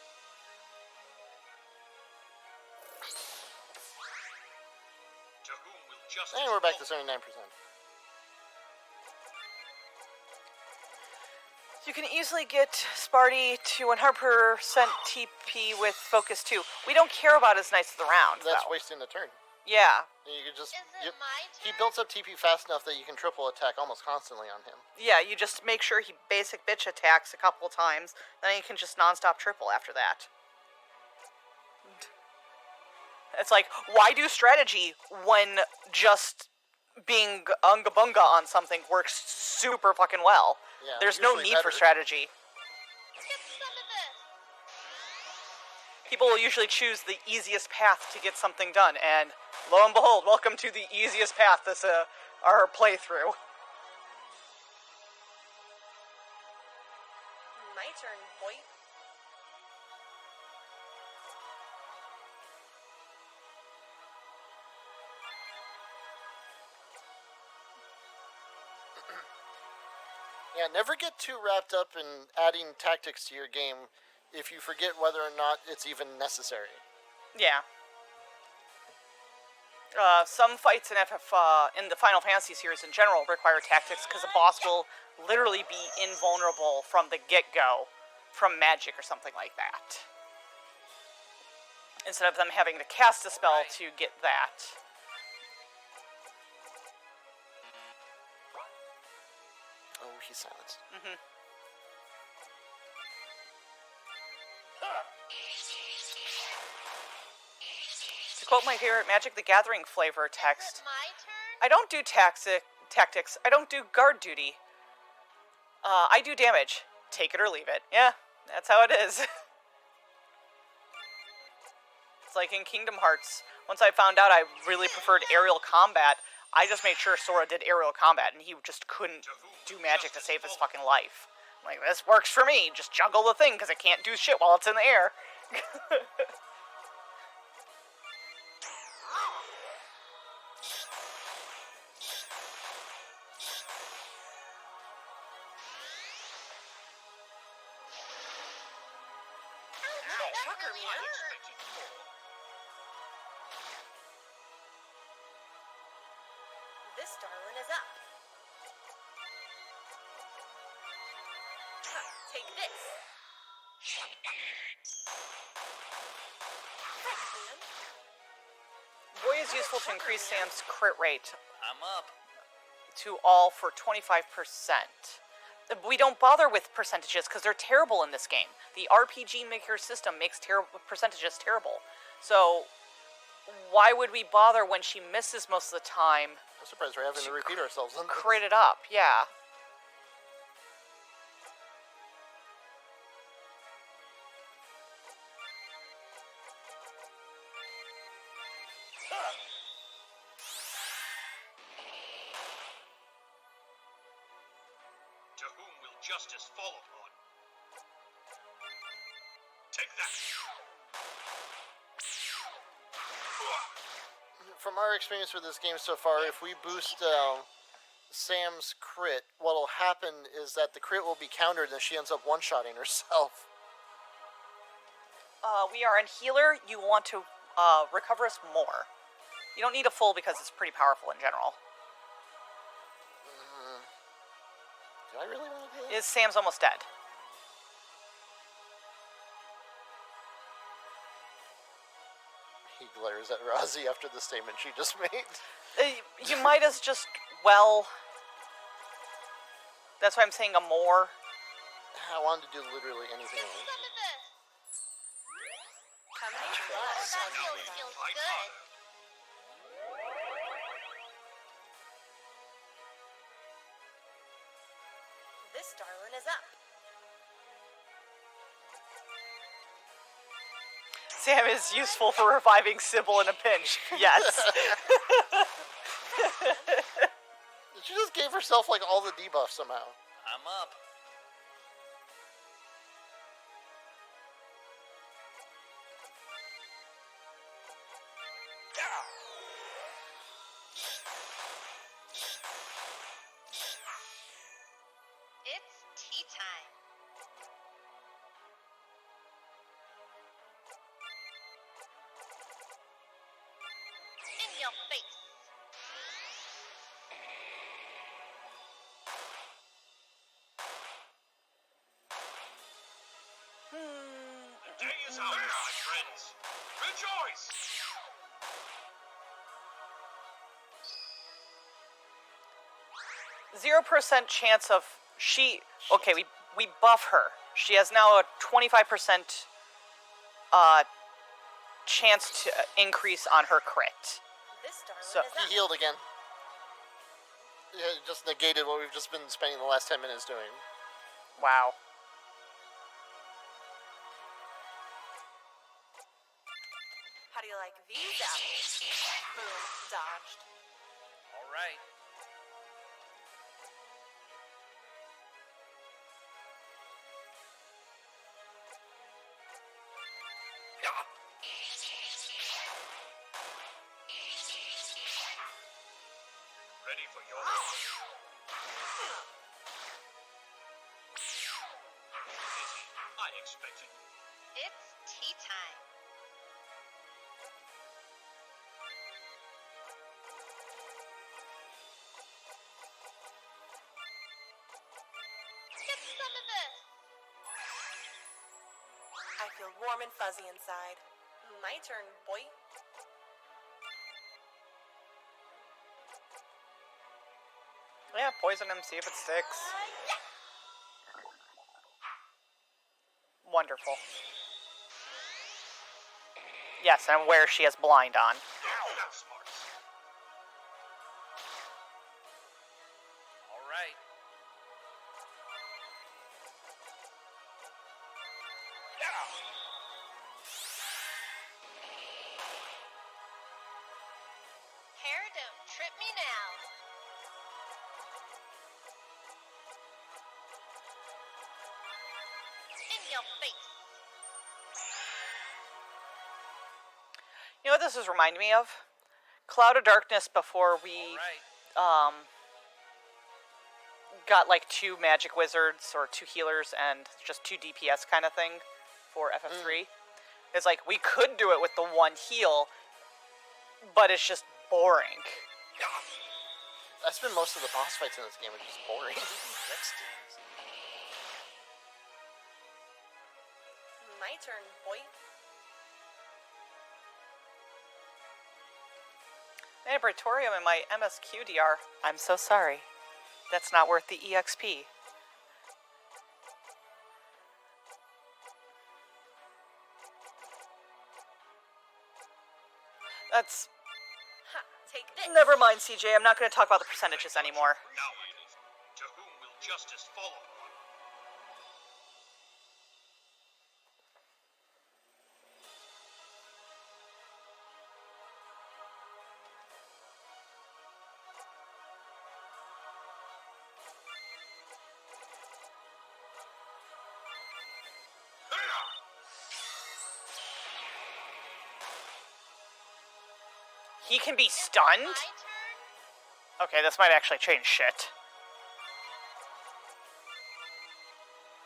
To whom will justice And we're back to fall? 79%. You can easily get Sparty to 100% TP with Focus 2. We don't care about his Knights of the Round, That's though. wasting a turn. Yeah. You could just... Is it my He turn? builds up TP fast enough that you can triple attack almost constantly on him. Yeah, you just make sure he basic bitch attacks a couple times, then you can just non-stop triple after that. It's like, why do strategy when just being unga bunga on something works super fucking well? Yeah, There's no usually need for better. strategy. Get some of this. People will usually choose the easiest path to get something done, and lo and behold, welcome to the easiest path this our playthrough. My turn, boy. Yeah, never get too wrapped up in adding tactics to your game if you forget whether or not it's even necessary. Yeah. Some fights in in the Final Fantasy series in general require tactics because a boss will literally be invulnerable from the get-go from magic or something like that. Instead of them having to cast a spell to get that. Oh, he's silenced. To quote my favorite Magic the Gathering flavor Is text, it my turn? I don't do tactics. I don't do guard duty. I do damage. Take it or leave it. Yeah, that's how it is. It's like in Kingdom Hearts. Once I found out I really preferred aerial combat, I just made sure Sora did aerial combat, and he just couldn't do magic to save his fucking life. I'm like, this works for me. Just juggle the thing, because it can't do shit while it's in the air. That really hurt. This darling is up. Take this. Thanks, man. Boy is useful to increase Sam's crit rate I'm up. to all for 25%. We don't bother with percentages because they're terrible in this game. The RPG Maker system makes percentages terrible. So why would we bother when she misses most of the time? I'm surprised we're having to repeat ourselves on this. Crit it up, yeah. To whom will justice fall upon? Take that! From our experience with this game so far, if we boost Sam's crit, what'll happen is that the crit will be countered and she ends up one-shotting herself. We are in healer. You want to recover us more. You don't need a full because it's pretty powerful in general. Do I really want to do that? Sam's almost dead. He glares at Rozzy after the statement she just made. You might as just, well... That's why I'm saying a more. I wanted to do literally anything Get else. some of this. How many? Oh, that feels good. This darling is up. Sam is useful for reviving Sybil in a pinch. Yes. She just gave herself like all the debuffs somehow. I'm up. It's tea time. In your face. The day is ours, my friends. Rejoice! 0% chance of she. Okay, we buff her. She has now a 25% chance to increase on her crit. This darling So- is He up. healed again. Yeah, it just negated what we've just been spending the last 10 minutes doing. Wow. How do you like these apples? Boom, dodged. All right. Ready for your I expected. It's tea time. Get some of this. I feel warm and fuzzy inside. My turn, boy. Yeah, poison him, see if it sticks. Wonderful. Yes, and where she has blind on. That's smart. All right. Hair, don't trip me now. In your face. You know what this is reminding me of? Cloud of Darkness before we All right. got like 2 magic wizards or 2 healers and just 2 DPS kind of thing for FF3. It's like we could do it with the 1 heal, but it's just boring. I spent most of the boss fights in this game, which is boring. That stings. My turn, boy. Hey, Praetorium in my MSQDR. I'm so sorry. That's not worth the EXP. That's... Ha, take this. Never mind, CJ. I'm not going to talk about the percentages anymore. Now, to whom will justice fall upon? He can be stunned? My turn. Okay, this might actually change shit.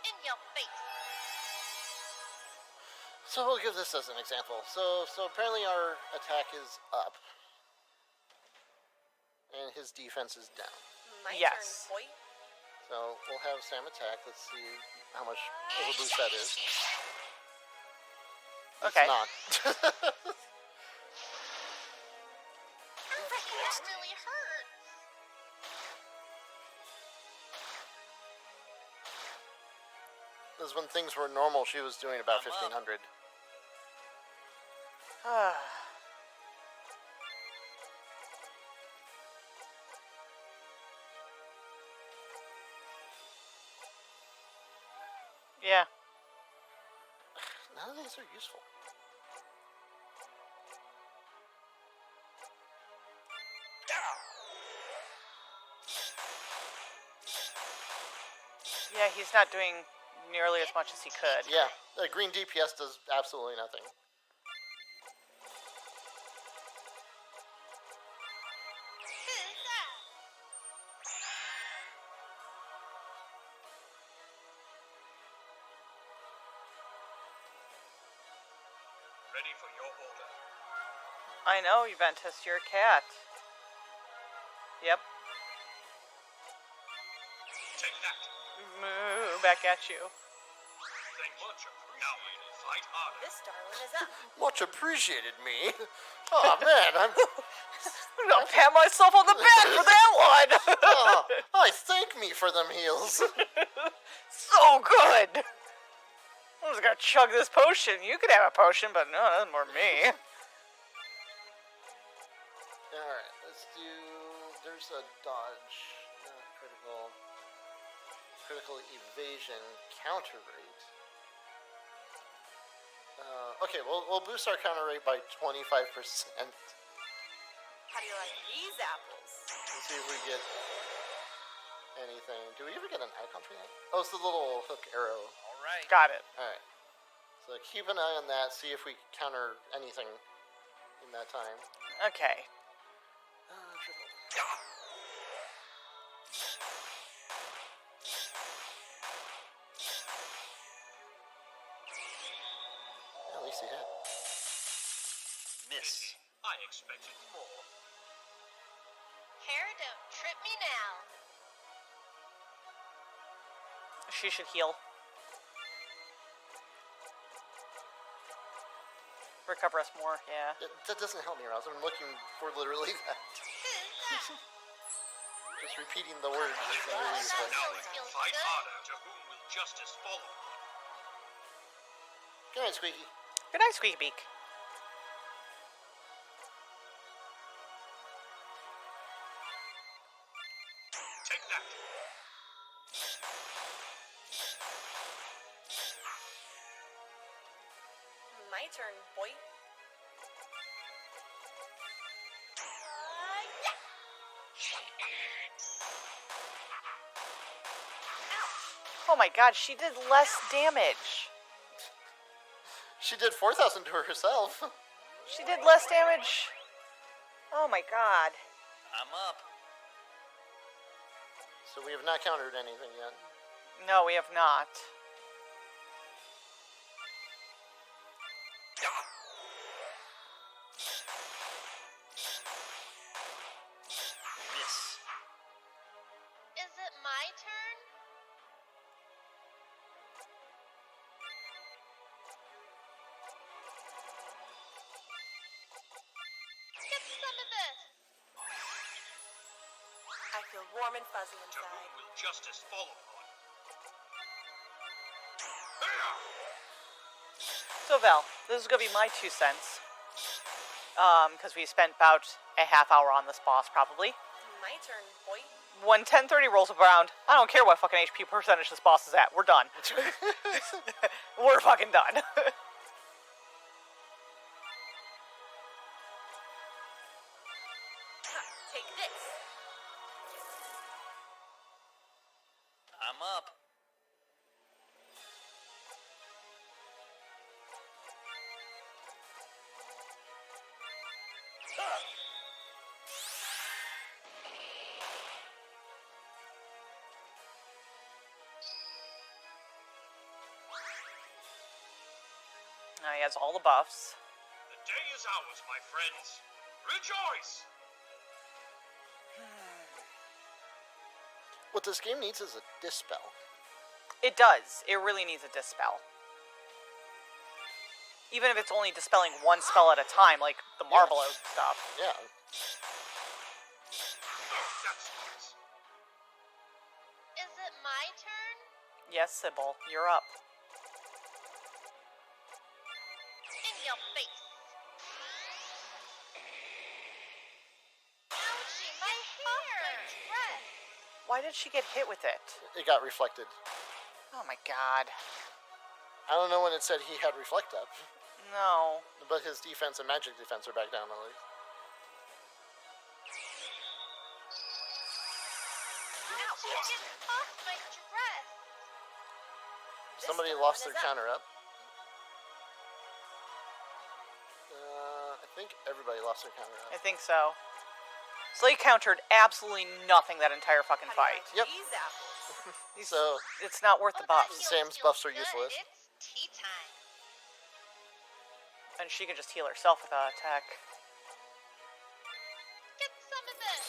In your face. So we'll give this as an example. So apparently our attack is up. And his defense is down. My Yes. turn, boy. So we'll have Sam attack. Let's see how much of a boost that is. Okay. It's not. That really hurt. Because when things were normal, she was doing about I'm up. 1,500. Yeah. None of these are useful. Yeah, he's not doing nearly as much as he could. Yeah, the green DPS does absolutely nothing. Who's that? Ready for your order. I know, Juventus, you're a cat. Yep. Take that. Moo, back at you. Thank much. Now, fight harder. This darling is up. Much appreciated, me. Oh man, I'm. I'm gonna pat myself on the back for that one! Oh, I thank me for them heals. So good! I'm just gonna chug this potion. You could have a potion, but no, that's more me. Alright, let's do. There's a dodge, not critical. Critical evasion counter rate. Okay, we'll boost our counter rate by 25%. How do you like these apples? Let's see if we get anything. Do we ever get an icon for that? Oh, it's the little hook arrow. All right. Got it. Alright. So keep an eye on that, see if we counter anything in that time. Okay. Triple. Yeah, at least he hit. Miss. I expected more. Hair, don't trip me now. She should heal. Recover us more, yeah. That doesn't help me, Rouse. I'm looking for literally that. Who's that? Just repeating the words is really useful. Now, Feels fight good. harder. To whom will justice follow? Good night, Squeaky. Good night, Squeaky Beak. Take that. My turn, boy. Oh my god, she did less damage. She did 4,000 to herself. She did less damage. Oh my god. I'm up. So we have not countered anything yet. No, we have not. Miss. Is it my turn? Get some of this. I feel warm and fuzzy To inside. whom will justice follow on? So Val, this is gonna be my 2 cents. Because we spent about a half hour on this boss, probably. My turn, boy. When 10:30 rolls around, I don't care what fucking HP percentage this boss is at. We're done. We're fucking done. Take this. I'm up. Now he has all the buffs. The day is ours, my friends. Rejoice! What this game needs is a dispel. It does. It really needs a dispel. Even if it's only dispelling one spell at a time, like the Marble Oak stuff. Yeah. That's nice. Is it my turn? Yes, Sybil, you're up. In your face. off my dress. Why did she get hit with it? It got reflected. Oh my god. I don't know when it said he had reflect up, No. but his defense and magic defense are back down at least. Get off my dress. Somebody lost their counter up. I think everybody lost their counter I up. think so. Slay countered absolutely nothing that entire fucking fight. Yep. These apples. So, It's not worth the buffs. Sam's buffs are useless. It's tea time. And she can just heal herself with a attack. Get some of this.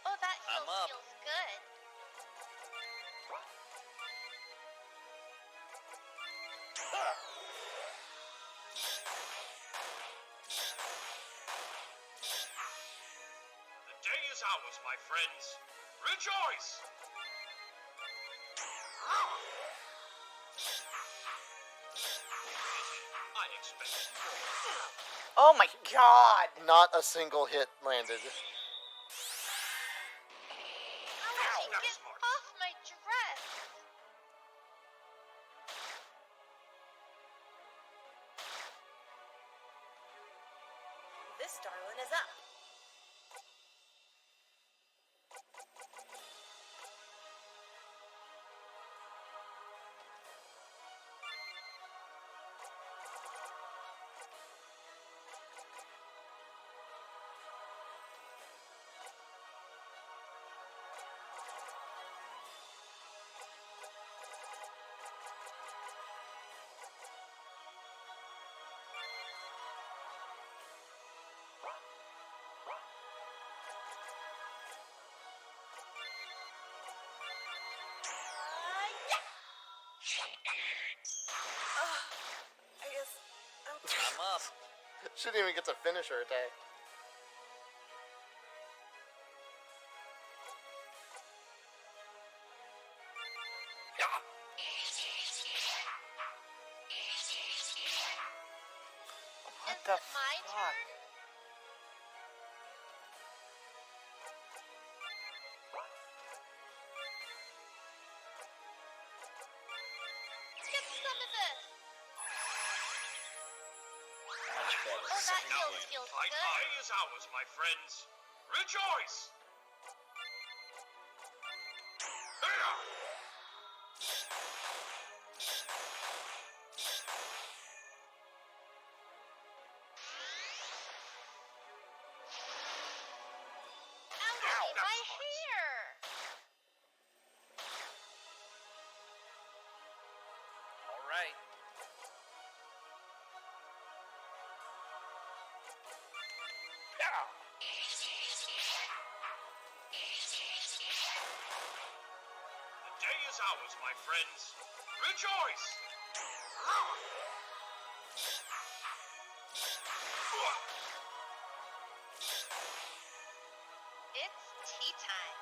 Oh, that I'm up. feels good. The day is ours, my friends. Rejoice! I expected more. Oh my god! Not a single hit landed. Get That's smart. off my dress. This darling is up. I guess. I'm up. She didn't even get to finish her attack. What Is the it my fuck? turn? Get some of this. Much better. Oh, that feels The good. day is ours, my friends. Rejoice! Here! Ow, my hair. All right. The day is ours, my friends. Rejoice! It's tea time.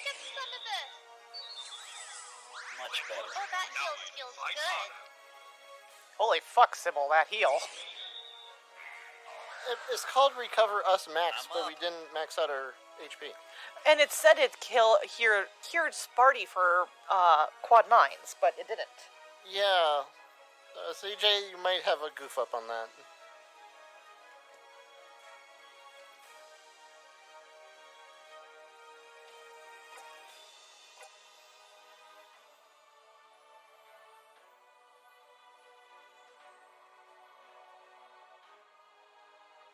Get some of this. Much better. Oh, that feels Fight good. harder. Holy fuck, Sybil, that heal. It's called Recover Us Max, I'm but up. we didn't max out our HP. And it said it cured Sparty for quad 9s, but it didn't. Yeah. CJ, you might have a goof up on that.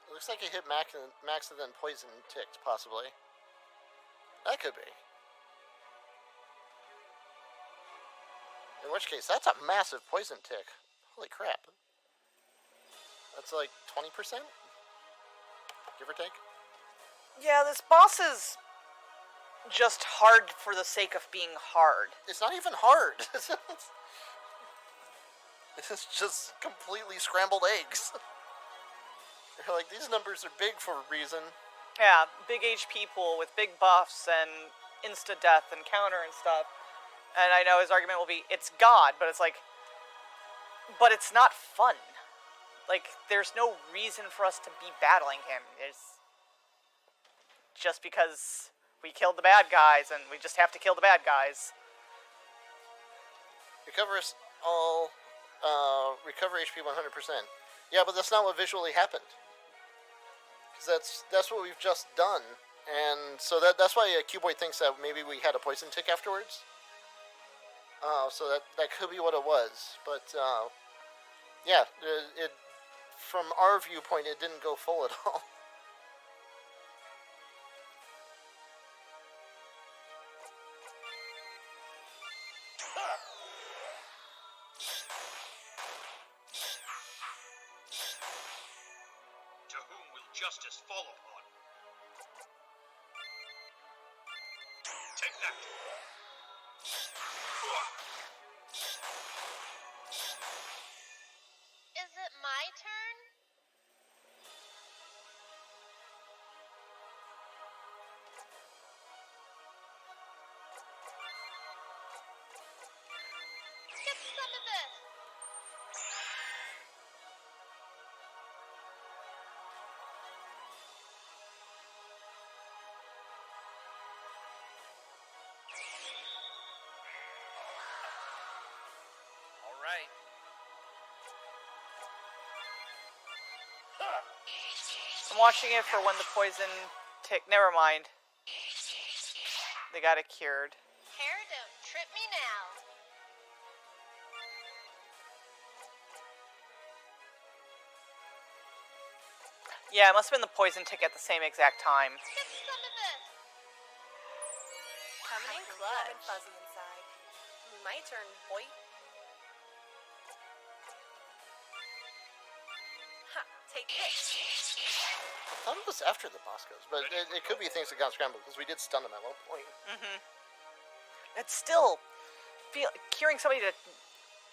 It looks like it hit max and then poison ticked, possibly. That could be. In which case, that's a massive poison tick. Holy crap. That's like 20%? Give or take? Yeah, this boss is just hard for the sake of being hard. It's not even hard. It's just completely scrambled eggs. You're like, these numbers are big for a reason. Yeah, big HP pool with big buffs and insta-death and counter and stuff. And I know his argument will be, it's God, but it's like, but it's not fun. Like, there's no reason for us to be battling him. It's just because we killed the bad guys, and we just have to kill the bad guys. Recover us all, recover HP 100%. Yeah, but that's not what visually happened. Because that's what we've just done. And so that's why Cuboid thinks that maybe we had a poison tick afterwards. So that could be what it was. But, yeah, it from our viewpoint, it didn't go full at all. To whom will justice fall upon? Take that! Is it my turn? Get some of this! All right. I'm watching it for when the poison tick... Never mind. They got it cured. Hair, don't trip me now. Yeah, it must have been the poison tick at the same exact time. Get some of this! Coming in clutch. And fuzzy inside. My turn, boy. Ha, take this. I thought it was after the boss goes, but it could be things that got scrambled, because we did stun him at one point. It's still... curing somebody to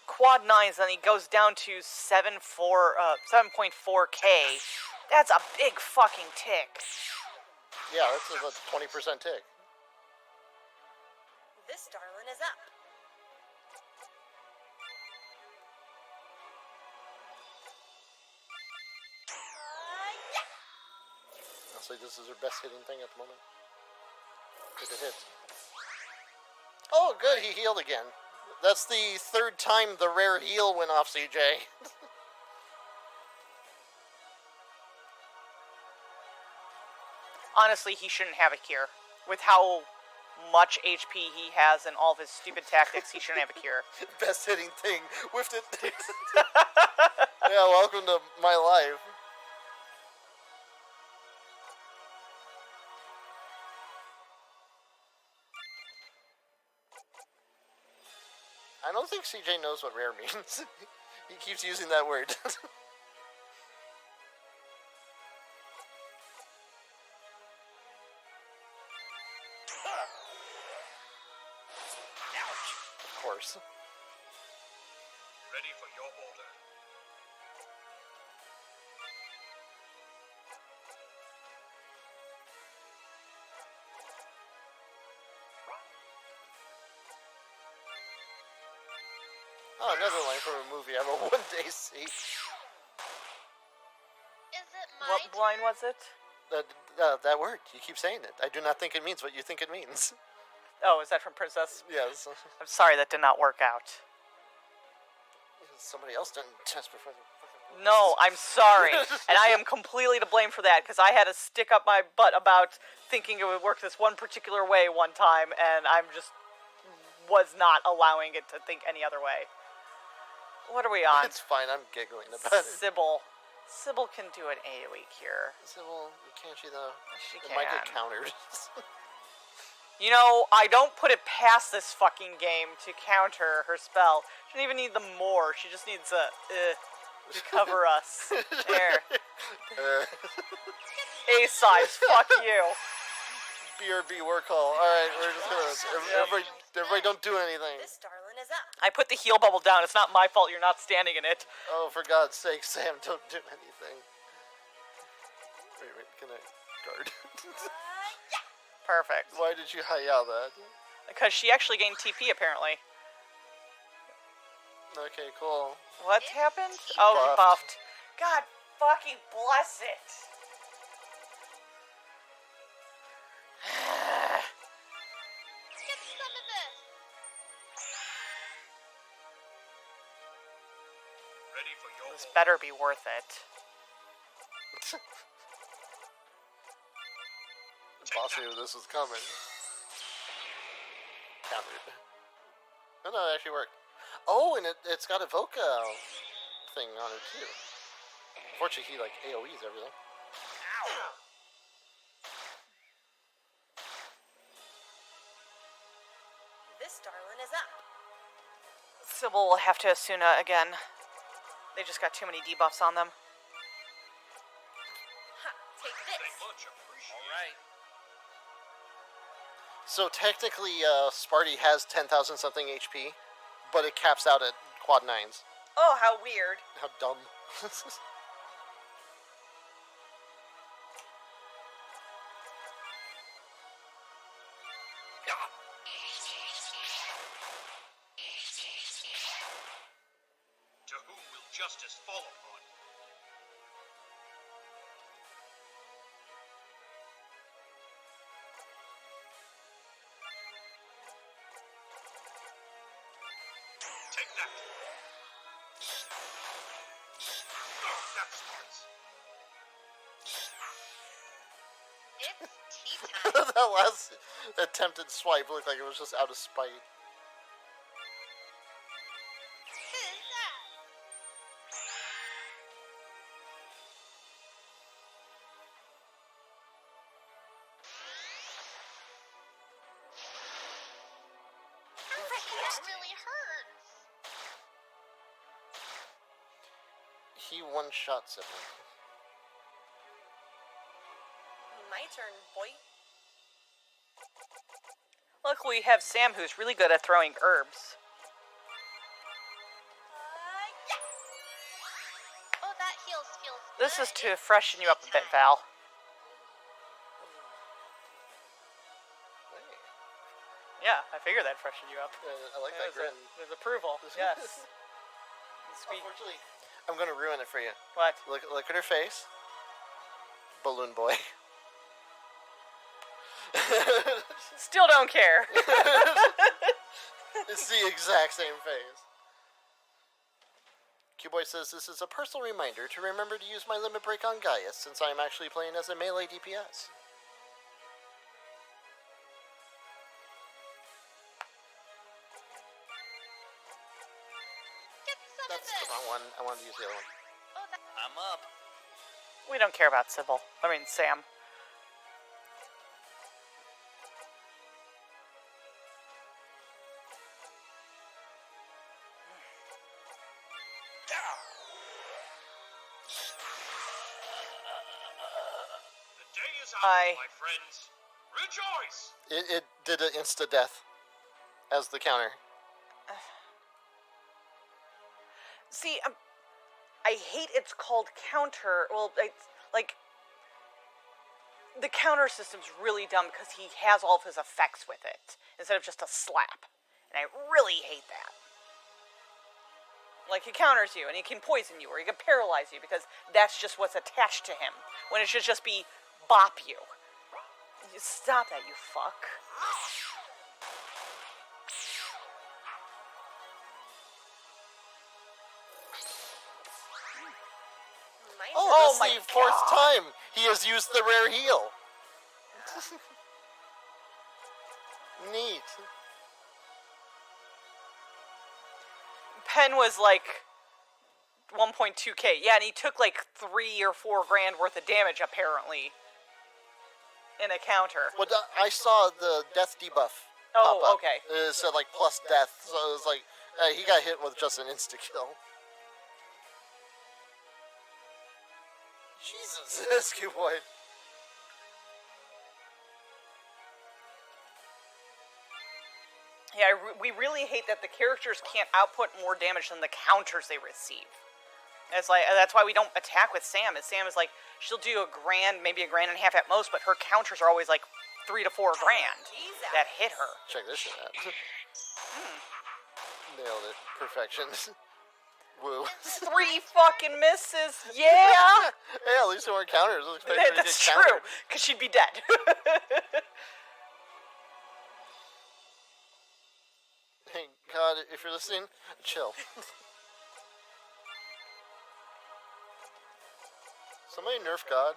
quad 9s, and he goes down to 7.4k. That's a big fucking tick. Yeah, that's a 20% tick. This darling is up. I'll say this is her best hitting thing at the moment. If it hits. Oh, good, he healed again. That's the third time the rare heal went off, CJ. Honestly, he shouldn't have a cure. With how much HP he has and all of his stupid tactics, he shouldn't have a cure. Best hitting thing. Whiffed it. Yeah, welcome to my life. I don't think CJ knows what rare means. He keeps using that word. Of course. Ready for your order. Oh, another line from a movie. I have a one-day seat. Is it my What line was it? That word. You keep saying it. I do not think it means what you think it means. Oh, is that from Princess? Yes. I'm sorry, that did not work out. Somebody else didn't test before the fucking... No, I'm sorry. And I am completely to blame for that, because I had to stick up my butt about thinking it would work this one particular way one time, and I'm just was not allowing it to think any other way. What are we on? It's fine, I'm giggling about it. Sybil. Sybil can do an AoE cure. Sybil, can't she though? She It might get can. countered. You know, I don't put it past this fucking game to counter her spell. She doesn't even need the more. She just needs a recover us. There. A-size, fuck you. BRB work call. Alright, we're just gonna... Everybody don't do anything. This darling is up. I put the heal bubble down. It's not my fault you're not standing in it. Oh, for God's sake, Sam, don't do anything. Wait, can I guard? Perfect. Why did you hi-yow that? Because she actually gained TP, apparently. Okay, cool. What happened? Oh, buffed. buffed. God fucking bless it. Get some of this. Ready for your This better be worth it. The boss knew this was coming. Countered. Oh no, it actually worked. Oh, and it's got a Voca thing on it too. Fortunately, he like AoEs everything. This darling is up. Sybil will have to Asuna again. They just got too many debuffs on them. Ha, take this. much appreciated. All right. So technically, Sparty has 10,000 something HP, but it caps out at quad 9s. Oh, how weird. How dumb. To whom will justice fall upon? Take that. That smarts. It's tea time. That last attempted swipe looked like it was just out of spite. Who's that? That really hurts. He one-shot Sybil. My turn, boy. Luckily, we have Sam, who's really good at throwing herbs. Yeah. Oh, that heals feels This is good. to freshen you up a bit, Val. Yeah, I figured that'd freshen you up. I like that grin. There's approval. Yes. Sweet. Unfortunately, I'm gonna ruin it for you. What? Look at her face. Balloon boy. Still don't care. It's the exact same face. Q-Boy says, this is a personal reminder to remember to use my limit break on Gaius, since I am actually playing as a melee DPS. Get some That's of this. the wrong one. I wanted to use the other one. Oh, that. I'm up. We don't care about Sybil. I mean, Sam. The day is out, Hi. my friends. Rejoice! It did an insta-death as the counter. See, I hate it's called counter. Well, it's like the counter system's really dumb because he has all of his effects with it instead of just a slap, and I really hate that. Like, he counters you, and he can poison you, or he can paralyze you, because that's just what's attached to him, when it should just be bop you. You stop that, you fuck. My Oh, Oh that's my the fourth God. time he has used the rare heal. Neat. Penn was like 1.2k. Yeah, and he took like 3 or 4 grand worth of damage, apparently, in a counter. Well, I saw the death debuff. Oh, pop up. okay. It said like plus death, so it was like he got hit with just an insta kill. Jesus, this boy. Yeah, we really hate that the characters can't output more damage than the counters they receive. It's like, that's why we don't attack with Sam. Sam is like, she'll do a grand, maybe a grand and a half at most, but her counters are always like 3 to 4 grand that hit her. Check this shit out. Nailed it. Perfection. Woo. 3 fucking misses. Yeah. Hey, at least there weren't counters. I was expecting her to That's get true, countered. because she'd be dead. Hey, God, if you're listening, chill. Somebody nerf God.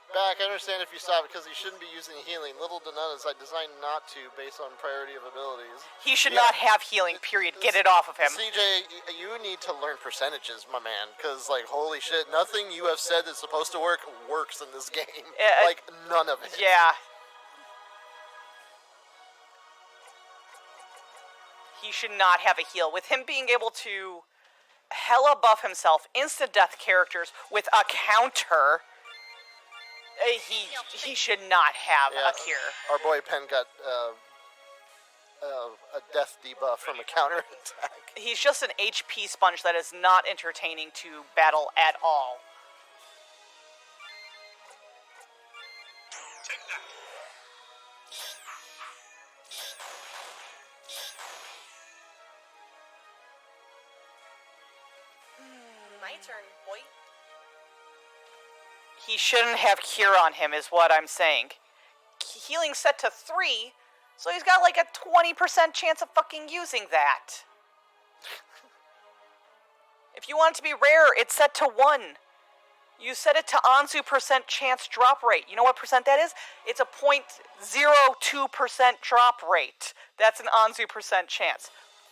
Back, I understand if you stop because he shouldn't be using healing. Little to none is designed not to based on priority of abilities. He should not have healing, period. Get it off of him. CJ, you need to learn percentages, my man, because, like, holy shit, nothing you have said that's supposed to work works in this game. Like, none of it. Yeah. He should not have a heal. With him being able to hella buff himself, insta-death characters with a counter, he should not have a cure. Our boy Penn got a death debuff from a counter attack. He's just an HP sponge that is not entertaining to battle at all. Take that. My turn, boy. He shouldn't have cure on him, is what I'm saying. Healing set to 3, so he's got like a 20% chance of fucking using that. If you want it to be rare, it's set to 1. You set it to Anzu percent chance drop rate. You know what percent that is? It's a 0.02% drop rate. That's an Anzu percent chance.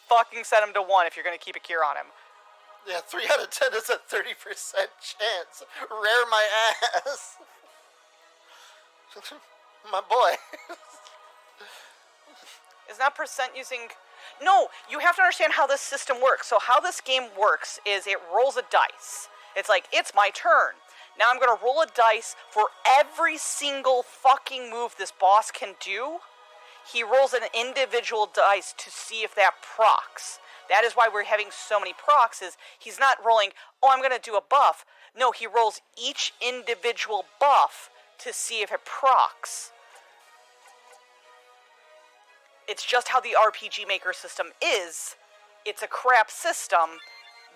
Fucking set him to 1 if you're going to keep a cure on him. Yeah, 3 out of 10 is a 30% chance. Rare my ass. My boy. Is not percent using... No, you have to understand how this system works. So how this game works is it rolls a dice. It's like, it's my turn. Now I'm going to roll a dice for every single fucking move this boss can do. He rolls an individual dice to see if that procs. That is why we're having so many procs, is he's not rolling, oh, I'm going to do a buff. No, he rolls each individual buff to see if it procs. It's just how the RPG Maker system is. It's a crap system.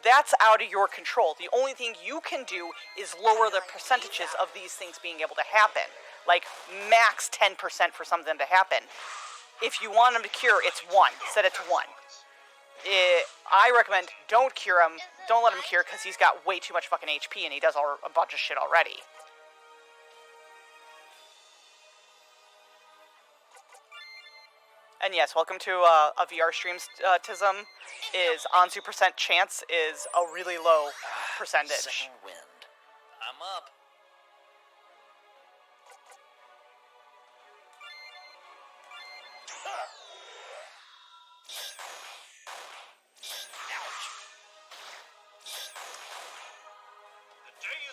That's out of your control. The only thing you can do is lower the percentages of these things being able to happen. Like, max 10% for something to happen. If you want him to cure, it's 1. Set it to 1. I recommend don't cure him. Don't let him cure because he's got way too much fucking HP and he does a bunch of shit already. And yes, welcome to a VRStreams tism. Is Anzu percent chance is a really low percentage. Second wind. I'm up.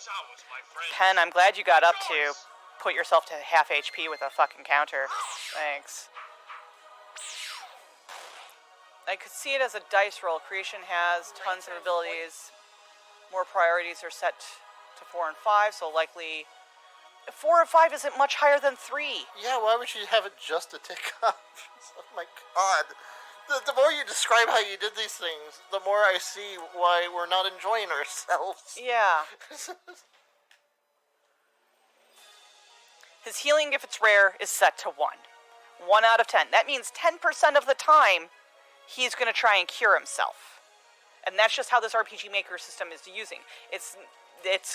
Ours, my friend. Pen, I'm glad you got up to put yourself to half HP with a fucking counter. Thanks. I could see it as a dice roll. Creation has tons of abilities. More priorities are set to 4 and 5, so likely 4 and 5 isn't much higher than 3. Yeah, why would you have it just a tick up? Oh my god. The more you describe how you did these things, the more I see why we're not enjoying ourselves. Yeah. His healing, if it's rare, is set to 1. 1 out of 10. That means 10% of the time, he's going to try and cure himself. And that's just how this RPG Maker system is using. It's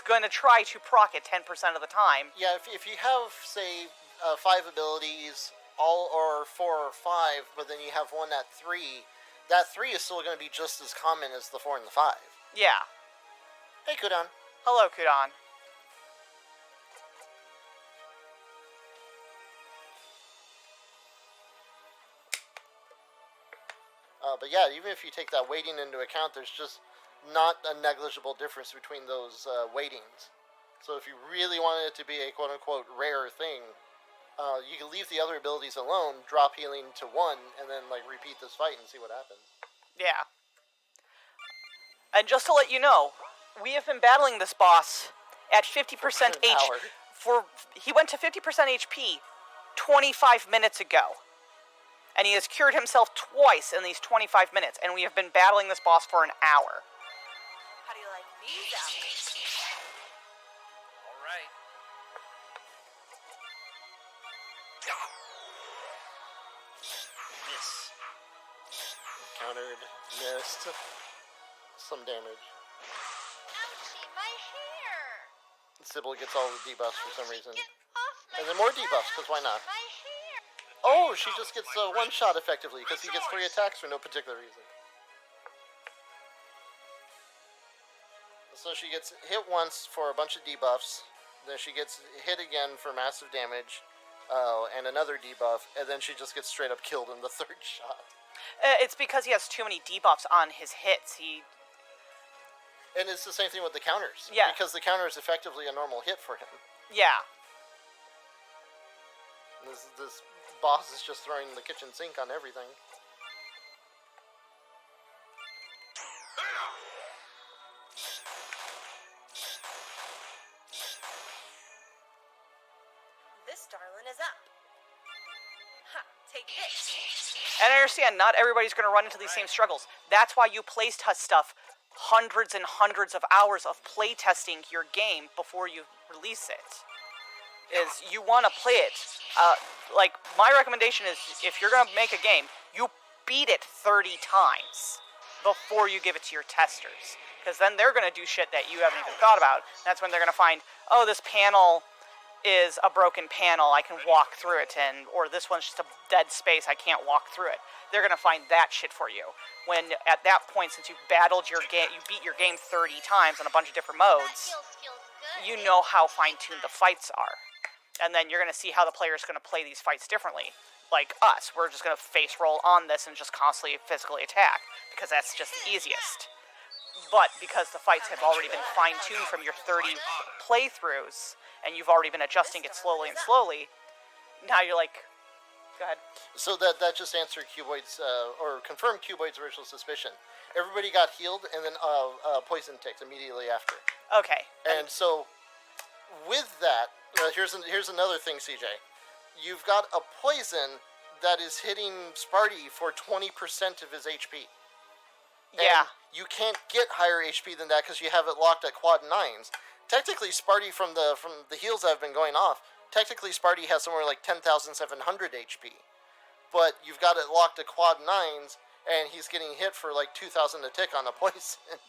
going to try to proc it 10% of the time. Yeah, if you have, say, 5 abilities, all or 4 or 5, but then you have one at 3, that 3 is still going to be just as common as the 4 and the 5. Yeah. Hey, Kudan. Hello, Kudan. But yeah, even if you take that weighting into account, there's just not a negligible difference between those weightings. So if you really wanted it to be a quote-unquote rare thing, you can leave the other abilities alone, drop healing to 1, and then like repeat this fight and see what happens. Yeah. And just to let you know, we have been battling this boss at 50% an hour. He went to 50% HP 25 minutes ago. And he has cured himself twice in these 25 minutes, and we have been battling this boss for an hour. How do you like these apples? All right. Miss. Countered, missed, some damage. Ouchie, my hair! Sybil gets all the debuffs for some reason. Get off my And then more debuffs, because why not? My hair! Oh, she just gets one shot effectively, because he gets 3 attacks for no particular reason. So she gets hit once for a bunch of debuffs, then she gets hit again for massive damage, and another debuff, and then she just gets straight up killed in the 3rd shot. It's because he has too many debuffs on his hits. And it's the same thing with the counters. Yeah. Because the counter is effectively a normal hit for him. Yeah. This boss is just throwing the kitchen sink on everything. This darling is up. Ha, take this. And I understand, not everybody's going to run into these same struggles. That's why you playtest stuff hundreds and hundreds of hours of playtesting your game before you release it. Is you want to play it. Like, my recommendation is, if you're going to make a game, you beat it 30 times before you give it to your testers. Because then they're going to do shit that you haven't even thought about. That's when they're going to find, oh, this panel is a broken panel, I can walk through it, or this one's just a dead space, I can't walk through it. They're going to find that shit for you. When, at that point, since you've battled your game, you beat your game 30 times on a bunch of different modes, you know how fine-tuned the fights are. And then you're going to see how the player's going to play these fights differently. Like us, we're just going to face roll on this and just constantly physically attack, because that's just the easiest. But because the fights have already been fine-tuned from your 30 playthroughs, and you've already been adjusting it slowly and slowly, now you're like, go ahead. So that just answered Cuboid's, or confirmed Cuboid's original suspicion. Everybody got healed, and then poison ticked immediately after. Okay. And so, with that, here's another thing, CJ. You've got a poison that is hitting Sparty for 20% of his HP. Yeah. And you can't get higher HP than that because you have it locked at quad 9s. Technically, Sparty, from the heals that have been going off, technically Sparty has somewhere like 10,700 HP. But you've got it locked at quad 9s, and he's getting hit for like 2,000 a tick on a poison.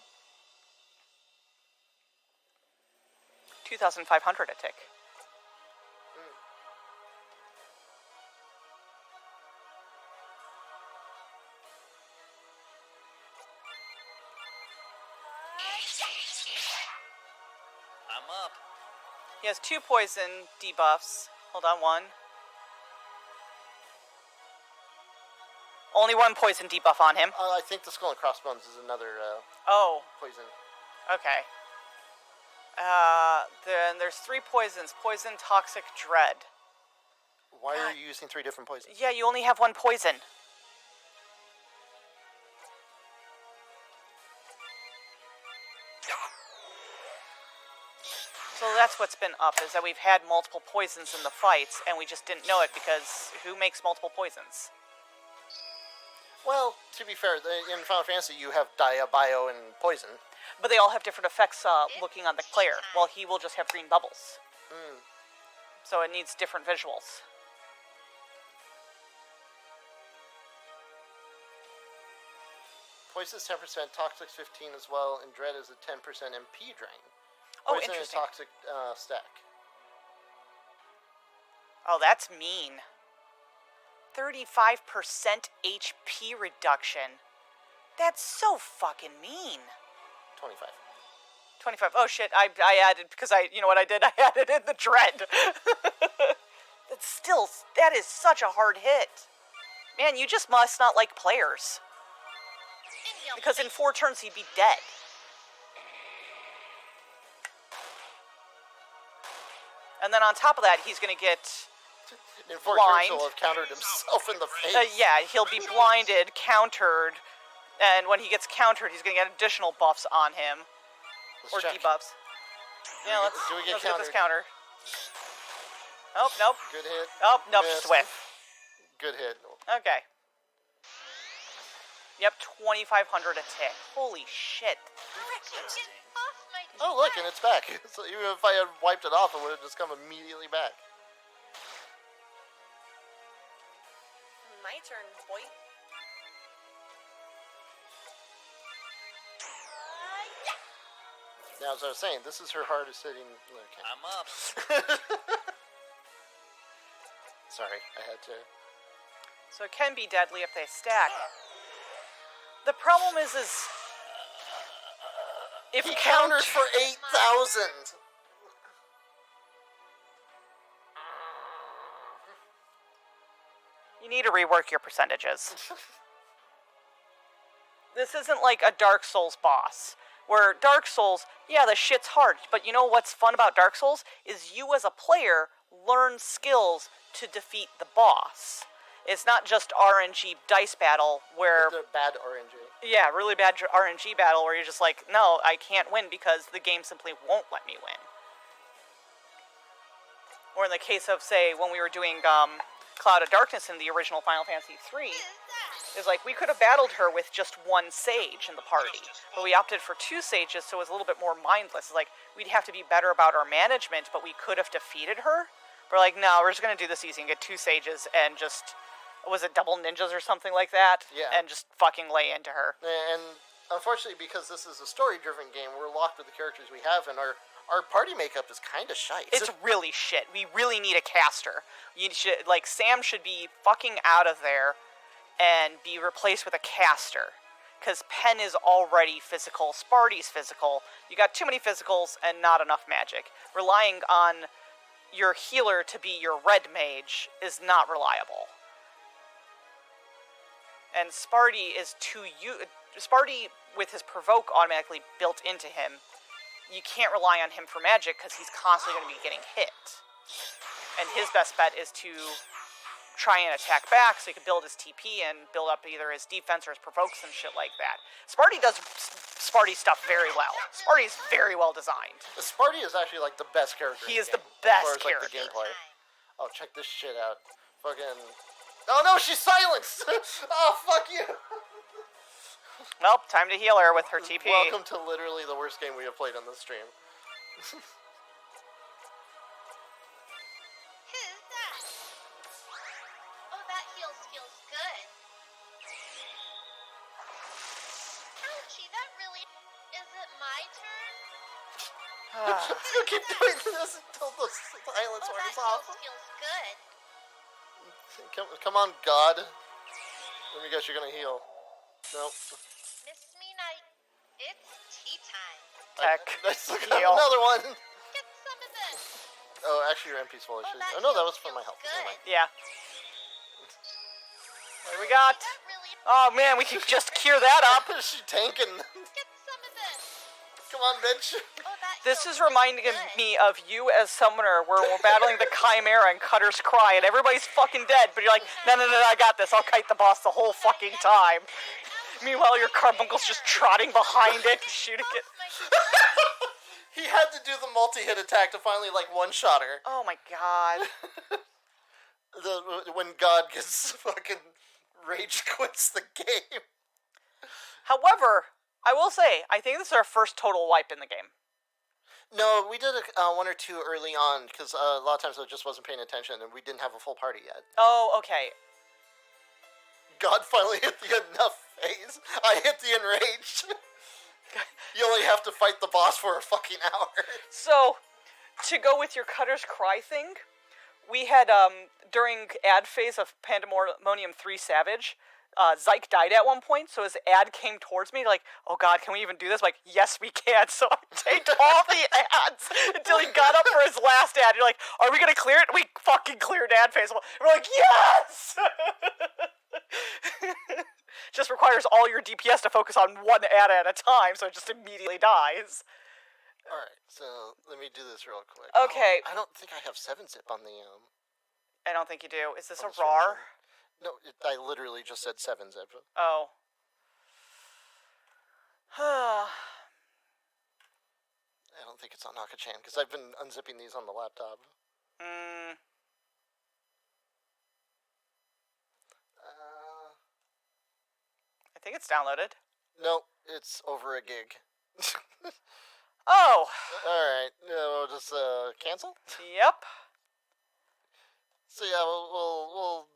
2,500 a tick. I'm up. He has 2 poison debuffs. Hold on, 1. Only 1 poison debuff on him. I think the Skull and Crossbones is another Oh, poison. okay. Then there's 3 poisons. Poison, Toxic, Dread. Why are you using 3 different poisons? Yeah, you only have 1 poison. So that's what's been up, is that we've had multiple poisons in the fights, and we just didn't know it because who makes multiple poisons? Well, to be fair, in Final Fantasy you have Dia, Bio, and Poison. But they all have different effects looking on the player, while he will just have green bubbles. So it needs different visuals. Poison is 10%, Toxic 15 as well, and Dread is a 10% MP drain. Oh, Poison and interesting. Toxic stack. Oh, that's mean. 35% HP reduction. That's so fucking mean. 25. 25. Oh shit, I added, because you know what I did? I added in the Dread. That is such a hard hit. Man, you just must not like players. Because in 4 turns he'd be dead. And then on top of that, he's gonna get In 4 blind. turns he'll have countered himself in the face. yeah, he'll be blinded, countered, and when he gets countered, he's gonna get additional buffs on him. Let's Or check. debuffs. Yeah, let's get get this countered? counter. Oh, nope. Good hit. Oh, nope, Missed. just whiff. Good hit. Okay. Yep, 2,500 a tick. Holy shit. Rick, you get off my Oh, look, and it's back. So even if I had wiped it off, it would have just come immediately back. My turn, boy. Now, as I was saying, this is her hardest hitting. Okay. I'm up. Sorry, I had to. So it can be deadly if they stack. The problem is if He count countered for 8,000. you need to rework your percentages. This isn't like a Dark Souls boss. Where Dark Souls, yeah, the shit's hard, but you know what's fun about Dark Souls? Is you as a player learn skills to defeat the boss. It's not just RNG dice battle where... The bad RNG. Yeah, really bad RNG battle where you're just like, no, I can't win because the game simply won't let me win. Or in the case of, say, when we were doing Cloud of Darkness in the original Final Fantasy III, is like, we could have battled her with just one sage in the party, but we opted for 2 sages, so it was a little bit more mindless. It's like, we'd have to be better about our management, but we could have defeated her. We're like, no, we're just going to do this easy and get 2 sages and just, was it double ninjas or something like that? Yeah. And just fucking lay into her. And unfortunately, because this is a story-driven game, we're locked with the characters we have, and our party makeup is kind of shite. It's really shit. We really need a caster. Sam should be fucking out of there and be replaced with a caster. Because Pen is already physical, Sparty's physical. You got too many physicals and not enough magic. Relying on your healer to be your red mage is not reliable. And Sparty is Sparty, with his provoke automatically built into him, you can't rely on him for magic because he's constantly going to be getting hit. And his best bet is to try and attack back so he can build his TP and build up either his defense or his provokes and shit like that. Sparty does Sparty stuff very well. Sparty's very well designed. Sparty is actually like the best character. He is the as best far as, like, character. the gameplay. Oh, check this shit out. Fucking. Oh no, she's silenced! Oh, fuck you! Well, time to heal her with her TP. Welcome to literally the worst game we have played on this stream. Who's that? Oh, that heals feels good. Ouchie, that really... Is it my turn? Let's go keep doing this until the silence Oh, wears that off. heals feels good. Come on, God. Let me guess, you're gonna heal. Nope. Miss me night. It's tea time. Tech. I still got Heal. another one. Get some of this. Oh, actually, your MP's full of shit. that Oh no, that heals was for my feels health. good. Never mind. Yeah. What do we got? That really... Oh man, we can just cure that up. She's tanking. Get some of this. Come on, bitch. Oh, that This heals is reminding good. me of you as Summoner, where we're battling the Chimera and Cutter's Cry, and everybody's fucking dead, but you're like, no, I got this. I'll kite the boss the whole fucking time. Meanwhile, your carbuncle's just trotting behind it, shooting it. He had to do the multi-hit attack to finally, like, one-shot her. Oh my god. When God gets fucking rage quits the game. However, I will say, I think this is our first total wipe in the game. No, we did one or two early on, because a lot of times I just wasn't paying attention, and we didn't have a full party yet. Oh, okay. God finally hit the enough phase. I hit the enraged. You only have to fight the boss for a fucking hour. So, to go with your Cutter's Cry thing, we had, during ad phase of Pandemonium 3 Savage, Zyke died at one point, so his ad came towards me, like, oh god, can we even do this? I'm like, yes, we can. So I taped all the ads until he got up for his last ad. You're like, are we gonna clear it? We fucking cleared ad phase. We're like, yes! Just requires all your DPS to focus on one ad at a time, so it just immediately dies. Alright, so let me do this real quick. Okay. Oh, I don't think I have 7-zip on the, I don't think you do. Is this on a the stream machine. RAR? No, I literally just said 7-zip. Oh. I don't think it's on Naka-chan, because I've been unzipping these on the laptop. I think it's downloaded. No, it's over a gig. Oh! Alright, we'll just cancel? Yep. So yeah, we'll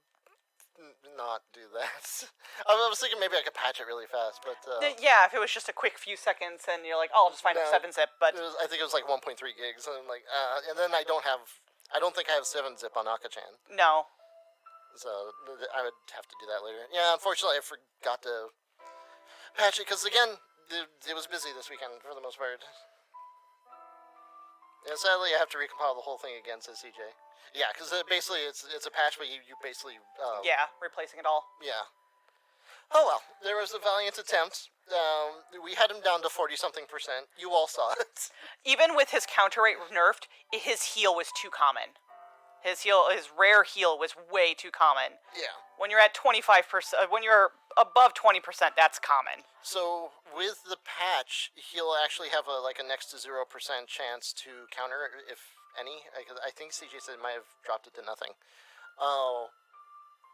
not do that. I was thinking maybe I could patch it really fast, but... yeah, if it was just a quick few seconds and you're like, oh, I'll just find a 7-zip, but... I think it was like 1.3 gigs, and I'm like, and then I don't think I have 7-zip on Naka-chan. No. So I would have to do that later. Yeah, unfortunately I forgot to patch it, because again, it was busy this weekend for the most part. And sadly I have to recompile the whole thing again, says CJ. Yeah, because basically it's a patch, but you basically... yeah, replacing it all. Yeah. Oh well, there was a valiant attempt. We had him down to 40-something%. You all saw it. Even with his counter rate nerfed, his heal was too common. His rare heal was way too common. Yeah. When you're at 25%, when you're above 20%, that's common. So with the patch, he'll actually have a next to 0% chance to counter, if any. I think CJ said it might have dropped it to nothing.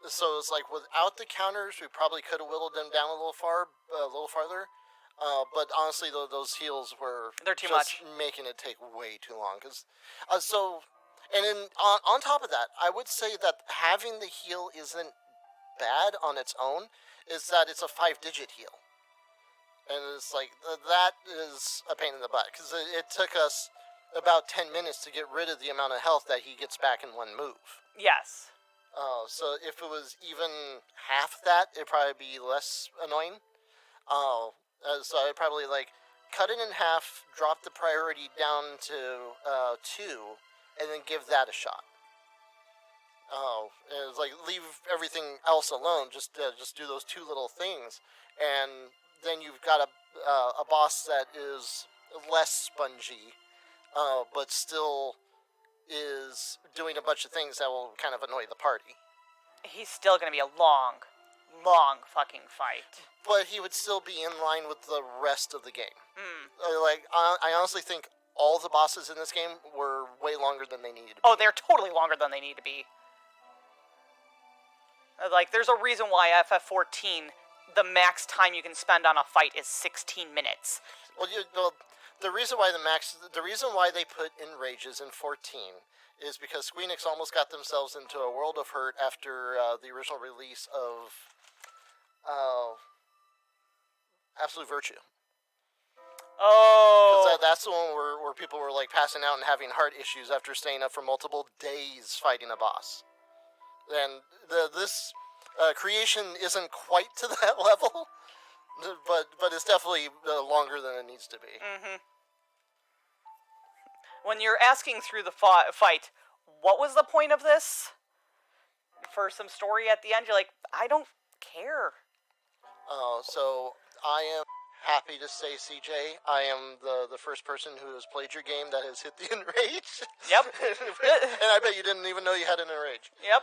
So it's like without the counters, we probably could have whittled them down a little farther. But honestly, those heals they're too just much, making it take way too long. And then on top of that, I would say that having the heal isn't bad on its own. Is that it's a 5-digit heal, and it's like that is a pain in the butt, because it took us about 10 minutes to get rid of the amount of health that he gets back in one move. Yes. So if it was even half that, it'd probably be less annoying. So I'd probably cut it in half, drop the priority down to 2, and then give that a shot. And it's like leave everything else alone. Just do those 2 little things, and then you've got a boss that is less spongy, but still is doing a bunch of things that will kind of annoy the party. He's still gonna be a long fucking fight. But he would still be in line with the rest of the game. I honestly think all the bosses in this game were way longer than they needed to be. Oh, they're totally longer than they need to be. There's a reason why FF14, the max time you can spend on a fight is 16 minutes. Well, the reason why they put enrages in 14 is because Squeenix almost got themselves into a world of hurt after the original release of Absolute Virtue. Oh. Because that's the one where people were passing out and having heart issues after staying up for multiple days fighting a boss. And this creation isn't quite to that level, but it's definitely longer than it needs to be. Mm-hmm. When you're asking through the fight, what was the point of this? For some story at the end, you're like, I don't care. So I am happy to say, CJ, I am the first person who has played your game that has hit the enrage. Yep. And I bet you didn't even know you had an enrage. Yep.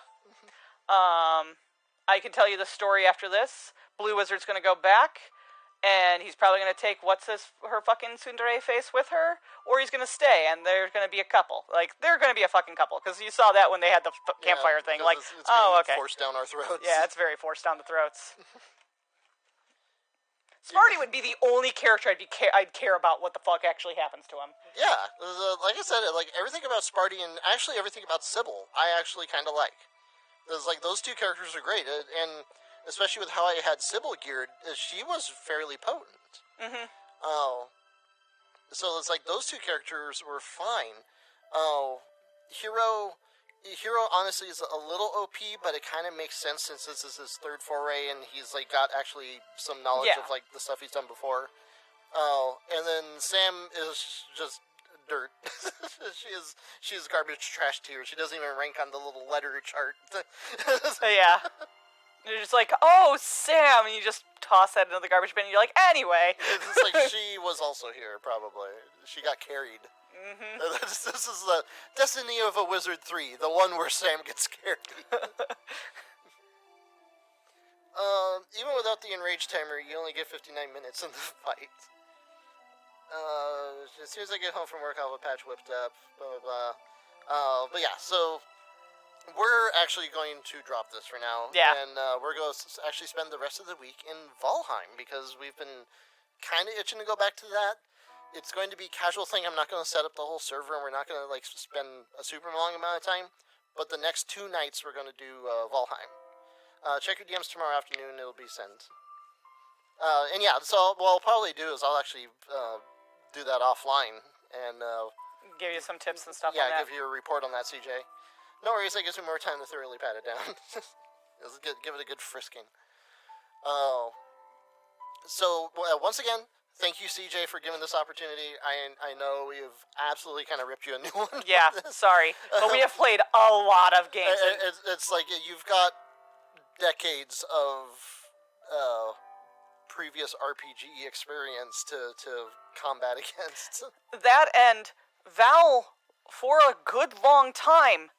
I can tell you the story after this. Blue Wizard's gonna go back, and he's probably gonna take her fucking tsundere face with her, or he's gonna stay, and they're gonna be a couple. They're gonna be a fucking couple, because you saw that when they had the campfire thing. It's okay. Forced down our throats. Yeah, it's very forced down the throats. Sparty would be the only character I'd care about what the fuck actually happens to him. Yeah, like I said, everything about Sparty and actually everything about Sybil, I actually kind of like. Because those 2 characters are great, and especially with how I had Sybil geared, she was fairly potent. Mm-hmm. So it's those 2 characters were fine. Hero honestly is a little OP, but it kind of makes sense since this is his 3rd foray, and he's got actually some knowledge of the stuff he's done before. And then Sam is just dirt. She's garbage trash tier. She doesn't even rank on the little letter chart. Yeah. You're just oh, Sam, and you just toss that into the garbage bin, and you're like, anyway. It's she was also here, probably. She got carried. Mm-hmm. This is the Destiny of a Wizard 3, the one where Sam gets carried. Even without the enrage timer, you only get 59 minutes in the fight. As soon as I get home from work, I'll have a patch whipped up. Blah blah blah. But yeah, so we're actually going to drop this for now. Yeah. And we're going to actually spend the rest of the week in Valheim because we've been kind of itching to go back to that. It's going to be a casual thing. I'm not going to set up the whole server, and we're not going to like spend a super long amount of time. But the next 2 nights, we're going to do Valheim. Check your DMs tomorrow afternoon. It'll be sent. And yeah, so what I'll probably do is I'll actually do that offline and Give you some tips and stuff on yeah, that. give you a report on that, CJ. No worries, that gives me more time to thoroughly pat it down. Give it a good frisking. So once again, thank you, CJ, for giving this opportunity. I know we've absolutely kind of ripped you a new one. Yeah, sorry. But we have played a lot of games. It's like you've got decades of previous RPG experience to combat against. That and Val, for a good long time,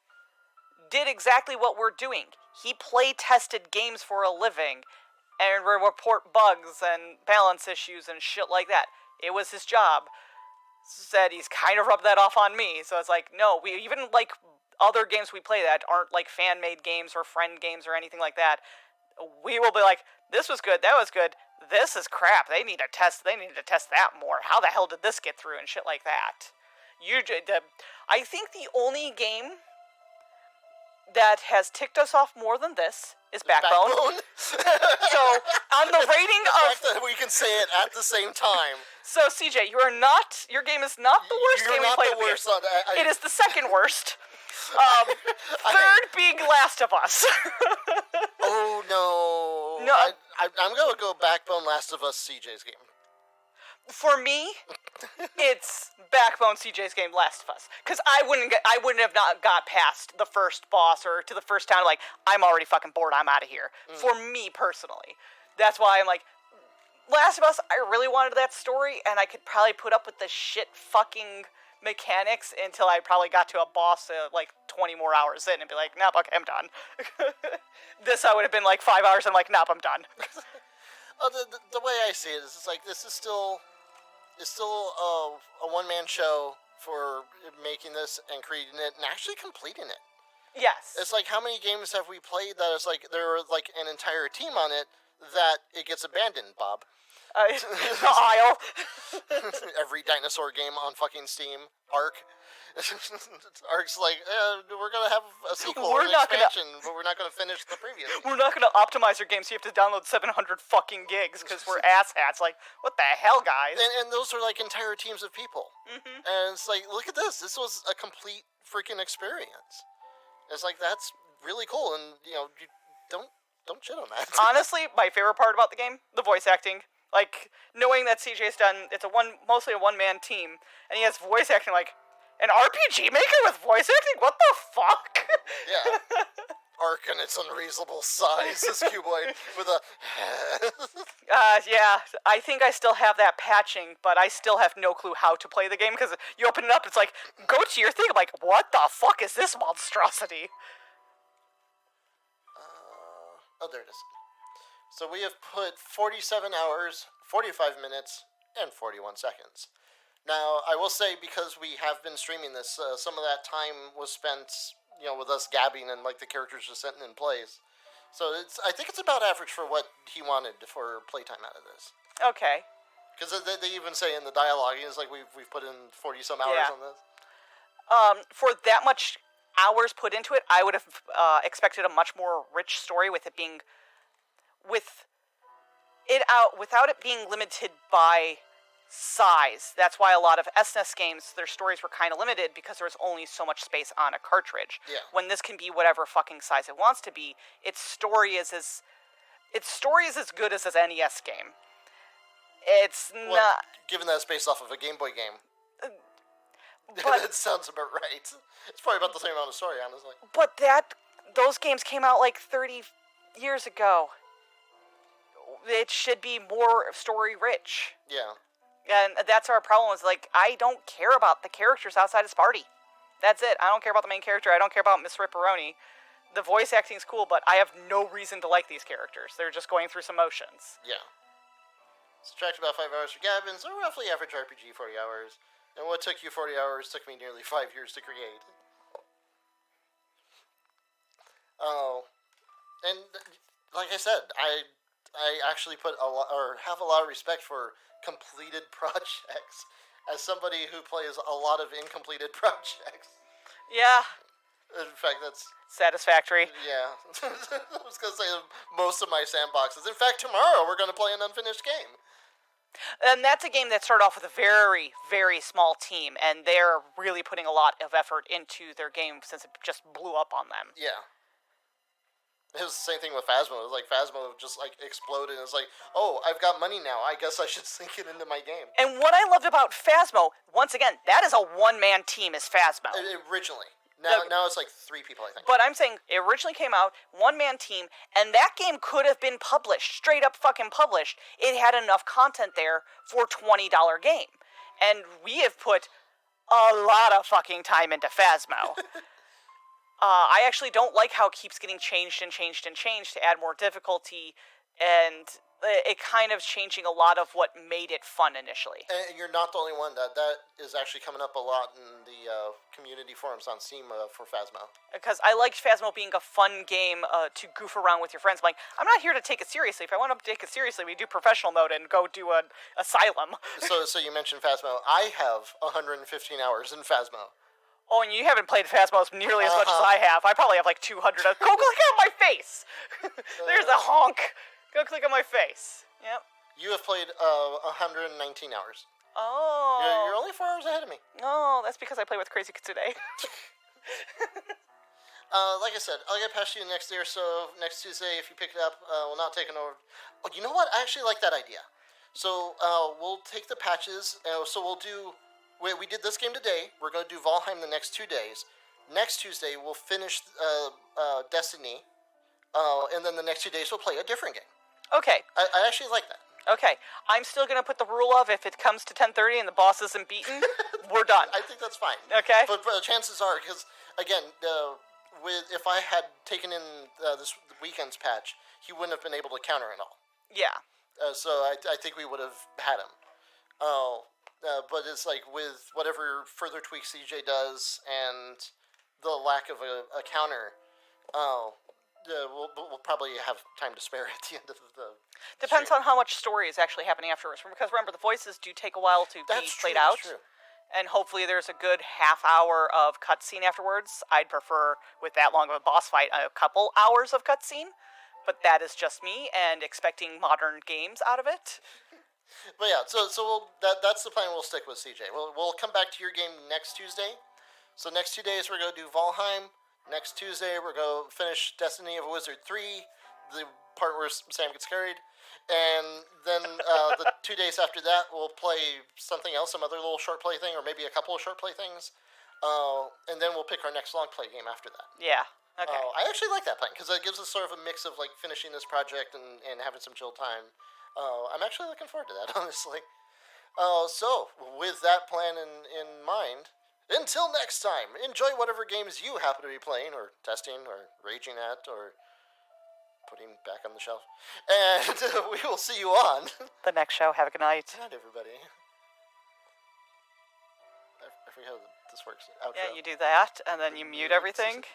did exactly what we're doing. He play-tested games for a living and would report bugs and balance issues and shit like that. It was his job. Said he's kind of rubbed that off on me, so it's like, no, we even like other games we play that aren't like fan-made games or friend games or anything like that. We will be like, this was good, that was good, this is crap, they need to test that more. How the hell did this get through and shit like that? I think the only game that has ticked us off more than this is Backbone. So, on the rating the of... fact that we can say it at the same time. So, CJ, your game is not the worst game we played. You're not the worst. It is the second worst. Third being Last of Us. Oh, no. No. I'm going to go Backbone Last of Us CJ's game. For me, it's Backbone CJ's game Last of Us. Because I wouldn't have not got past the first boss or to the first town, like, I'm already fucking bored, I'm out of here. For me, personally. That's why I'm like, Last of Us, I really wanted that story, and I could probably put up with the shit fucking mechanics until I probably got to a boss like 20 more hours in and be like, nope, okay, I'm done. This I would have been like 5 hours and I'm like, nope, I'm done. The way I see it is, it's like, this is still a one-man show for making this and creating it and actually completing it. Yes. It's like, how many games have we played that is like, there were like an entire team on it that it gets abandoned, Bob? The aisle. Every dinosaur game on fucking Steam. Ark. Ark's like, we're gonna have a sequel or an expansion, but we're not gonna finish the previous. We're not gonna optimize your game, so you have to download 700 fucking gigs because we're asshats. Like, what the hell, guys? And those are like entire teams of people. Mm-hmm. And it's like, look at this. This was a complete freaking experience. It's like, that's really cool, and you know, you don't shit on that. Honestly, my favorite part about the game, the voice acting. Like, knowing that CJ's done, it's mostly a one-man team, and he has voice acting, like, an RPG maker with voice acting? What the fuck? Yeah. Ark in its unreasonable size, this cuboid with a... Yeah, I think I still have that patching, but I still have no clue how to play the game, because you open it up, it's like, go to your thing, I'm like, what the fuck is this monstrosity? Oh, there it is. So we have put 47 hours, 45 minutes, and 41 seconds. Now, I will say, because we have been streaming this, some of that time was spent, you know, with us gabbing and, like, the characters just sitting in place. So I think it's about average for what he wanted for playtime out of this. Okay. Because they even say in the dialogue, it's like, we've put in 40-some hours on this. For that much hours put into it, I would have expected a much more rich story with it being... without it being limited by size. That's why a lot of SNES games, their stories were kind of limited because there was only so much space on a cartridge. Yeah. When this can be whatever fucking size it wants to be, its story is as good as an NES game. It's not... Given that it's based off of a Game Boy game. But, that sounds about right. It's probably about the same amount of story, honestly. But those games came out like 30 years ago. It should be more story-rich. Yeah. And that's our problem, is like, I don't care about the characters outside of Sparty. That's it. I don't care about the main character. I don't care about Miss Ripperoni. The voice acting's cool, but I have no reason to like these characters. They're just going through some motions. Yeah. Subtract about 5 hours for Gavin, so roughly average RPG 40 hours. And what took you 40 hours took me nearly 5 years to create. Oh, and like I said, I actually put a lot, or have a lot of respect for completed projects as somebody who plays a lot of incompleted projects. Yeah. In fact, that's satisfactory. yeah. I was gonna say most of my sandboxes. In fact, tomorrow we're gonna play an unfinished game. And that's a game that started off with a very, very small team, and they're really putting a lot of effort into their game since it just blew up on them. Yeah. It was the same thing with Phasmo. It was like Phasmo just like exploded. And it's like, oh, I've got money now. I guess I should sink it into my game. And what I loved about Phasmo, once again, that is a one-man team as Phasmo. Originally. Now it's like 3 people, I think. But I'm saying it originally came out, one-man team, and that game could have been published, straight up fucking published. It had enough content there for a $20 game. And we have put a lot of fucking time into Phasmo. I actually don't like how it keeps getting changed and changed and changed to add more difficulty, and it kind of changing a lot of what made it fun initially. And you're not the only one. That is actually coming up a lot in the community forums on Steam for Phasmo. Because I liked Phasmo being a fun game to goof around with your friends. I'm like, I'm not here to take it seriously. If I want to take it seriously, we do professional mode and go do an asylum. So you mentioned Phasmo. I have 115 hours in Phasmo. Oh, and you haven't played Phasmo nearly as much as I have. I probably have like 200. Go click on my face! There's a honk! Go click on my face. Yep. You have played 119 hours. Oh. You're only 4 hours ahead of me. Oh, that's because I play with Crazy Kitsune. Like I said, I'll get past you next day or so. Next Tuesday, if you pick it up, we'll not take it over. Oh, you know what? I actually like that idea. So we'll take the patches. So we'll do... We did this game today. We're going to do Valheim the next 2 days. Next Tuesday, we'll finish Destiny. And then the next 2 days, we'll play a different game. Okay. I actually like that. Okay. I'm still going to put the rule of if it comes to 10:30 and the boss isn't beaten, we're done. I think that's fine. Okay. But chances are, because, again, if I had taken in this weekend's patch, he wouldn't have been able to counter it all. Yeah. So I think we would have had him. But it's like with whatever further tweaks CJ does and the lack of a counter, we'll probably have time to spare at the end of the Depends stream. on how much story is actually happening afterwards. Because remember, the voices do take a while to be played out. That's true. And hopefully there's a good half hour of cutscene afterwards. I'd prefer, with that long of a boss fight, a couple hours of cutscene. But that is just me, and expecting modern games out of it. But yeah, so that's the plan. We'll stick with CJ. We'll come back to your game next Tuesday. So next 2 days we're going to do Valheim. Next Tuesday we're going to finish Destiny of a Wizard 3, the part where Sam gets carried. And then the 2 days after that we'll play something else, some other little short play thing, or maybe a couple of short play things. And then we'll pick our next long play game after that. Yeah. Okay. I actually like that plan because it gives us sort of a mix of like finishing this project and having some chill time. I'm actually looking forward to that, honestly. So, with that plan in mind, until next time, enjoy whatever games you happen to be playing, or testing, or raging at, or putting back on the shelf. And we will see you on The next show. Have a good night. Good night, everybody. I forget how this works. Outro. Yeah, you do that, and then you mute everything.